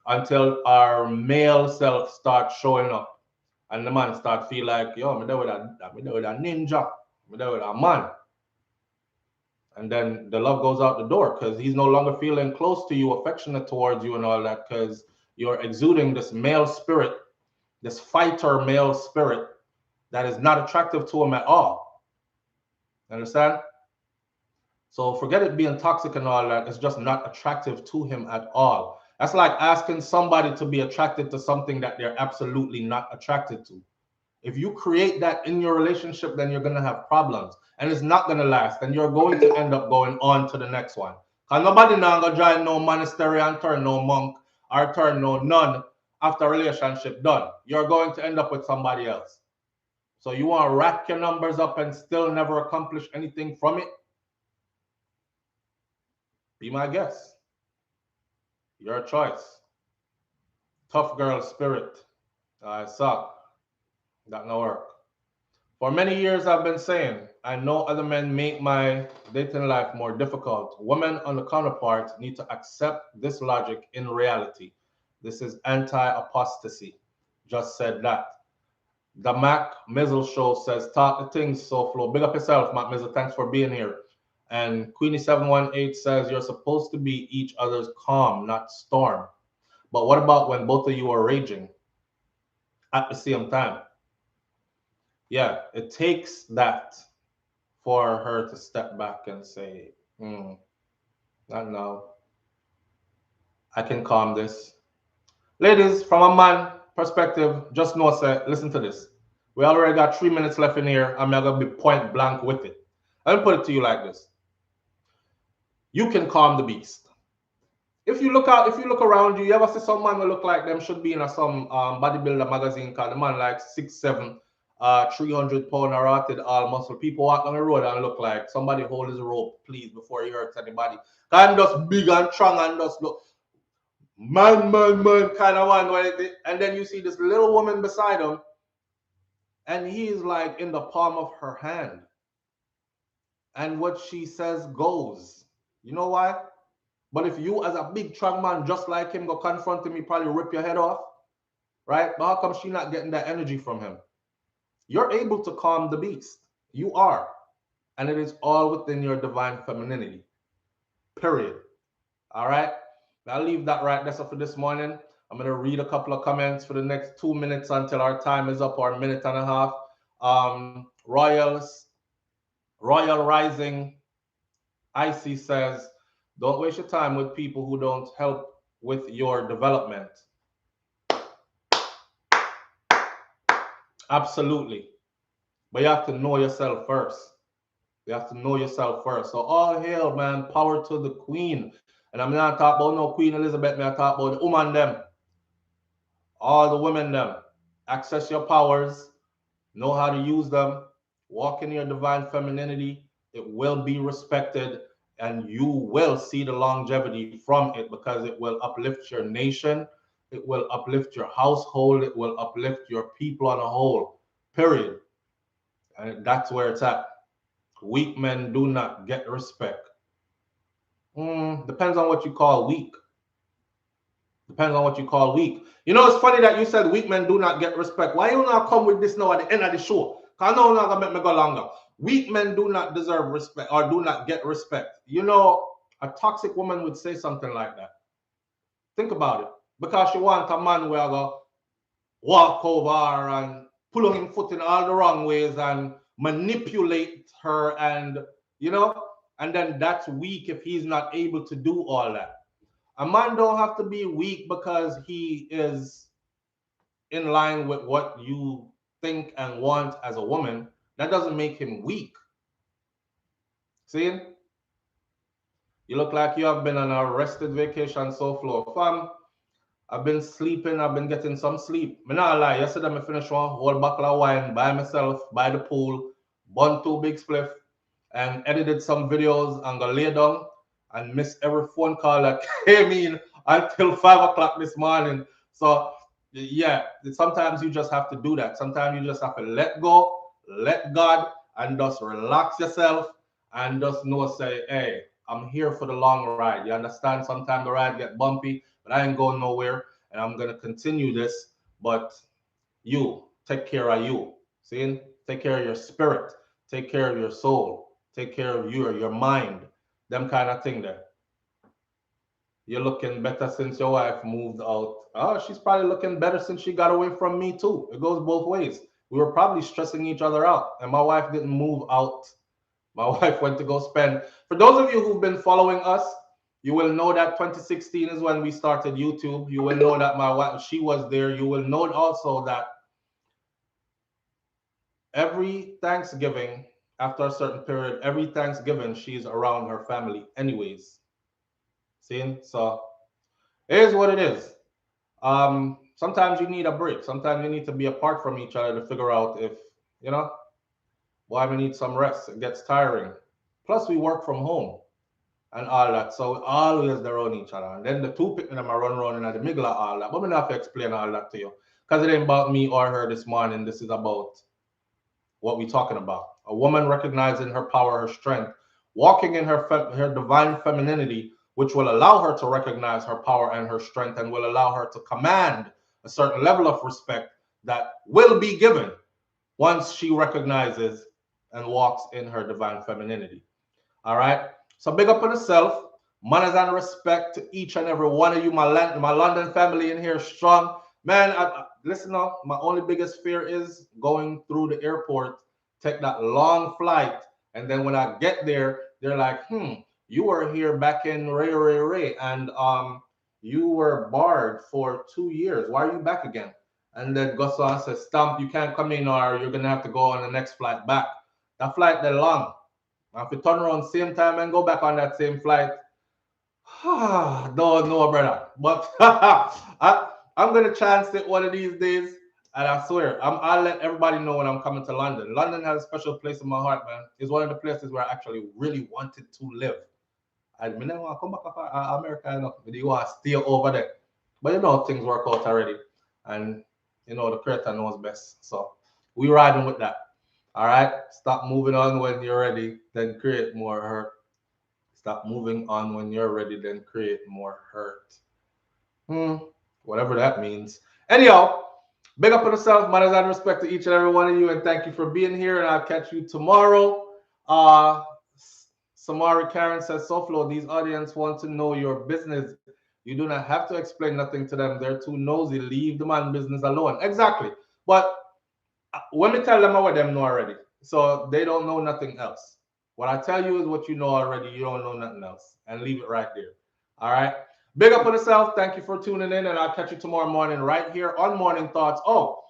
until our male self starts showing up. And the man start feel like, yo, I'm there with a ninja, I'm there with a man. And then the love goes out the door because he's no longer feeling close to you, affectionate towards you and all that, because you're exuding this male spirit, this fighter male spirit that is not attractive to him at all. Understand? So forget it being toxic and all that. It's just not attractive to him at all. That's like asking somebody to be attracted to something that they're absolutely not attracted to. If you create that in your relationship, then you're going to have problems and it's not going to last. And you're going to end up going on to the next one. Because nobody now going to join no monastery and turn no monk or turn no nun after a relationship done. You're going to end up with somebody else. So you want to rack your numbers up and still never accomplish anything from it? Be my guest. Your choice. Tough girl spirit. I suck. That no work. For many years, I've been saying, I know other men make my dating life more difficult. Women on the counterpart need to accept this logic in reality. This is anti-apostasy. Just said that. The Mac Mizzle Show says, talk the things, SouFlo. Big up yourself, Mac Mizzle. Thanks for being here. And Queenie718 says, you're supposed to be each other's calm, not storm. But what about when both of you are raging at the same time? Yeah, it takes that for her to step back and say, not now. I can calm this. Ladies, from a man perspective, just know, listen to this. We already got 3 minutes left in here. I'm not going to be point blank with it. I'll put it to you like this. You can calm the beast. If you look around you, you ever see some man who look like them should be in some bodybuilder magazine called the man like 6'7", 300-pound rotted all muscle. People walk on the road and look like somebody hold his rope, please, before he hurts anybody. I'm just big and strong and just look man kind of one. And then you see this little woman beside him, and he's like in the palm of her hand. And what she says goes. You know why? But if you, as a big strong man, just like him, go confront him, he probably rip your head off, right? But how come she not getting that energy from him? You're able to calm the beast. You are. And it is all within your divine femininity. Period. All right? I'll leave that right there for this morning. I'm going to read a couple of comments for the next 2 minutes until our time is up, or a minute and a half. Royal Rising Icy says, don't waste your time with people who don't help with your development. Absolutely. But you have to know yourself first. You have to know yourself first. So all hail, man. Power to the queen. And I'm not talking about no Queen Elizabeth. I'm talking about the woman them. All the women them, access your powers, know how to use them, walk in your divine femininity. It will be respected, and you will see the longevity from it because it will uplift your nation, it will uplift your household, it will uplift your people on a whole. Period. And that's where it's at. Weak men do not get respect. Depends on what you call weak. Depends on what you call weak. You know, it's funny that you said weak men do not get respect. Why you not come with this now at the end of the show? Because I know I'm not going to make me go longer. Weak men do not deserve respect or do not get respect. You know, a toxic woman would say something like that. Think about it. Because she want a man where I go walk over her and pull on him foot in all the wrong ways and manipulate her and, you know, and then that's weak if he's not able to do all that. A man don't have to be weak because he is in line with what you think and want as a woman. That doesn't make him weak. See? You look like you have been on a rested vacation so floor. Fam, I've been sleeping, I've been getting some sleep. Me not lie, yesterday I finished one whole bottle of wine by myself, by the pool, bun 2 big spliff, and edited some videos and got lay down and missed every phone call that came in until 5 o'clock this morning. So yeah, sometimes you just have to do that. Sometimes you just have to let go, let God, and just relax yourself and just know, say, hey, I'm here for the long ride. You understand? Sometimes the ride get bumpy, but I ain't going nowhere, and I'm gonna continue this. But you take care of you. See? Take care of your spirit, take care of your soul, take care of your mind, them kind of thing there. You're looking better since your wife moved out. Oh, she's probably looking better since she got away from me too. It goes both ways. We were probably stressing each other out, and my wife didn't move out. My wife went to go spend. For those of you who've been following us, you will know that 2016 is when we started YouTube. You will know that my wife, she was there. You will know also that every Thanksgiving, after a certain period, every Thanksgiving, she's around her family anyways. See? So it is what it is. Sometimes you need a break. Sometimes you need to be apart from each other to figure out if, you know, why we need some rest. It gets tiring. Plus, we work from home and all that. So always they're on each other. And then the two picking them are run around in the middle of all that. But I'm not have to explain all that to you. Because it ain't about me or her this morning. This is about what we're talking about. A woman recognizing her power, her strength, walking in her divine femininity, which will allow her to recognize her power and her strength and will allow her to command a certain level of respect that will be given once she recognizes and walks in her divine femininity. All right. So big up on yourself. Manners and respect to each and every one of you, my London family in here strong. Man, listen up. My only biggest fear is going through the airport, take that long flight, and then when I get there, they're like, you were here back in Ray, and you were barred for 2 years. Why are you back again? And then Gosan says, Stamp, you can't come in, or you're gonna have to go on the next flight back. That flight that long. If you turn around same time and go back on that same flight, don't know, brother. But I'm gonna chance it one of these days, and I swear, I'll let everybody know when I'm coming to London. London has a special place in my heart, man. It's one of the places where I actually really wanted to live. I mean, I want to come back to America, you know, but you want to stay over there. But you know, things work out already, and you know the creator knows best. So we riding with that. All right. Stop moving on when you're ready, then create more hurt. Stop moving on when you're ready, then create more hurt. Whatever that means. Anyhow, big up on yourself, manners and respect to each and every one of you, and thank you for being here. And I'll catch you tomorrow. Samari Karen says, SouFlo, these audience want to know your business. You do not have to explain nothing to them. They're too nosy. Leave the man business alone. Exactly. But when we tell them what them know already, so they don't know nothing else. What I tell you is what you know already. You don't know nothing else, and leave it right there. All right. Big up on yourself. Thank you for tuning in, and I'll catch you tomorrow morning right here on Morning Thoughts. Oh,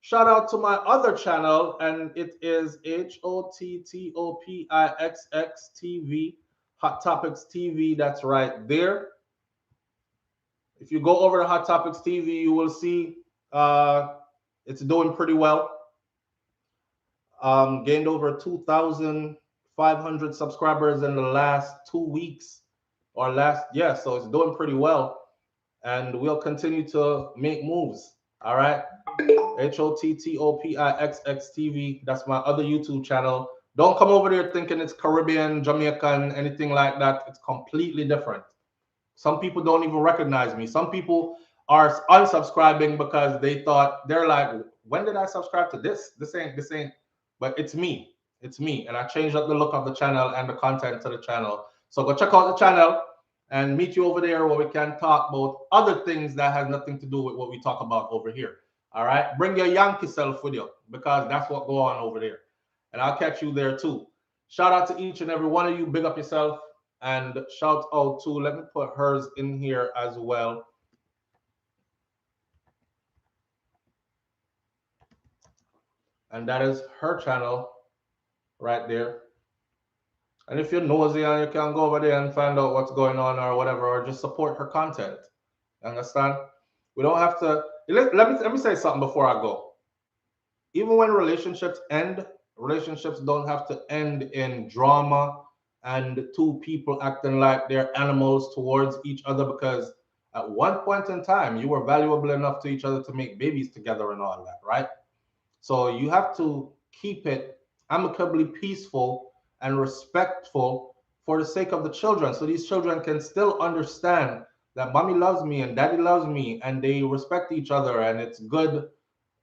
shout out to my other channel, and it is HOTTOPIXX TV, Hot Topics TV. That's right there. If you go over to Hot Topics TV, you will see it's doing pretty well. Gained over 2,500 subscribers in the last 2 weeks so it's doing pretty well, and we'll continue to make moves. All right. HOTTOPIXX TV. That's my other YouTube channel. Don't come over there thinking it's Caribbean, Jamaican, anything like that. It's completely different. Some people don't even recognize me. Some people are unsubscribing because they're like, when did I subscribe to this? This ain't. But it's me. It's me. And I changed up the look of the channel and the content to the channel. So go check out the channel and meet you over there where we can talk about other things that has nothing to do with what we talk about over here. All right. Bring your Yankee self with you because that's what go on over there. And I'll catch you there too. Shout out to each and every one of you. Big up yourself. And shout out to, let me put hers in here as well. And that is her channel right there. And if you're nosy, and you can go over there and find out what's going on or whatever, or just support her content. Understand? We don't have to. Let me say something before I go. Even when relationships end, relationships don't have to end in drama and two people acting like they're animals towards each other, because at one point in time you were valuable enough to each other to make babies together and all that, right? So you have to keep it amicably peaceful and respectful for the sake of the children, so these children can still understand that mommy loves me and daddy loves me and they respect each other, and it's good.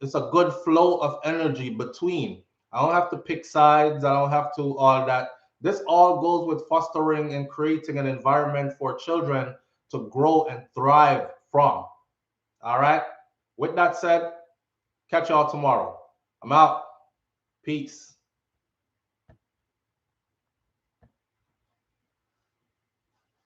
It's a good flow of energy between. I don't have to pick sides. I don't have to all that. This all goes with fostering and creating an environment for children to grow and thrive from. All right. With that said, catch y'all tomorrow. I'm out. Peace.